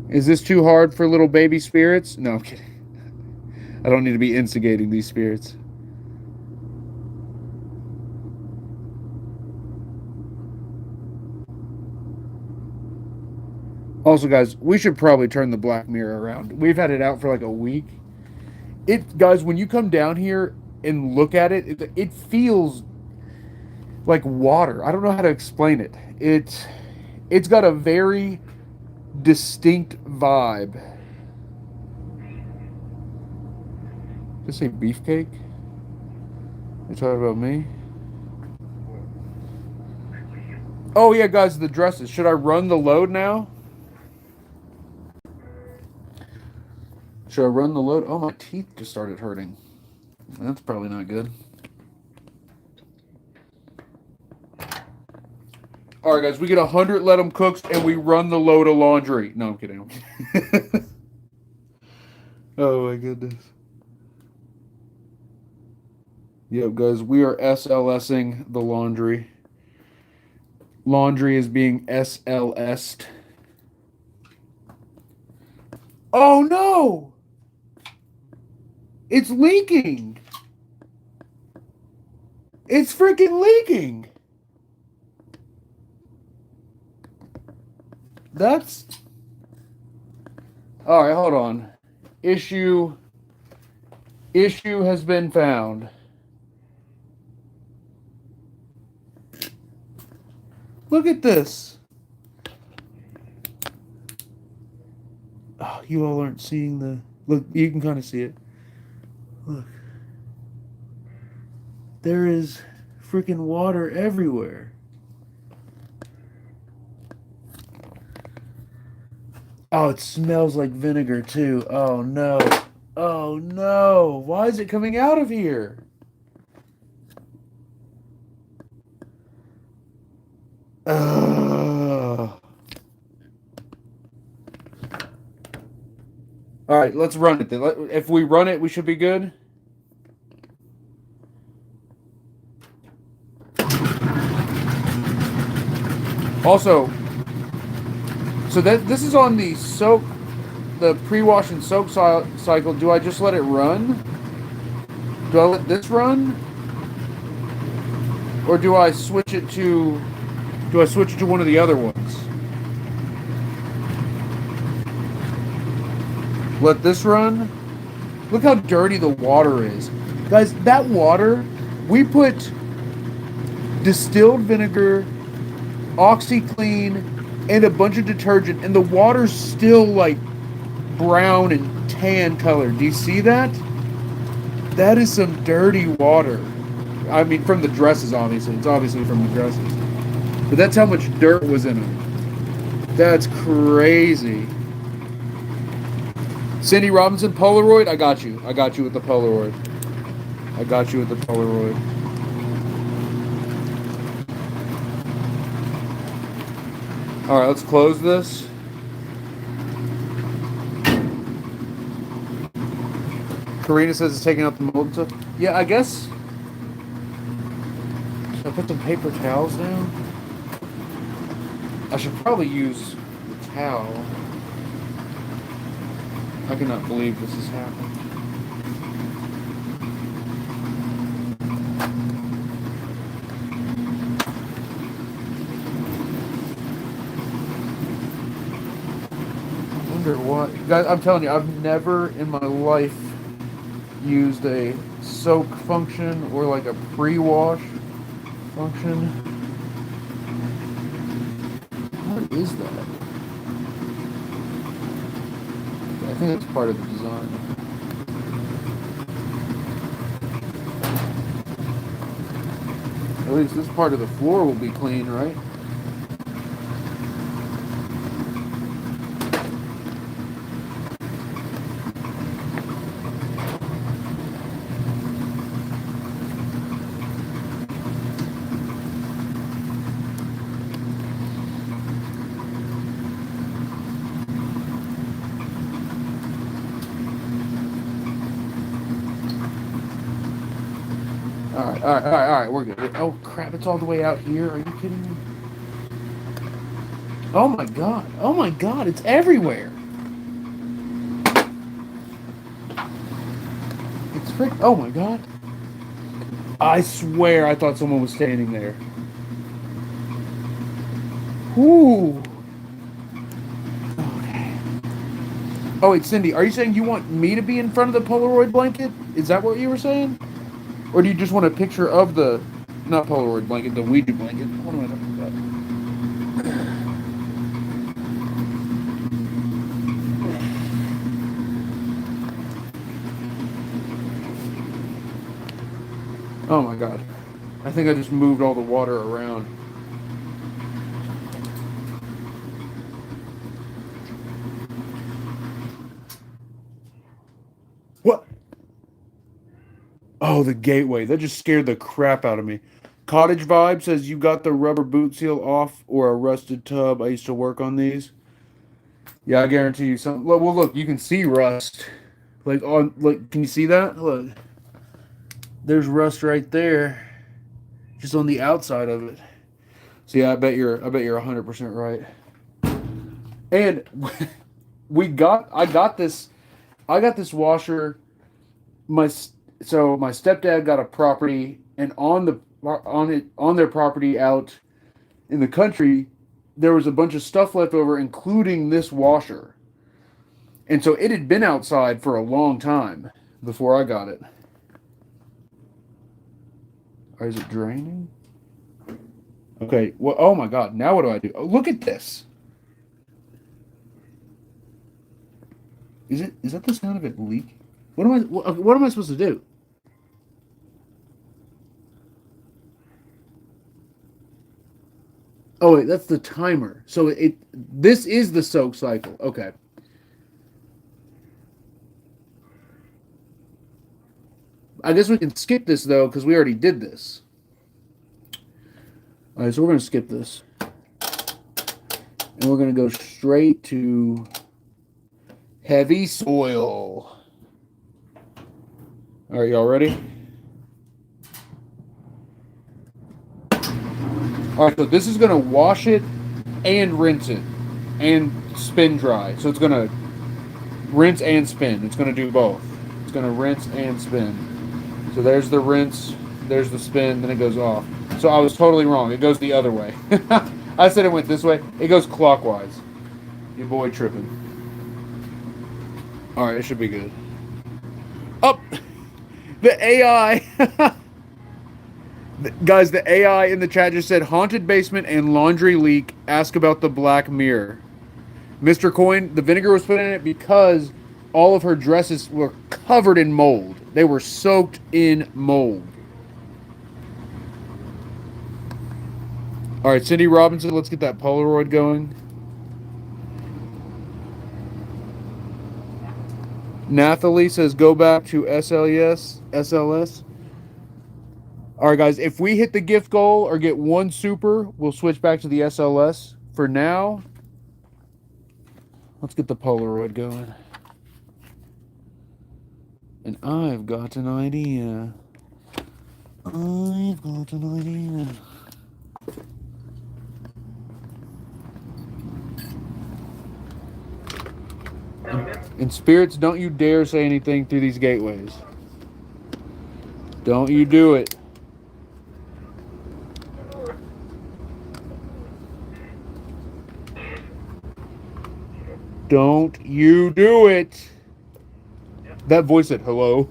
Is this too hard for little baby spirits? No, I'm kidding. I don't need to be instigating these spirits. Also, guys, we should probably turn the black mirror around. We've had it out for like a week. Guys, when you come down here and look at it, it feels like water. I don't know how to explain it. It's got a very distinct vibe. Did I say beefcake? You talking about me? Oh yeah, guys, the dresses. Should I run the load now? Should I run the load? Oh, my teeth just started hurting. That's probably not good. All right, guys, we get 100 let them cooks, and we run the load of laundry. No, I'm kidding. Oh, my goodness. Yep, guys, we are SLSing the laundry. Laundry is being SLS'd. Oh, no! It's leaking! It's freaking leaking! That's... Alright, hold on. Issue has been found. Look at this. Oh, you all aren't seeing the... Look, you can kind of see it. Look. There is freaking water everywhere. Oh, it smells like vinegar too. Oh no. Oh no. Why is it coming out of here? All right, let's run it. If we run it, we should be good. Also, so this is on the soak, the pre-wash and soak cycle. Do I just let it run? Do I let this run? Or do I switch it to one of the other ones? Let this run. Look how dirty the water is. Guys, that water, we put distilled vinegar, OxyClean, and a bunch of detergent, and the water's still like brown and tan color. Do you see that? That is some dirty water. I mean, from the dresses, obviously. It's obviously from the dresses. But that's how much dirt was in them. That's crazy. Cindy Robinson, Polaroid, I got you. I got you with the Polaroid. I got you with the Polaroid. Alright, let's close this. Karina says it's taking out the mold stuff. Yeah, I guess. Should I put some paper towels down? I should probably use the towel. I cannot believe this has happened. I wonder what. Guys, I'm telling you, I've never in my life used a soak function or like a pre-wash function. What is that? I think it's part of the design. At least this part of the floor will be clean, right? All right, we're good. Oh crap, it's all the way out here. Are you kidding me? Oh my god, it's everywhere. It's frick. Oh my god. I swear I thought someone was standing there. Whoo. Okay. Oh wait, Cindy, are you saying you want me to be in front of the Polaroid blanket? Is that what you were saying? Or do you just want a picture of the, not Polaroid blanket, the Ouija blanket? What am I talking about? Oh my god. I think I just moved all the water around. What? Oh, the gateway. That just scared the crap out of me. Cottage Vibe says you got the rubber boot seal off or a rusted tub. I used to work on these. Yeah, I guarantee you some. Well, look, you can see rust. Like on, look, can you see that? Look, there's rust right there, just on the outside of it. So yeah, I bet you're 100% right. And I got this washer. My stepdad got a property, and on their property out in the country, there was a bunch of stuff left over, including this washer. And so it had been outside for a long time before I got it. Or is it draining? Okay. Well, oh my God. Now what do I do? Oh, look at this. Is that the sound of it leak? What am I supposed to do? Oh wait, that's the timer. So this is the soak cycle. Okay. I guess we can skip this though, because we already did this. Alright, so we're gonna skip this. And we're gonna go straight to heavy soil. Alright, y'all ready? Alright, so this is gonna wash it and rinse it and spin dry. So it's gonna rinse and spin. It's gonna do both. It's gonna rinse and spin. So there's the rinse, there's the spin, then it goes off. So I was totally wrong. It goes the other way. I said it went this way. It goes clockwise. Your boy tripping. Alright, it should be good. Up! The AI! Guys, the AI in the chat just said, haunted basement and laundry leak. Ask about the black mirror. Mr. Coin, the vinegar was put in it because all of her dresses were covered in mold. They were soaked in mold. All right, Cindy Robinson, let's get that Polaroid going. Nathalie says go back to SLS. All right, guys, if we hit the gift goal or get one super, we'll switch back to the SLS. For now, let's get the Polaroid going. And I've got an idea. I've got an idea. And spirits, don't you dare say anything through these gateways. Don't you do it. Don't you do it. That voice said hello.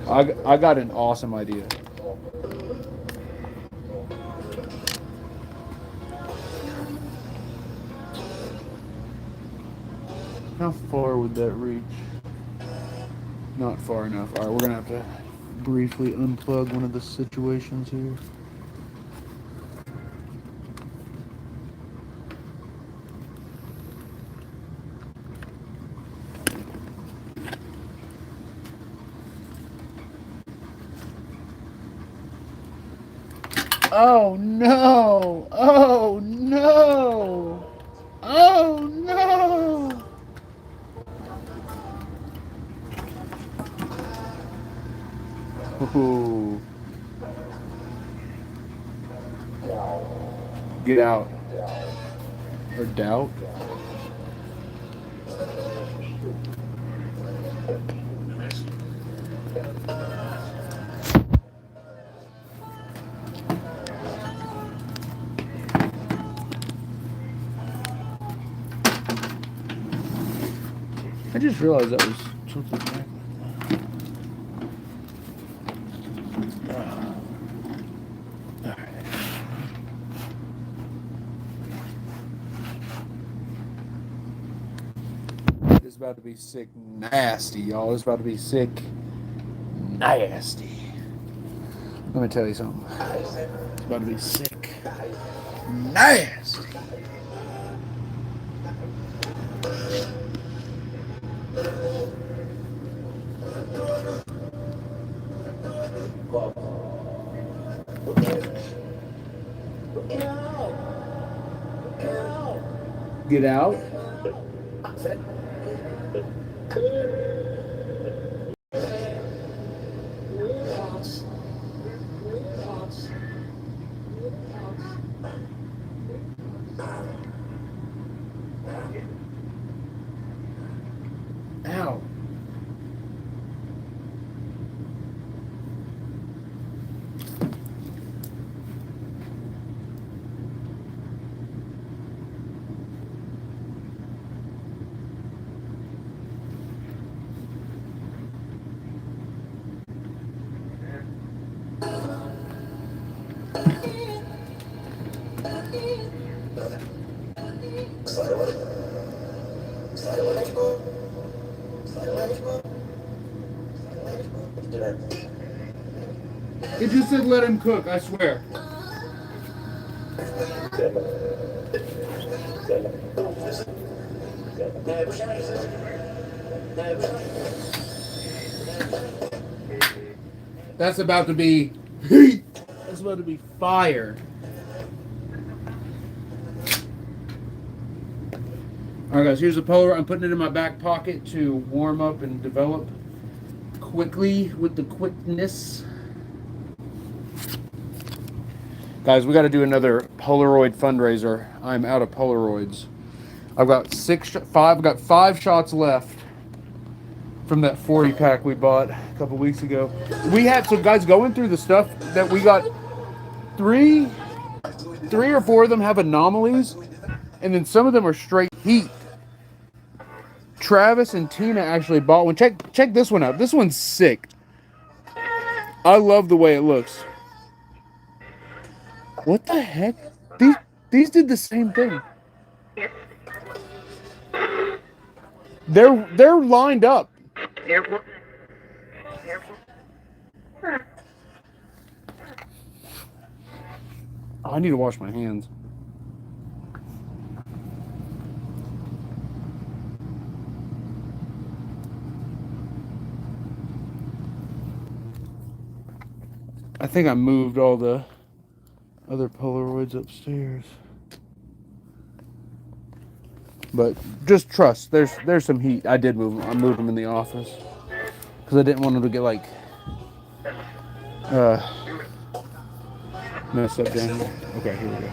I got an awesome idea. How far would that reach? Not far enough. All right, we're going to have to briefly unplug one of the situations here. Oh no! Oh no! Oh no! Ooh. Get out. Or doubt. I just realized that was tilted back. It's about to be sick nasty, y'all. It's about to be sick nasty. Let me tell you something. It's about to be sick nasty. Get out. Ow. It just said let him cook, I swear. That's about to be heat. That's about to be fire. Alright guys, here's the Polaroid. I'm putting it in my back pocket to warm up and develop quickly with the quickness. Guys, we got to do another Polaroid fundraiser. I'm out of Polaroids. I've got five shots left from that 40 pack we bought a couple weeks ago. We had, so guys, going through the stuff that we got, three or four of them have anomalies, and then some of them are straight heat. Travis and Tina actually bought one. Check this one out. This one's sick. I love the way it looks. What the heck? These did the same thing. They're lined up. Airport. Oh, I need to wash my hands. I think I moved all the other Polaroids upstairs. But just trust. There's some heat. I did move them. I moved them in the office because I didn't want them to get like messed up down here. Okay, here we go.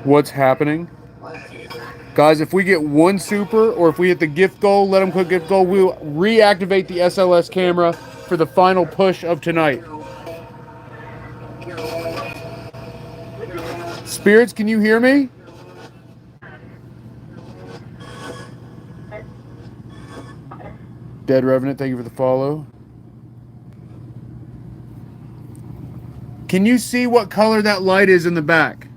What's happening? Guys, if we get one super or if we hit the gift goal, let them click gift goal, we'll reactivate the SLS camera for the final push of tonight. Spirits, can you hear me? Dead Revenant, thank you for the follow. Can you see what color that light is in the back?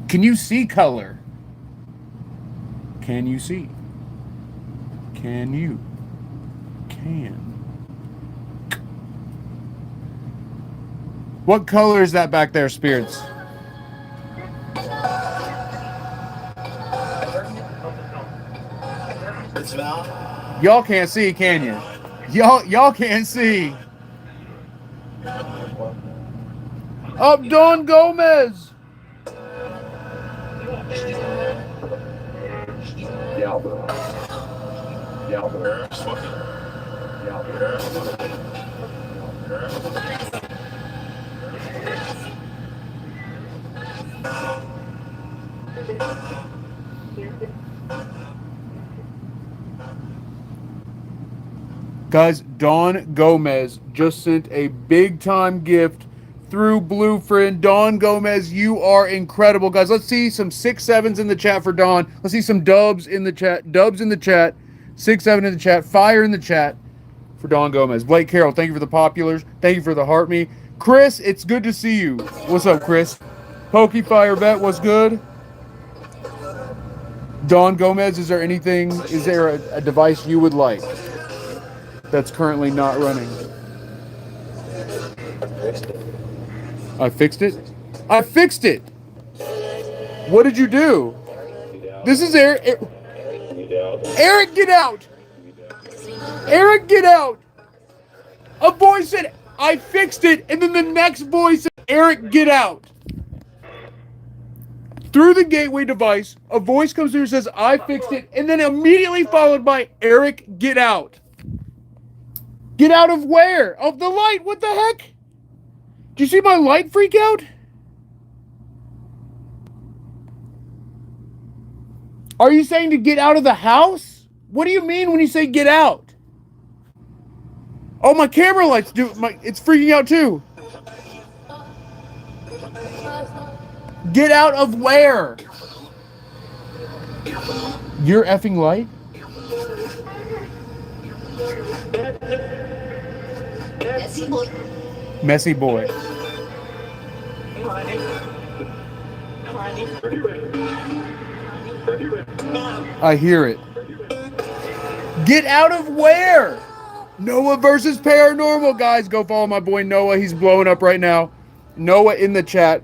Can you see color? Can you see? Can you? Can. What color is that back there, Spirits? Y'all can't see, can you? Y'all can't see. Up, Don Gomez. Guys, Don Gomez just sent a big time gift through Blueprint. Don Gomez, you are incredible. Guys, let's see some 6-7s in the chat for Don. Let's see some dubs in the chat. Dubs in the chat. 6-7 in the chat. Fire in the chat for Don Gomez. Blake Carroll, thank you for the populars. Thank you for the heart me. Chris, it's good to see you. What's up, Chris? Pokey Fire Bet, what's good? Don Gomez, is there a device you would like that's currently not running? I fixed it? I fixed it! What did you do? This is Eric. Eric, get out! Eric, get out! A voice said, I fixed it, and then the next voice said, Eric, get out! Through the gateway device, a voice comes through and says, I fixed it, and then immediately followed by, Eric, get out. Get out of where? Of the light, what the heck? Did you see my light freak out? Are you saying to get out of the house? What do you mean when you say get out? Oh, my camera lights it's freaking out too. Get out of where? Your effing light? Messy boy. I hear it. Get out of where? Noah versus Paranormal, guys. Go follow my boy Noah. He's blowing up right now. Noah in the chat.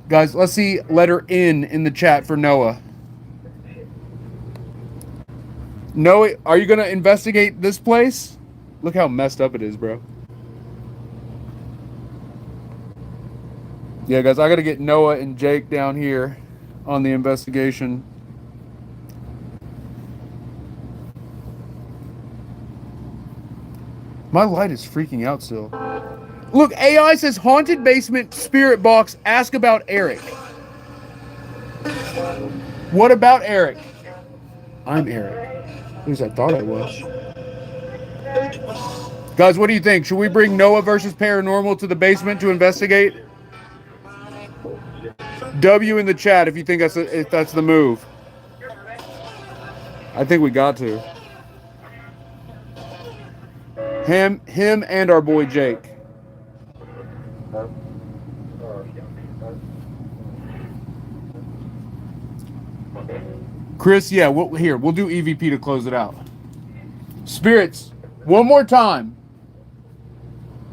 Guys, let's see letter N in the chat for Noah. Noah, are you going to investigate this place? Look how messed up it is, bro. Yeah, guys, I got to get Noah and Jake down here on the investigation. My light is freaking out still. Look, AI says haunted basement spirit box. Ask about Eric. What about Eric? I'm Eric. At least I thought I was. Guys, what do you think? Should we bring Noah versus Paranormal to the basement to investigate? W in the chat if you think if that's the move. I think we got to. Him and our boy Jake. Chris, yeah, we'll do EVP to close it out. Spirits, one more time.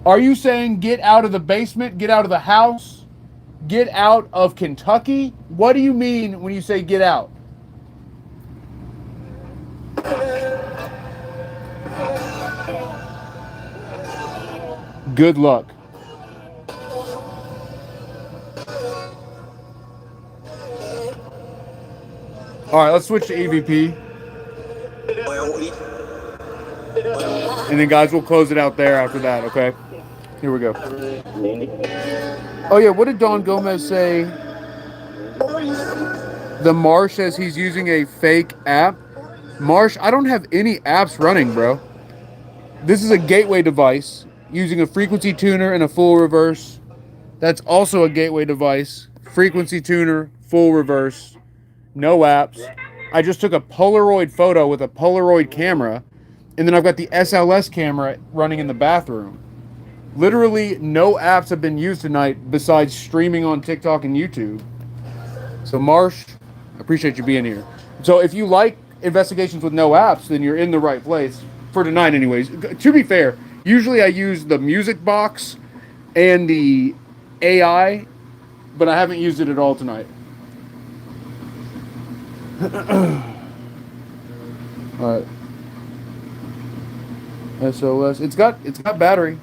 Are you saying get out of the basement, get out of the house, get out of Kentucky? What do you mean when you say get out? Good luck. All right, let's switch to EVP. And then, guys, we'll close it out there after that, okay? Here we go. Oh, yeah, what did Don Gomez say? The Marsh says he's using a fake app. Marsh, I don't have any apps running, bro. This is a gateway device using a frequency tuner and a full reverse. That's also a gateway device. Frequency tuner, full reverse, no apps. I just took a Polaroid photo with a Polaroid camera, and then I've got the SLS camera running in the bathroom. Literally no apps have been used tonight besides streaming on TikTok and YouTube. So Marsh, I appreciate you being here. So if you like investigations with no apps, then you're in the right place for tonight anyways. To be fair, usually I use the music box and the AI, but I haven't used it at all tonight. All right. SOS. It's got battery.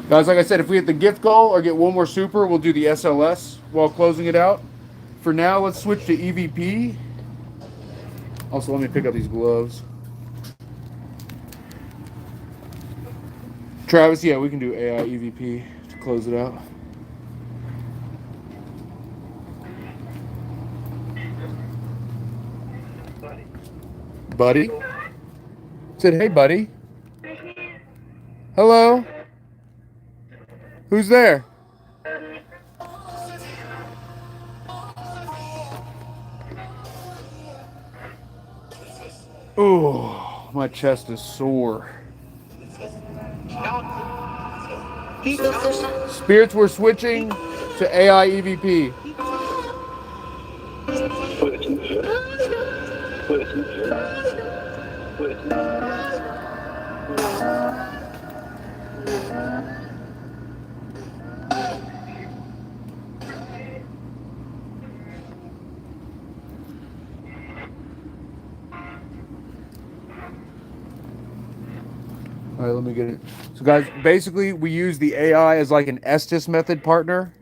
Guys, like I said, if we hit the gift goal or get one more super, we'll do the SLS while closing it out. For now, let's switch to EVP. Also, let me pick up these gloves. Travis, yeah, we can do AI EVP to close it out. Buddy? Said, hey, buddy. Hello? Who's there? Oh, my chest is sore. Spirits, we're switching to AI EVP. All right, let me get it. So, guys, basically, we use the AI as like an Estes method partner,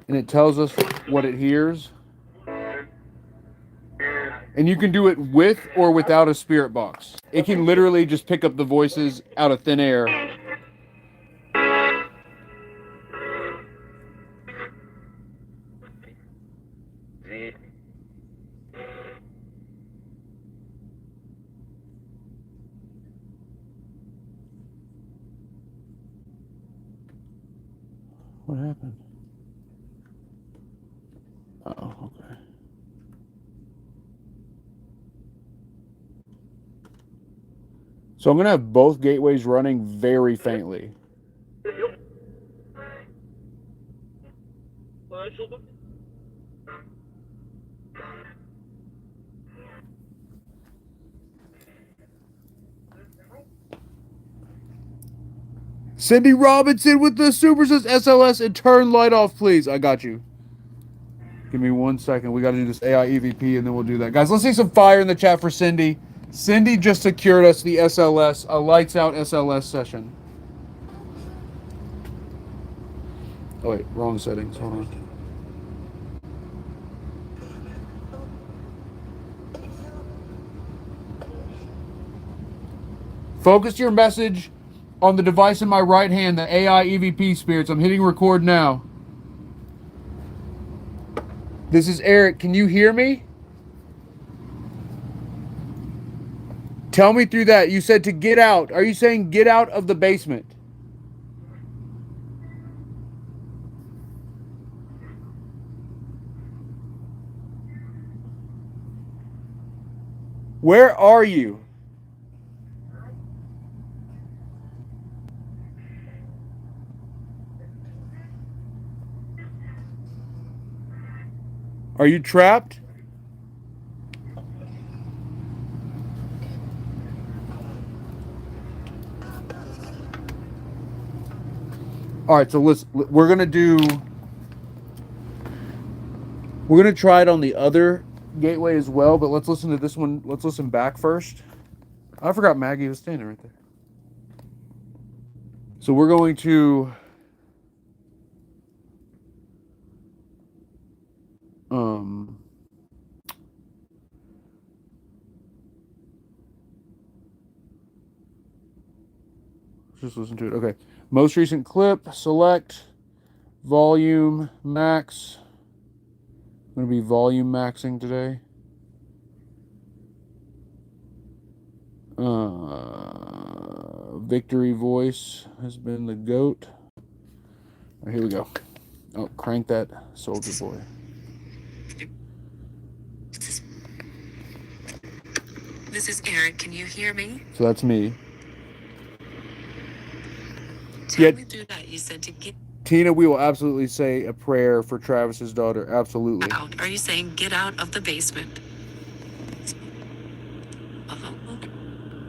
and it tells us what it hears. And you can do it with or without a spirit box. It can literally just pick up the voices out of thin air. What happened? Oh, okay. So I'm going to have both gateways running very faintly. Cindy Robinson with the super says SLS and turn light off, please. I got you. Give me 1 second. We got to do this AI EVP and then we'll do that. Guys, let's see some fire in the chat for Cindy. Cindy just secured us the SLS, a lights out SLS session. Oh, wait, wrong settings. Hold on. Focus your message on the device in my right hand, the AI EVP spirits. I'm hitting record now. This is Eric. Can you hear me? Tell me through that. You said to get out. Are you saying get out of the basement? Where are you? Are you trapped? All right, so listen, we're gonna try it on the other gateway as well, but let's listen to this one. Let's listen back first. I forgot Maggie was standing right there. So we're going to um just listen to it. Okay. Most recent clip, select, volume, max. I'm going to be volume maxing today. Victory voice has been the GOAT. All right, here we go. Oh, crank that soldier boy. This is Eric. Can you hear me? So that's me. Tell me through that. You said to get Tina, we will absolutely say a prayer for Travis's daughter. Absolutely. out. Are you saying get out of the basement?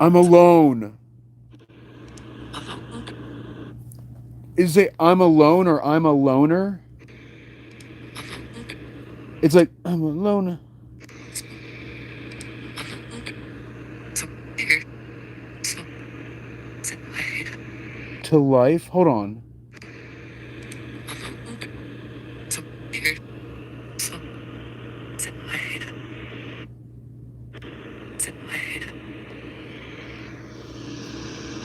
I'm alone. Is it I'm alone or I'm a loner? It's like I'm a loner. To life? Hold on.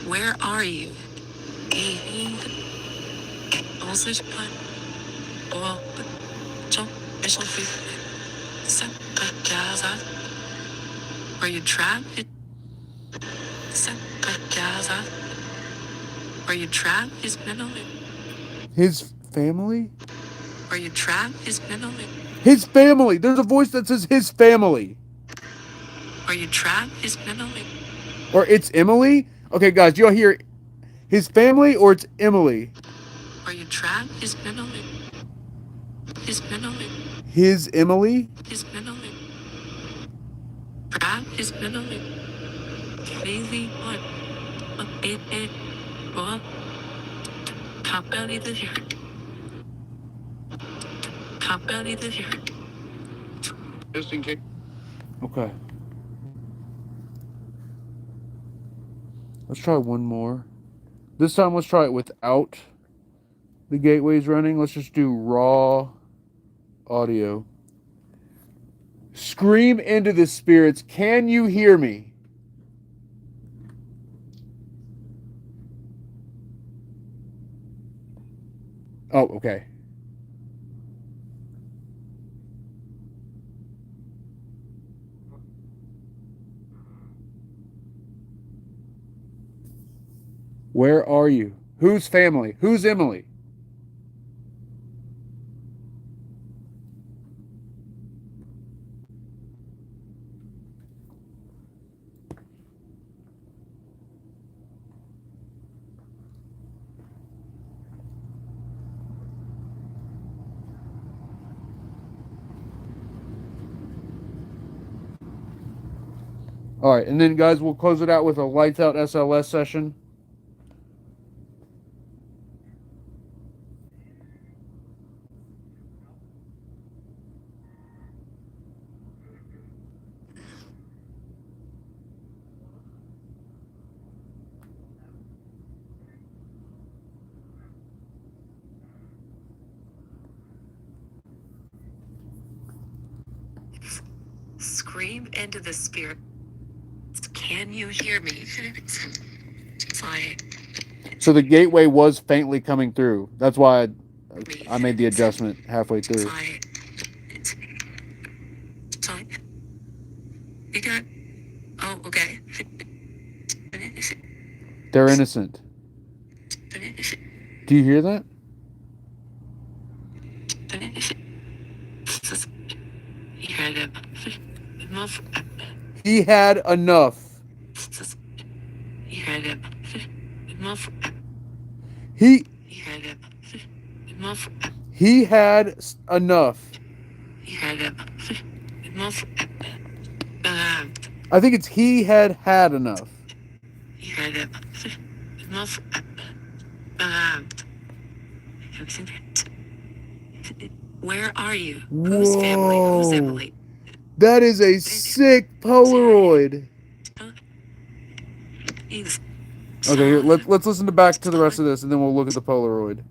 Where are you? Are you trapped? Are you trapped? His family? Are you trapped? His family. There's a voice that says his family. Are you trapped? Or it's Emily? Okay, guys, y'all hear his family or it's Emily? Are you trapped? His Emily. His Emily? Trapped? His Emily. Crazy what? What? Top belly the here. Top belly the here. Just in case. Okay. Let's try one more. This time, let's try it without the gateways running. Let's just do raw audio. Scream into the spirits. Can you hear me? Oh, okay. Where are you? Whose family? Who's Emily? All right, and then guys, we'll close it out with a lights out SLS session. Scream into the spirit. Can you hear me? So the gateway was faintly coming through. That's why I made the adjustment halfway through. You got. Oh, okay. They're innocent. Do you hear that? He had enough. He had enough. I think it's he had had enough. Where are you? Whose family? Who's Whoa. Emily? That is a sick Polaroid. Okay, here, let's listen back to the rest of this, and then we'll look at the Polaroid.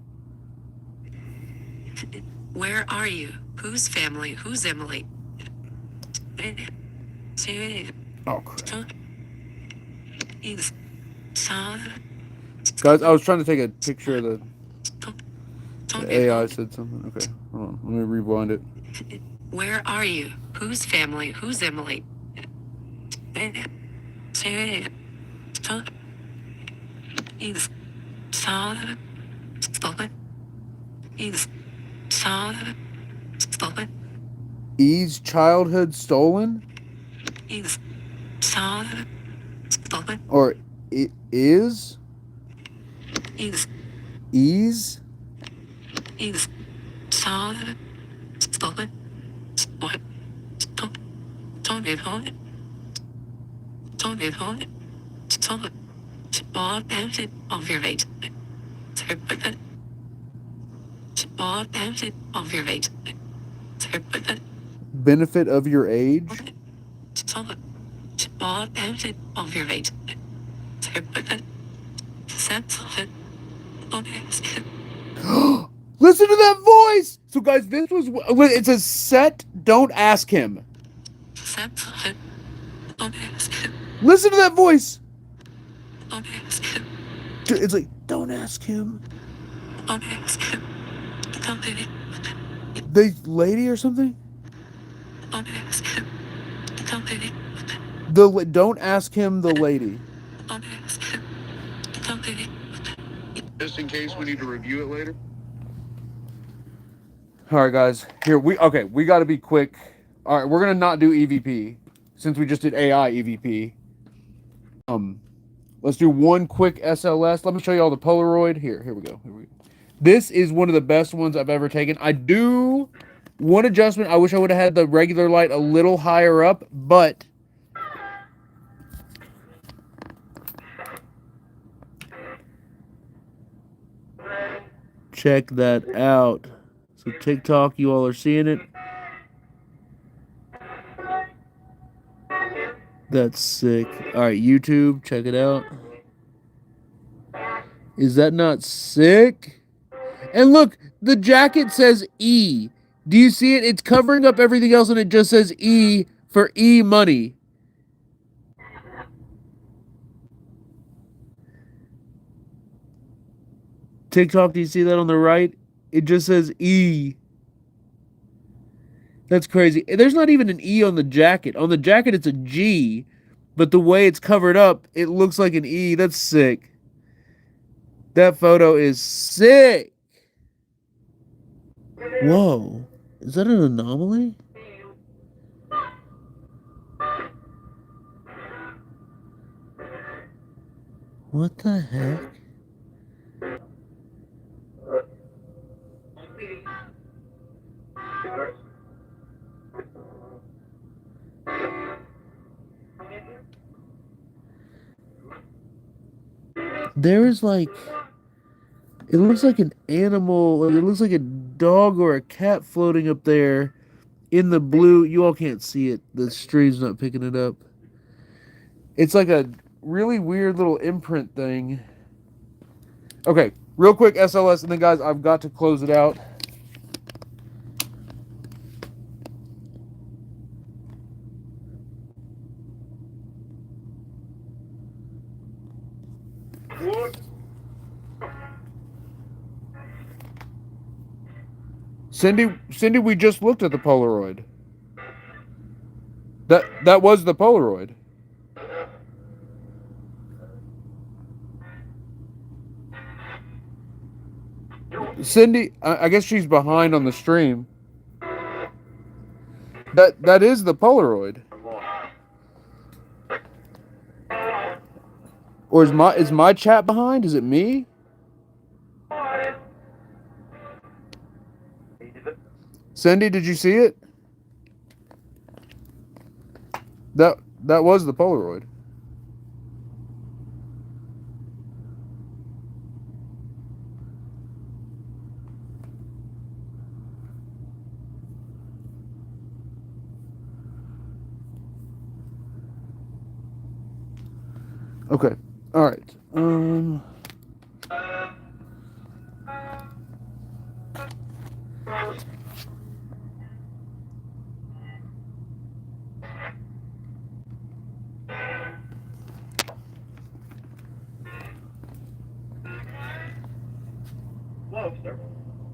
Where are you? Whose family? Who's Emily? Oh, crap. Guys, I was trying to take a picture of the AI said something. Okay, hold on. Let me rewind it. Where are you? Whose family? Who's Emily? E's childhood stolen? Or it is? E's? Benefit of your age? Listen to that voice! So guys, this was, it says set, don't ask him. Listen to that voice! It's like, don't ask him. The lady or something? Don't ask him the lady. Just in case we need to review it later. All right, guys. Here we got to be quick. All right, we're gonna not do EVP since we just did AI EVP. Let's do one quick SLS. Let me show you all the Polaroid. Here we go. This is one of the best ones I've ever taken. I do one adjustment. I wish I would have had the regular light a little higher up, but check that out. So TikTok, you all are seeing it. That's sick. All right, YouTube, check it out. Is that not sick? And look, the jacket says E. Do you see it? It's covering up everything else and it just says E for E money. TikTok, do you see that on the right? It just says E. That's crazy. There's not even an E on the jacket. On the jacket, it's a G. But the way it's covered up, it looks like an E. That's sick. That photo is sick. Whoa. Is that an anomaly? What the heck? There is like, it looks like an animal, it looks like a dog or a cat floating up there in the blue. You all can't see it. The stream's not picking it up. It's like a really weird little imprint thing. Okay, real quick SLS, and then guys, I've got to close it out. Cindy, we just looked at the Polaroid. That was the Polaroid. Cindy, I guess she's behind on the stream. That is the Polaroid. Or is my chat behind? Is it me? Cindy, did you see it? That was the Polaroid. Okay. All right.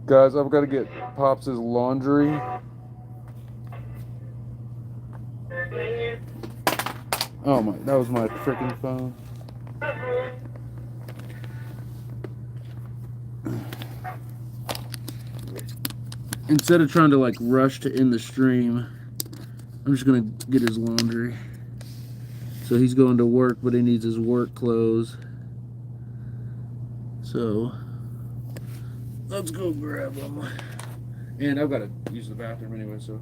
Guys, I've got to get Pops' laundry. Oh my, that was my freaking phone. Instead of trying to like rush to end the stream, I'm just gonna get his laundry. So he's going to work, but he needs his work clothes. So let's go grab them. And I've got to use the bathroom anyway, so.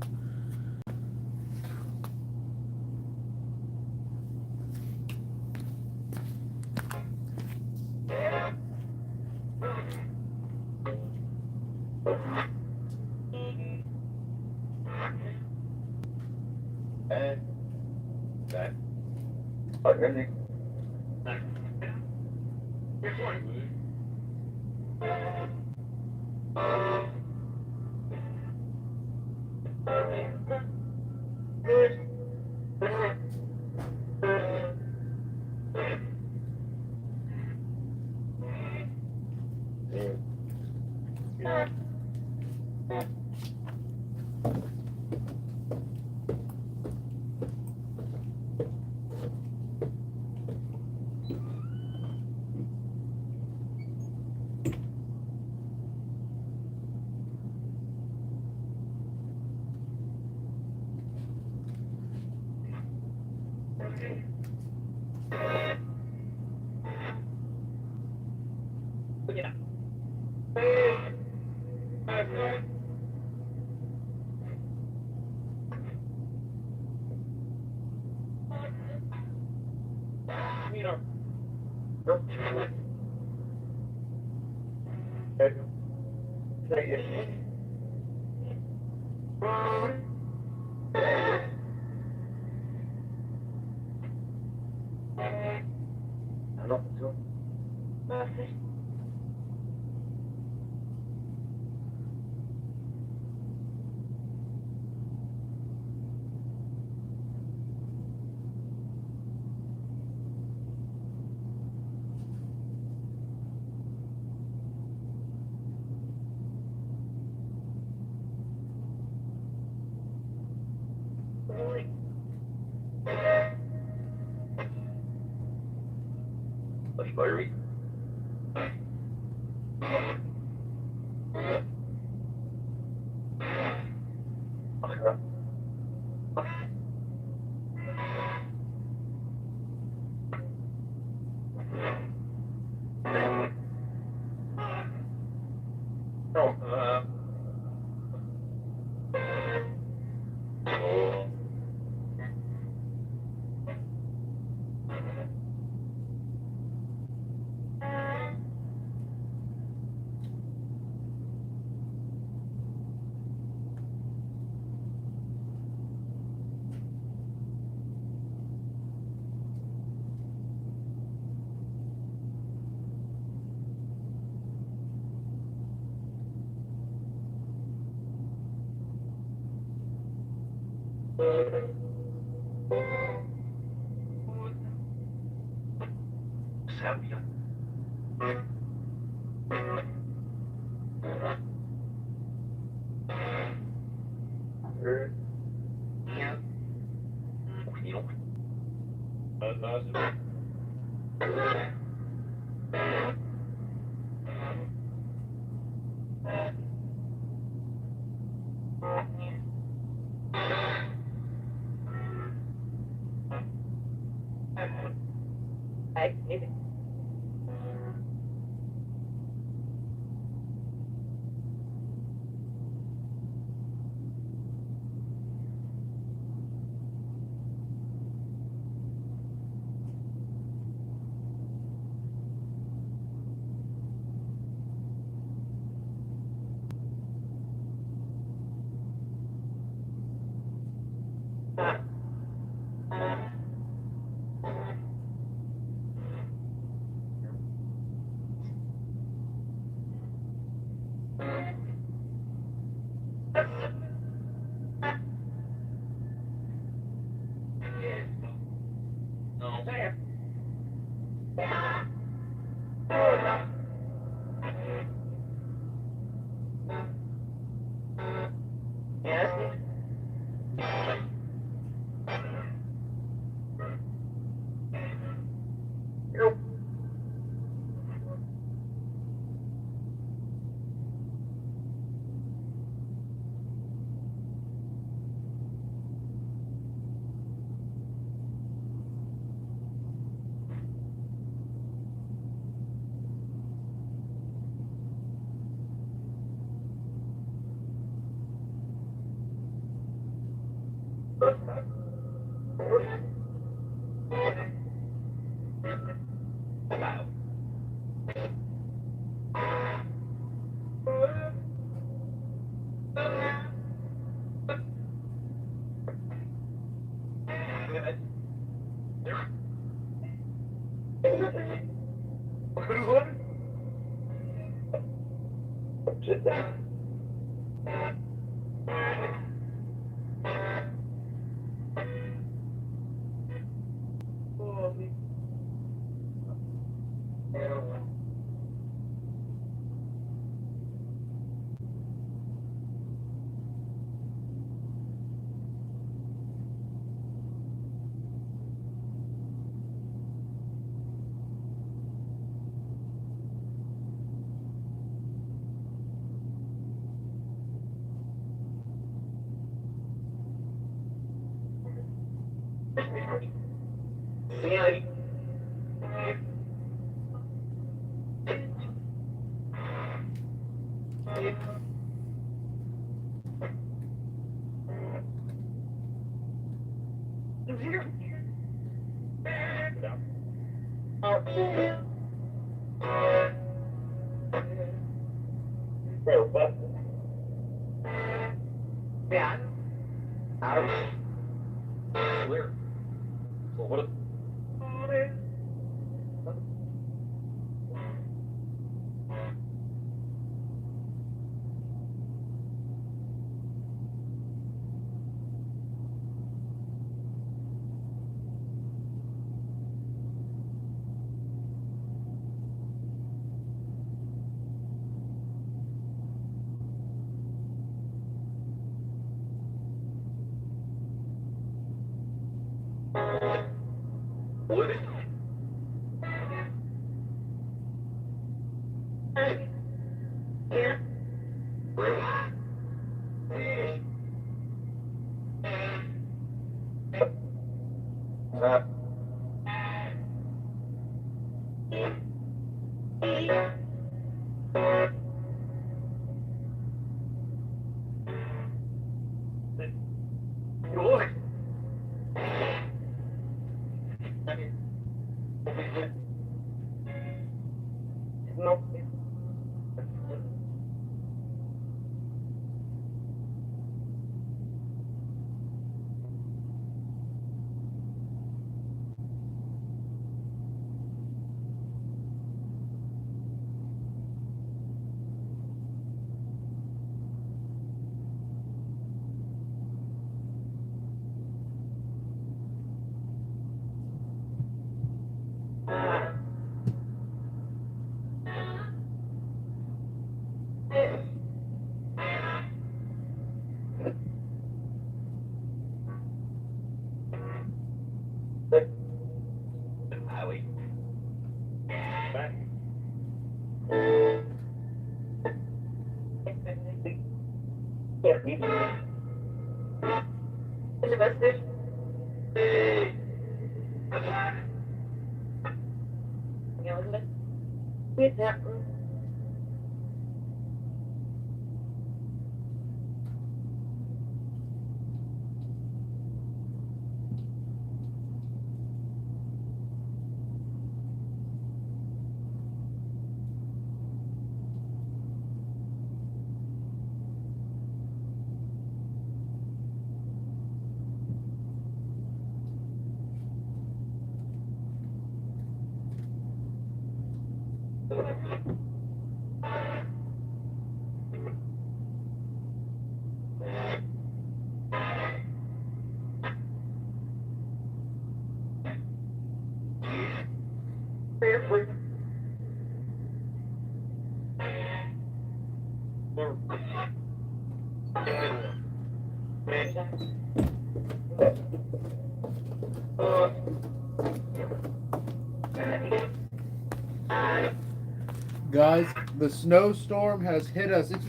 Guys, the snowstorm has hit us. It's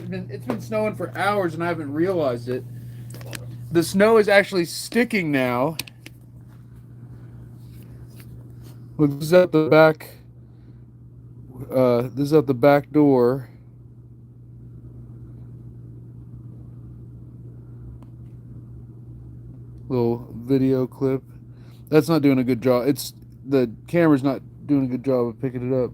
been snowing for hours and I haven't realized it. The snow is actually sticking now. Look, this is at the back. This is at the back door. Little video clip. That's not doing a good job. The camera's not doing a good job of picking it up.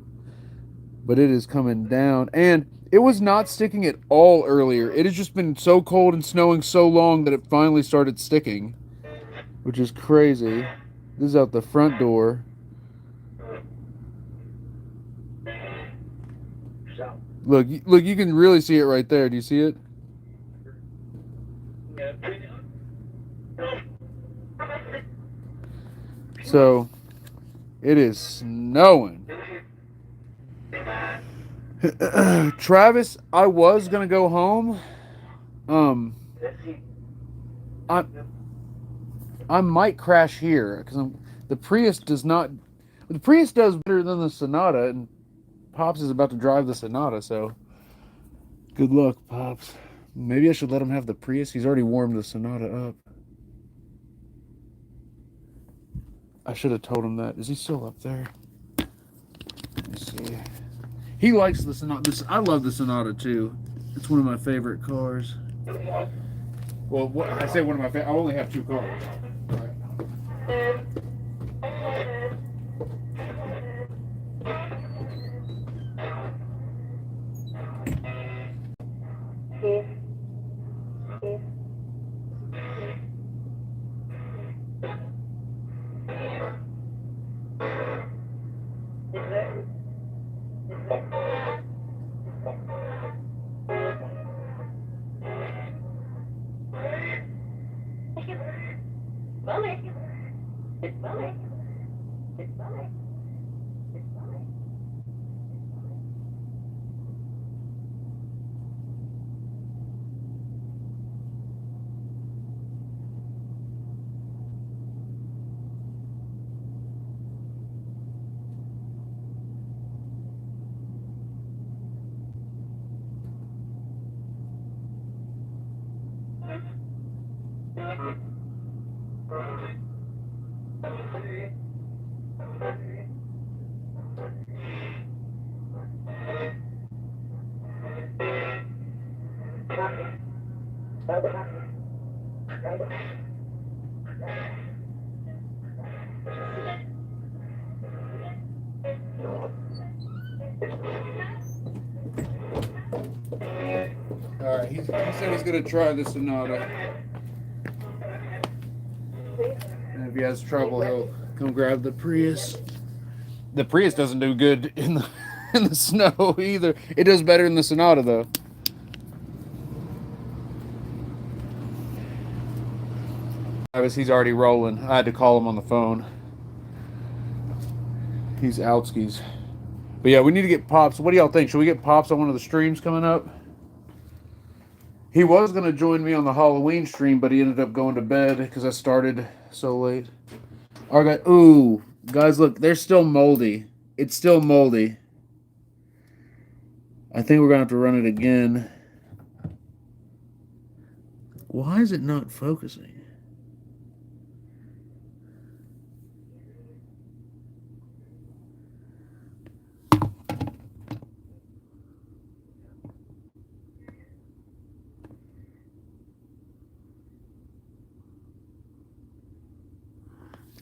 But it is coming down. And it was not sticking at all earlier. It has just been so cold and snowing so long that it finally started sticking. Which is crazy. This is out the front door. Look, look, you can really see it right there. Do you see it? So, it is snowing. Travis, I was gonna go home. I I might crash here because the Prius does not. The Prius does better than the Sonata, and Pops is about to drive the Sonata. So, good luck, Pops. Maybe I should let him have the Prius. He's already warmed the Sonata up. I should have told him that. Is he still up there? Let me see. He likes the Sonata. I love the Sonata too. It's one of my favorite cars. Well, I say one of my favorite. I only have two cars. All right, he said he's gonna try the Sonata, and if he has trouble, he'll come grab the Prius. The Prius doesn't do good in the in the snow either. It does better in the Sonata though. He's already rolling. I had to call him on the phone. He's outskis. But yeah, we need to get Pops. What do y'all think? Should we get Pops on one of the streams coming up? He was going to join me on the Halloween stream, but he ended up going to bed because I started so late. All right, ooh, guys, look, they're still moldy. It's still moldy. I think we're going to have to run it again. Why is it not focusing?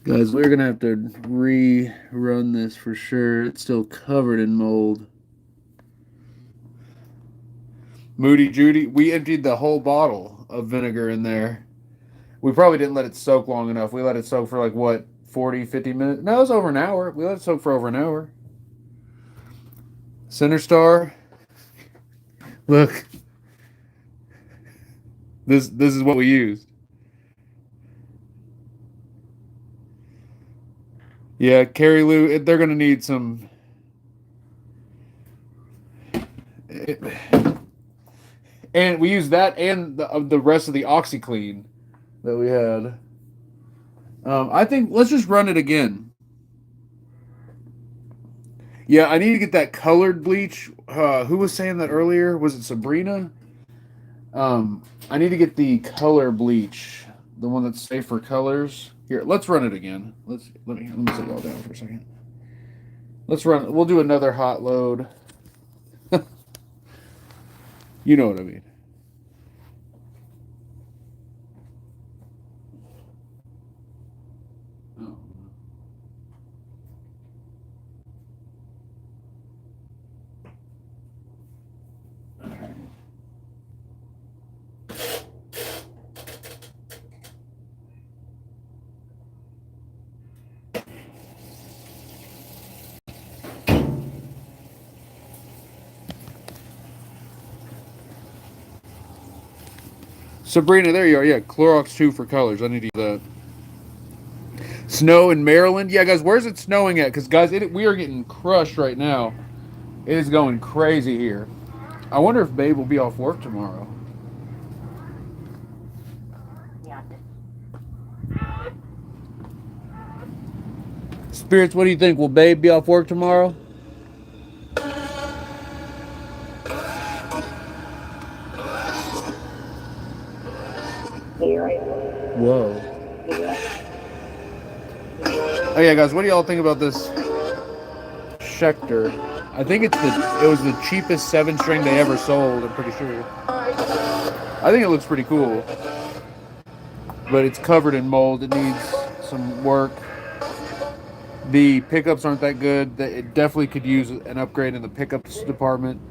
Guys, we're going to have to rerun this for sure. It's still covered in mold. Moody Judy, we emptied the whole bottle of vinegar in there. We probably didn't let it soak long enough. We let it soak for like, what, 40, 50 minutes? No, it was over an hour. We let it soak for over an hour. Center Star. Look. This is what we used. Yeah, Carrie Lou, they're going to need some... And we used that and the rest of the OxyClean that we had. I think, let's just run it again. Yeah, I need to get that colored bleach. Who was saying that earlier? Was it Sabrina? I need to get the color bleach, the one that's safe for colors. Here, let's run it again. Let me sit y'all down for a second. Let's run. We'll do another hot load. You know what I mean. Oh. Sabrina, there you are. Yeah, Clorox 2 for colors. I need to use that. Snow in Maryland. Yeah, guys, where's it snowing at? Because, guys, we are getting crushed right now. It is going crazy here. I wonder if Babe will be off work tomorrow. Spirits, what do you think? Will Babe be off work tomorrow? Whoa. Oh yeah, guys, what do y'all think about this Schecter? I think it was the cheapest 7-string they ever sold, I'm pretty sure. I think it looks pretty cool. But it's covered in mold. It needs some work. The pickups aren't that good. It definitely could use an upgrade in the pickups department.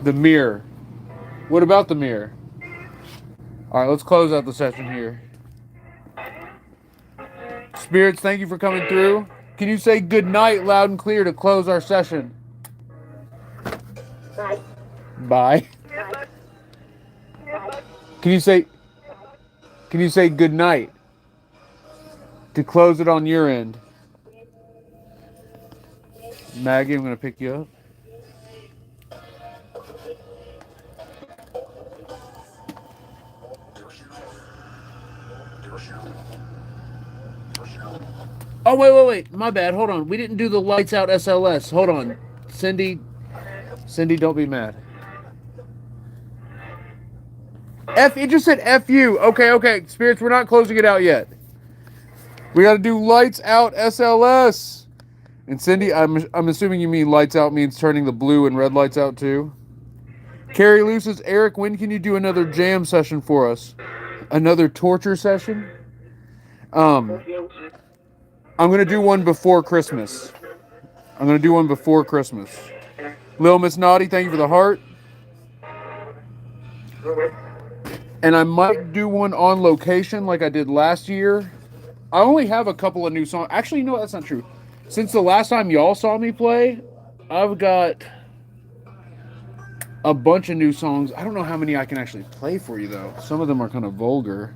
The mirror. What about the mirror? Alright, let's close out the session here. Spirits, thank you for coming through. Can you say good night loud and clear to close our session? Bye. Bye. Can you say good night to close it on your end? Maggie, I'm going to pick you up. Oh, wait. My bad. Hold on. We didn't do the lights out SLS. Hold on. Cindy, don't be mad. It just said FU. Okay. Spirits, we're not closing it out yet. We got to do lights out SLS. And Cindy, I'm assuming you mean lights out means turning the blue and red lights out too. Carrie Lou says, Eric, when can you do another jam session for us? Another torture session? I'm going to do one before Christmas. Lil Miss Naughty, thank you for the heart. And I might do one on location like I did last year. I only have a couple of new songs. Actually, no, that's not true. Since the last time y'all saw me play, I've got a bunch of new songs. I don't know how many I can actually play for you, though. Some of them are kind of vulgar.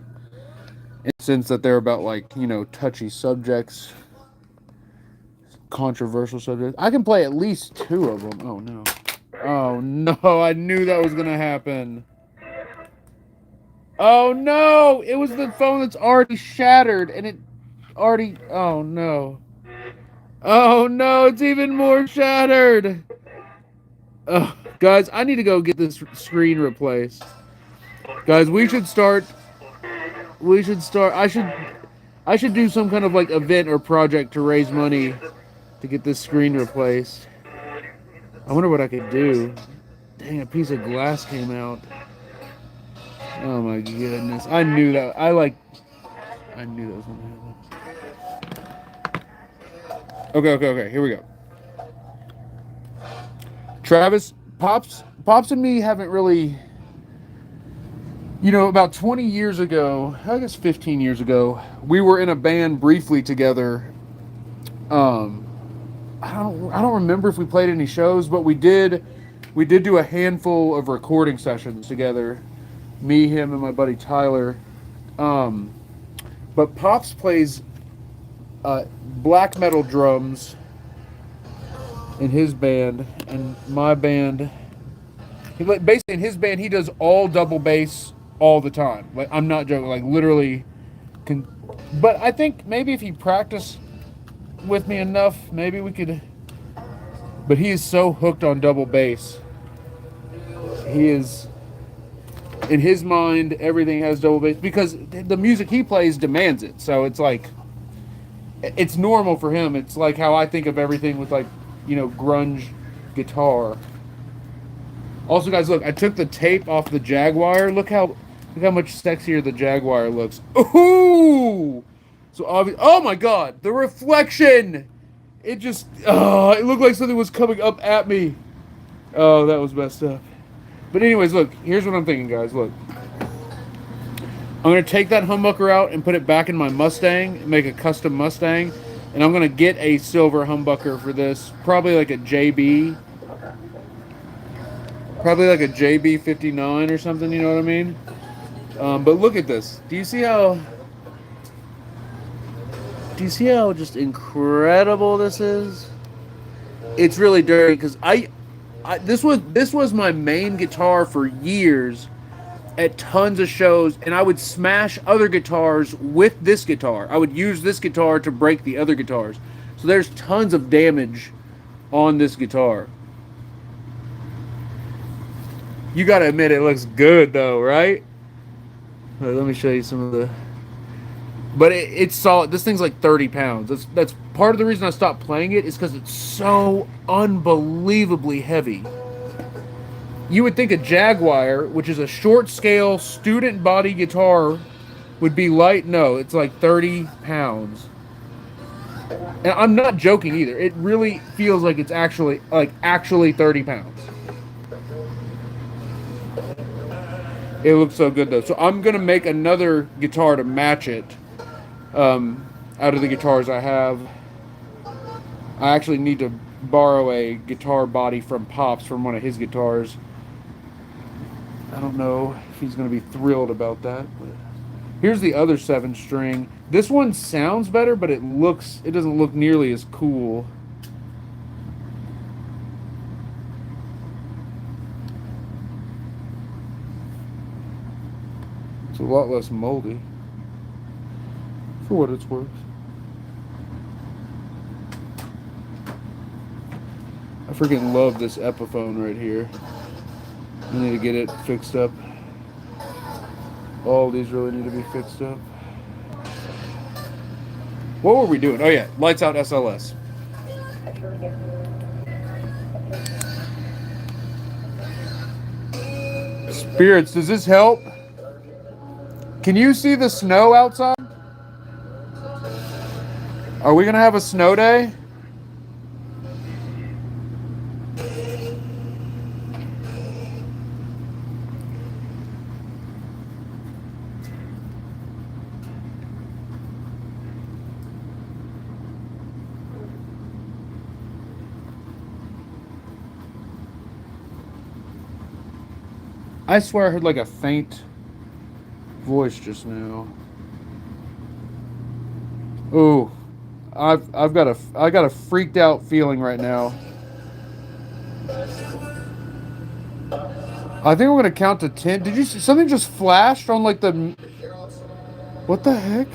In the sense that they're about, like, touchy subjects. Controversial subjects. I can play at least 2 of them. Oh, no. Oh, no. I knew that was going to happen. Oh, no. It was the phone that's already shattered. And it already... Oh, no. Oh, no. It's even more shattered. Oh, guys, I need to go get this screen replaced. Guys, we should start... I should do some kind of, like, event or project to raise money to get this screen replaced. I wonder what I could do. Dang, a piece of glass came out. Oh my goodness. I knew that. I knew that was going to happen. Okay. Here we go. Travis, Pops and me haven't really... about 20 years ago, I guess 15 years ago, we were in a band briefly together. I don't remember if we played any shows, but we did do a handful of recording sessions together. Me, him, and my buddy Tyler. But Pops plays black metal drums in his band, and my band... Basically, in his band, he does all double bass all the time. Like, I'm not joking. Like, literally. But I think maybe if he practiced with me enough, maybe we could... But he is so hooked on double bass. He is... In his mind, everything has double bass. Because the music he plays demands it. So it's like... It's normal for him. It's like how I think of everything with, like, grunge guitar. Also, guys, look, I took the tape off the Jaguar. Look how much sexier the Jaguar looks. Ooh! So obvious. Oh my God, the reflection! It just, it looked like something was coming up at me. Oh, that was messed up. But anyways, look, here's what I'm thinking, guys. Look, I'm gonna take that humbucker out and put it back in my Mustang, make a custom Mustang, and I'm gonna get a silver humbucker for this, probably like a JB. Probably like a JB59 or something, you know what I mean? But look at this. Do you see how just incredible this is? It's really dirty because this was my main guitar for years at tons of shows, and I would smash other guitars with this guitar. I would use this guitar to break the other guitars. So there's tons of damage on this guitar. You gotta admit it looks good though, right? Let me show you some of the. But it's solid. This thing's like 30 pounds. That's part of the reason I stopped playing it is because it's so unbelievably heavy. You would think a Jaguar, which is a short scale student body guitar, would be light. No, it's like 30 pounds. And I'm not joking either. It really feels like it's actually 30 pounds. It looks so good though. So I'm gonna make another guitar to match it. Out of the guitars I have, I actually need to borrow a guitar body from Pops from one of his guitars. I don't know if he's gonna be thrilled about that. But here's the other 7-string. This one sounds better, but it doesn't look nearly as cool. It's a lot less moldy, for what it's worth. I freaking love this Epiphone right here. I need to get it fixed up. All these really need to be fixed up. What were we doing? Oh yeah, lights out SLS. Spirits, does this help? Can you see the snow outside? Are we gonna have a snow day? I swear I heard like a faint voice just now. Ooh, I got a freaked out feeling right now. I think we're gonna count to 10. Did you see something just flashed on like the? What the heck?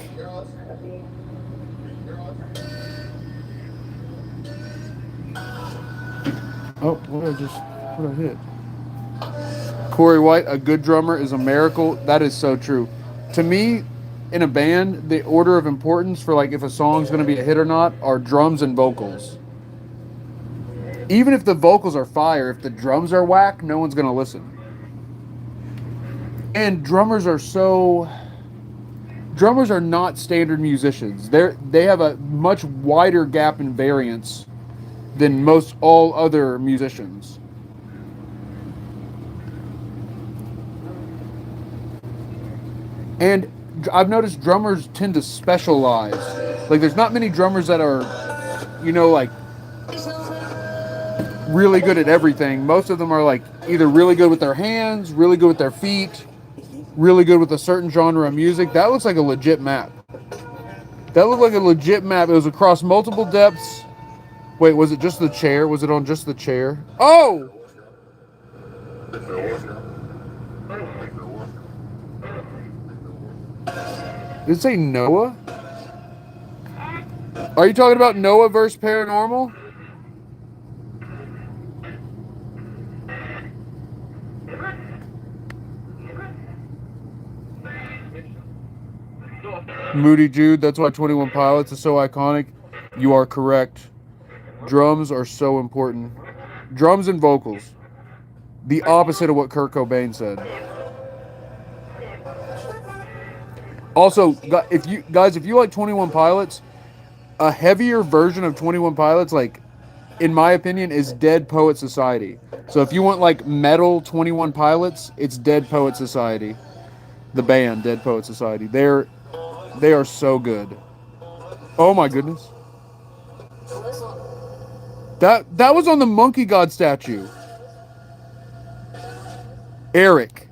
Oh, what did I hit? Corey White, a good drummer is a miracle. That is so true. To me, in a band, the order of importance for like if a song's going to be a hit or not are drums and vocals. Even if the vocals are fire, if the drums are whack, no one's going to listen. And drummers are not standard musicians. They have a much wider gap in variance than most all other musicians. And I've noticed drummers tend to specialize. Like, there's not many drummers that are, like, really good at everything. Most of them are, like, either really good with their hands, really good with their feet, really good with a certain genre of music. That looks like a legit map. That looked like a legit map. It was across multiple depths. Wait, was it just the chair? Was it on just the chair? Oh! Did it say Noah? Are you talking about Noah versus Paranormal? Moody Jude, that's why 21 Pilots is so iconic. You are correct. Drums are so important. Drums and vocals. The opposite of what Kurt Cobain said. Also, if you like 21 Pilots, a heavier version of 21 Pilots, like, in my opinion, is Dead Poet Society. So if you want like metal 21 Pilots, it's Dead Poet Society. The band Dead Poet Society. They are so good. Oh my goodness. That was on the Monkey God statue. Eric.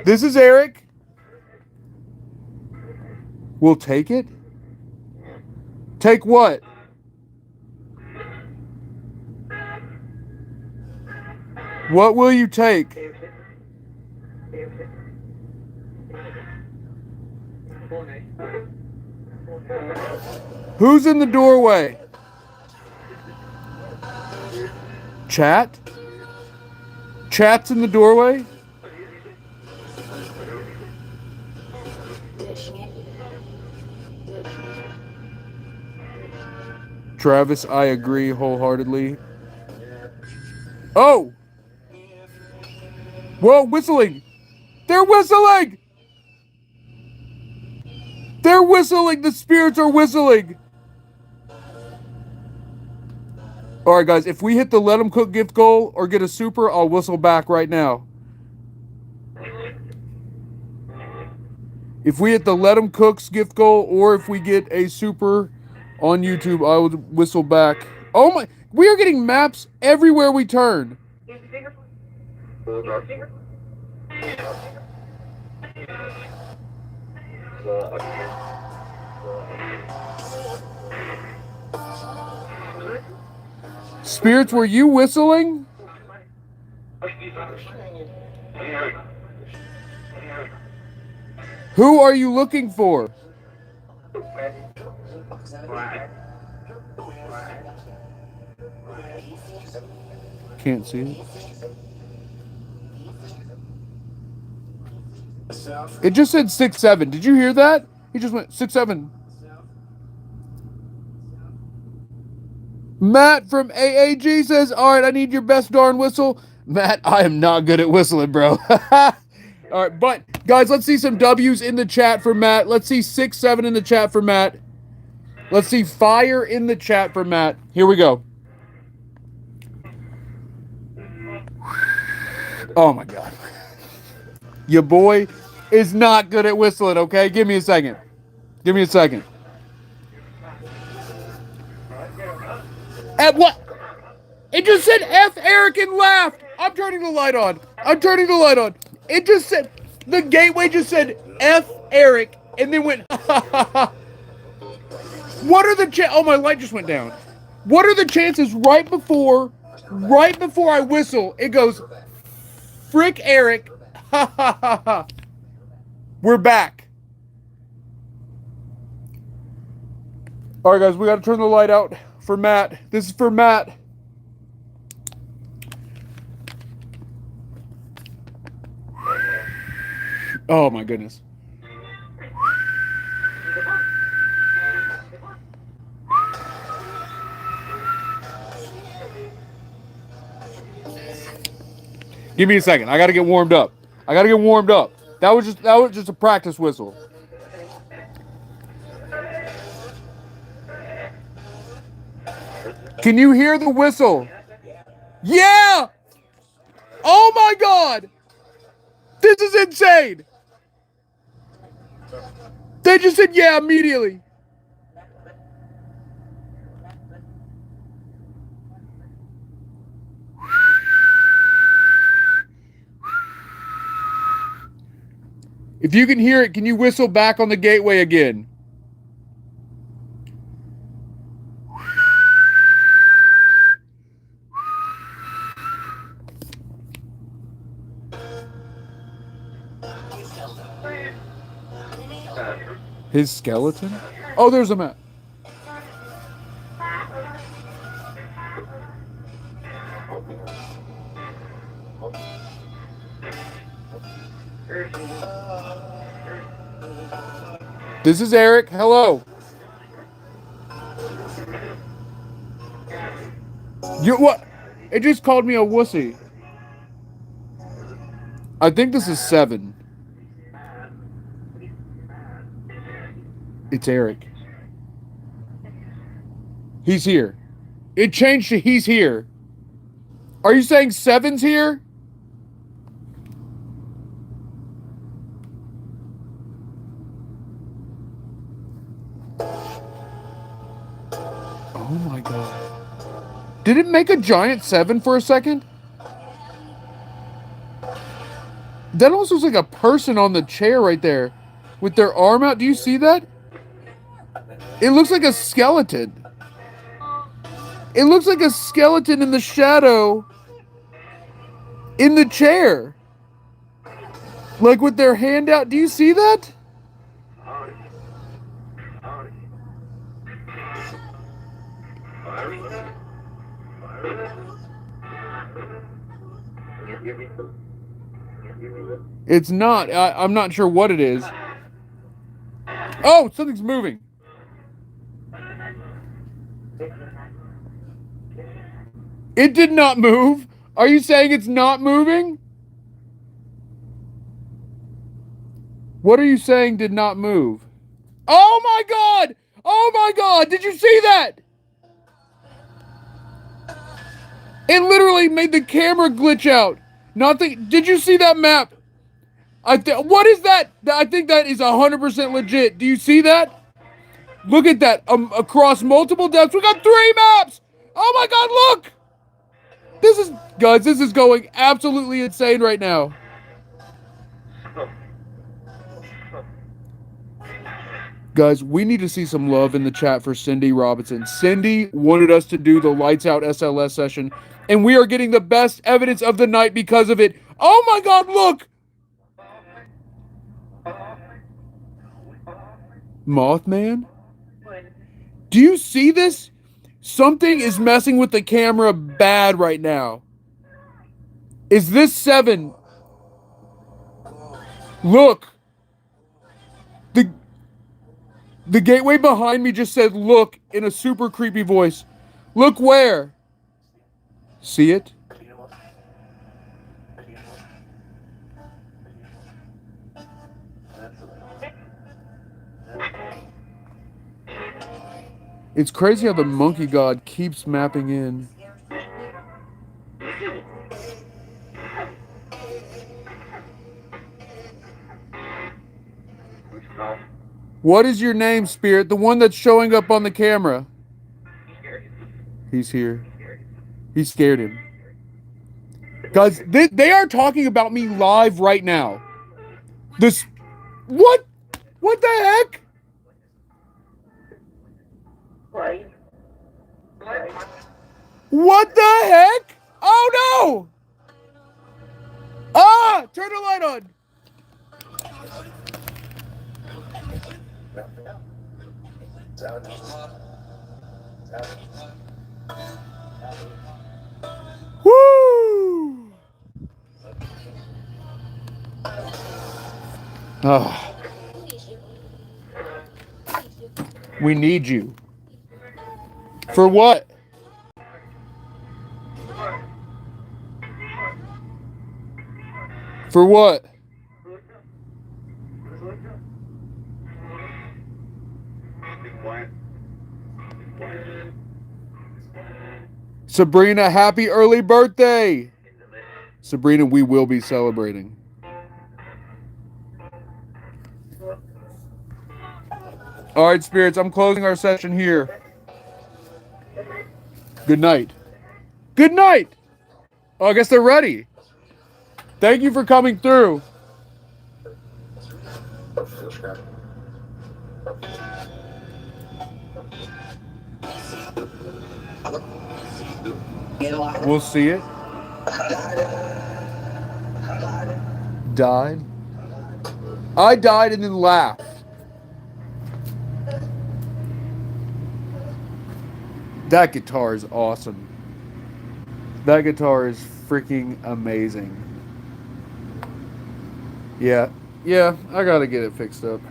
This is Eric. We'll take it? Take what? What will you take? Who's in the doorway? Chat? Chat's in the doorway? Travis, I agree wholeheartedly. Oh! Whoa, whistling! They're whistling! They're whistling! The spirits are whistling! Alright, guys, if we hit the let 'em cook gift goal or get a super, I'll whistle back right now. If we hit the let 'em cooks gift goal or if we get a super on YouTube, I will whistle back. Oh my, we are getting maps everywhere we turn. Spirits, were you whistling? Who are you looking for? Can't see it. It just said 6-7. Did you hear that? He just went 6-7. Matt from AAG says, all right, I need your best darn whistle. Matt, I am not good at whistling, bro. All right, but guys, let's see some W's in the chat for Matt. Let's see 6-7 in the chat for Matt. Let's see fire in the chat for Matt. Here we go. Oh my God. Your boy is not good at whistling, okay? Give me a second. Give me a second. At what? It just said F Eric and laughed. I'm turning the light on. I'm turning the light on. It just said, the gateway just said F Eric and then went, What are the oh, my light just went down. What are the chances right before I whistle, it goes, frick Eric, We're back. All right, guys, we got to turn the light out for Matt. This is for Matt. Oh, my goodness. Give me a second. I got to get warmed up. That was just a practice whistle. Can you hear the whistle? Yeah! Oh my God! This is insane! They just said yeah immediately. If you can hear it, can you whistle back on the gateway again? His skeleton? Oh, there's a map. This is Eric. Hello. You what? It just called me a wussy. I think this is 7. It's Eric. He's here. It changed to he's here. Are you saying 7's here? Oh my God. Did it make a giant 7 for a second? That almost looks like a person on the chair right there with their arm out. Do you see that? It looks like a skeleton. It looks like a skeleton in the shadow in the chair. Like with their hand out. Do you see that? It's not. I'm not sure what it is. Oh, something's moving. It did not move. Are you saying it's not moving? What are you saying did not move? Oh my God! Oh my God! Did you see that? It literally made the camera glitch out. Nothing. Did you see that map? What is that? I think that is 100% legit. Do you see that? Look at that. Across multiple depths, we got 3 maps. Oh my God! Look. Guys, this is going absolutely insane right now. Guys, we need to see some love in the chat for Cindy Robinson. Cindy wanted us to do the Lights Out SLS session, and we are getting the best evidence of the night because of it. Oh my God, look! Mothman? Do you see this? Something is messing with the camera bad right now. Is this 7? Look. The gateway behind me just said look in a super creepy voice. Look where? See it? It's crazy how the monkey god keeps mapping in. What is your name, Spirit? The one that's showing up on the camera. He's here. He scared him. Guys, they are talking about me live right now. What? What the heck? What the heck? Oh no! Ah! Turn the light on. Woo! Oh. We need you. For what? For what? Sabrina, happy early birthday! Sabrina, we will be celebrating. All right, spirits, I'm closing our session here. Good night. Good night! Oh, I guess they're ready. Thank you for coming through. We'll see it. Died. I died and then laughed. That guitar is awesome. That guitar is freaking amazing. Yeah, I gotta get it fixed up.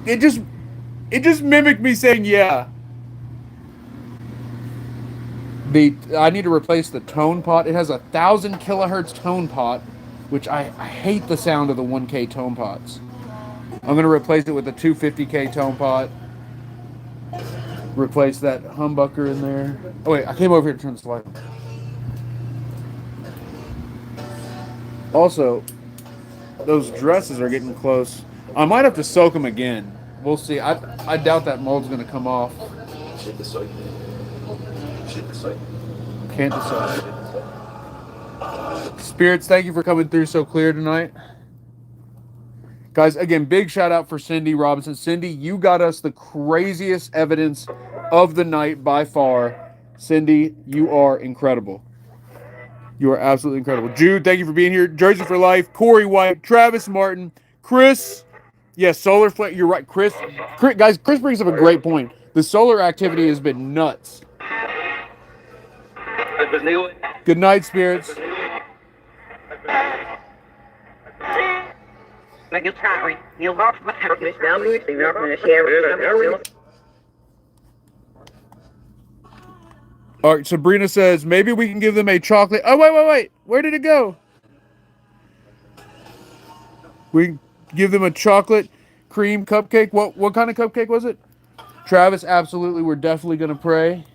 It just mimicked me saying yeah. I need to replace the tone pot. It has 1,000 kilohertz tone pot, which I hate the sound of the 1K tone pots. I'm gonna replace it with a 250K tone pot. Replace that humbucker in there. Oh wait, I came over here to turn this light on. Also, those dresses are getting close. I might have to soak them again. We'll see. I doubt that mold's gonna come off. Can't decide. Spirits, thank you for coming through so clear tonight. Guys, again, big shout out for Cindy Robinson. Cindy, you got us the craziest evidence of the night by far. Cindy, you are incredible. You are absolutely incredible. Jude, thank you for being here. Jersey for Life, Corey White, Travis Martin, Chris. Yes, solar flare. You're right, Chris. Guys, Chris brings up a great point. The solar activity has been nuts. Good night, spirits. All right, Sabrina says maybe we can give them a chocolate. Oh, wait. Where did it go? We give them a chocolate cream cupcake. What kind of cupcake was it? Travis, absolutely. We're definitely going to pray.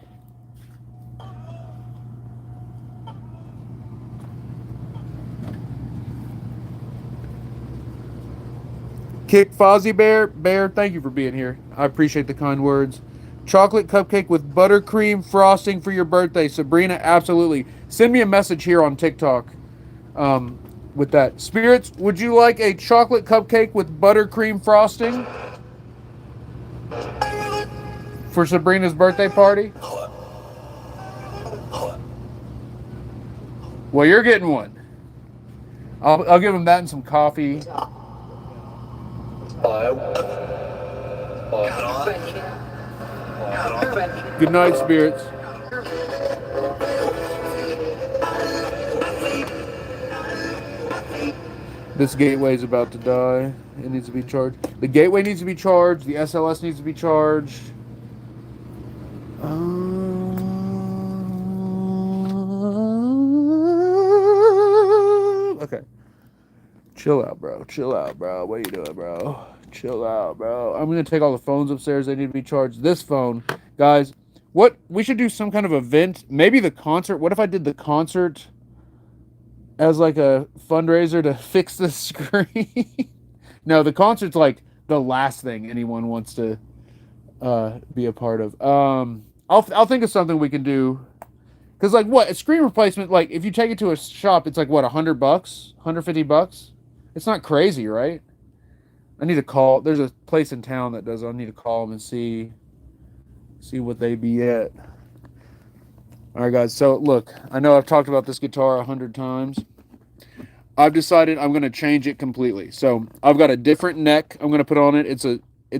Kick Fozzie Bear, thank you for being here. I appreciate the kind words. Chocolate cupcake with buttercream frosting for your birthday. Sabrina, absolutely. Send me a message here on TikTok with that. Spirits, would you like a chocolate cupcake with buttercream frosting for Sabrina's birthday party? Well, you're getting one. I'll give him that and some coffee. Good night, spirits. This gateway is about to die. It needs to be charged. The gateway needs to be charged. The SLS needs to be charged. Okay. Chill out, bro. What are you doing, bro? Chill out, bro. I'm going to take all the phones upstairs. They need to be charged. This phone, guys, what? We should do some kind of event. Maybe the concert. What if I did the concert as like a fundraiser to fix the screen? No, the concert's like the last thing anyone wants to be a part of. I'll think of something we can do. Because like what? A screen replacement, like if you take it to a shop, it's like what, $100? $150? It's not crazy, right? I need to call. There's a place in town that does. I need to call them and see what they be at. All right, guys. So look, I know I've talked about this guitar 100 times. I've decided I'm going to change it completely. So I've got a different neck I'm going to put on it. It's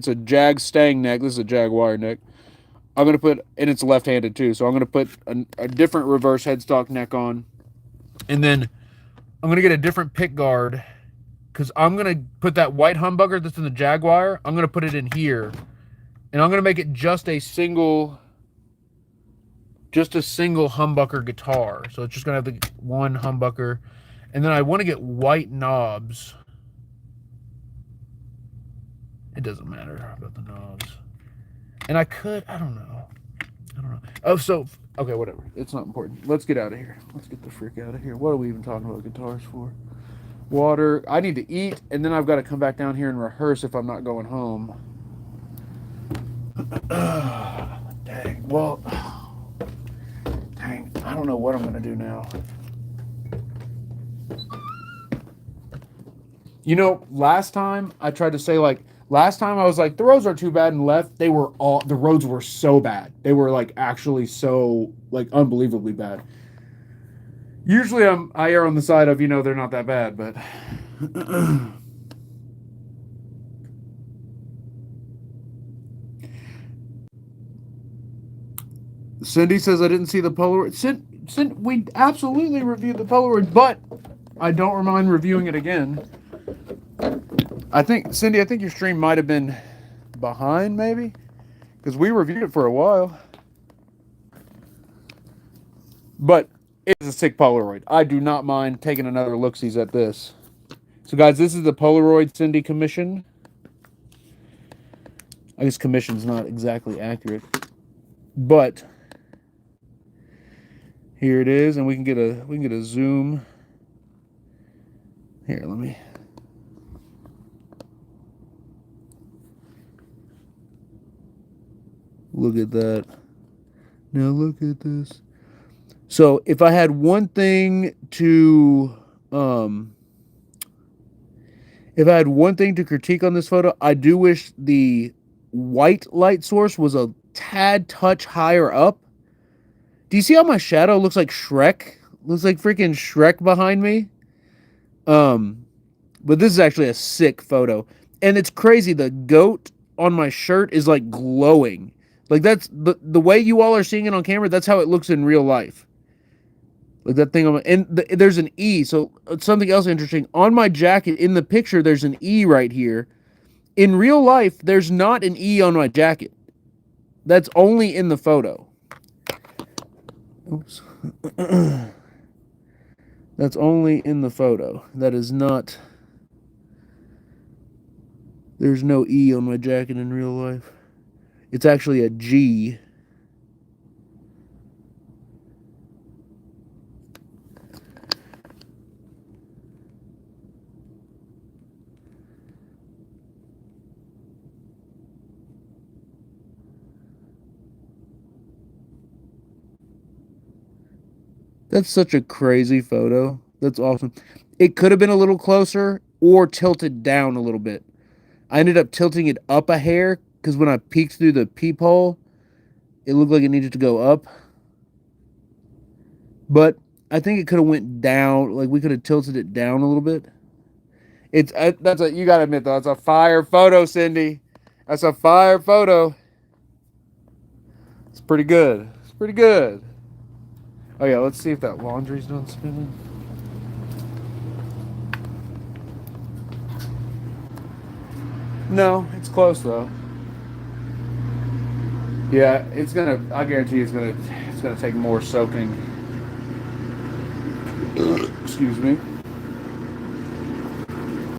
a Jag Stang neck. This is a Jaguar neck. I'm going to put, and it's left-handed too. So I'm going to put a different reverse headstock neck on, and then I'm going to get a different pick guard. Because I'm going to put that white humbucker that's in the Jaguar, I'm going to put it in here. And I'm going to make it just a single humbucker guitar. So it's just going to have the one humbucker. And then I want to get white knobs. It doesn't matter about the knobs. And I don't know. Oh, so, okay, whatever. It's not important. Let's get out of here. Let's get the frick out of here. What are we even talking about guitars for? Water. I need to eat, and then I've got to come back down here and rehearse if I'm not going home. Dang. Well, dang. I don't know what I'm going to do now. You know, last time I tried to say, like, last time I was like, the roads aren't too bad and left. The roads were so bad. They were, like, actually so, like, unbelievably bad. Usually I err on the side of, they're not that bad, but... Cindy says I didn't see the Polaroid. We absolutely reviewed the Polaroid, but I don't mind reviewing it again. Cindy, I think your stream might have been behind, maybe? Because we reviewed it for a while. But it's a sick Polaroid. I do not mind taking another look-sees at this. So, guys, this is the Polaroid Cindy commission. I guess commission's not exactly accurate. But here it is, and we can get a zoom. Here, let me. Look at that. Now look at this. So if I had one thing to um if I had one thing to critique on this photo, I do wish the white light source was a tad touch higher up. Do you see how my shadow looks like Shrek? Looks like freaking Shrek behind me. Um, but this is actually a sick photo. And it's crazy. The goat on my shirt is like glowing. Like that's the way you all are seeing it on camera, that's how it looks in real life. Like that thing on my, and there's an E. So something else interesting. On my jacket in the picture, there's an E right here. In real life, there's not an E on my jacket. That's only in the photo. Oops. That's only in the photo. That is not. There's no E on my jacket in real life. It's actually a G. That's such a crazy photo. That's awesome. It could have been a little closer or tilted down a little bit. I ended up tilting it up a hair because when I peeked through the peephole, it looked like it needed to go up. But I think it could have went down. Like we could have tilted it down a little bit. You gotta admit though, that's a fire photo, Cindy. That's a fire photo. It's pretty good. It's pretty good. Oh yeah, let's see if that laundry's done spinning. No, it's close though. Yeah, it's gonna. I guarantee it's gonna take more soaking. Excuse me.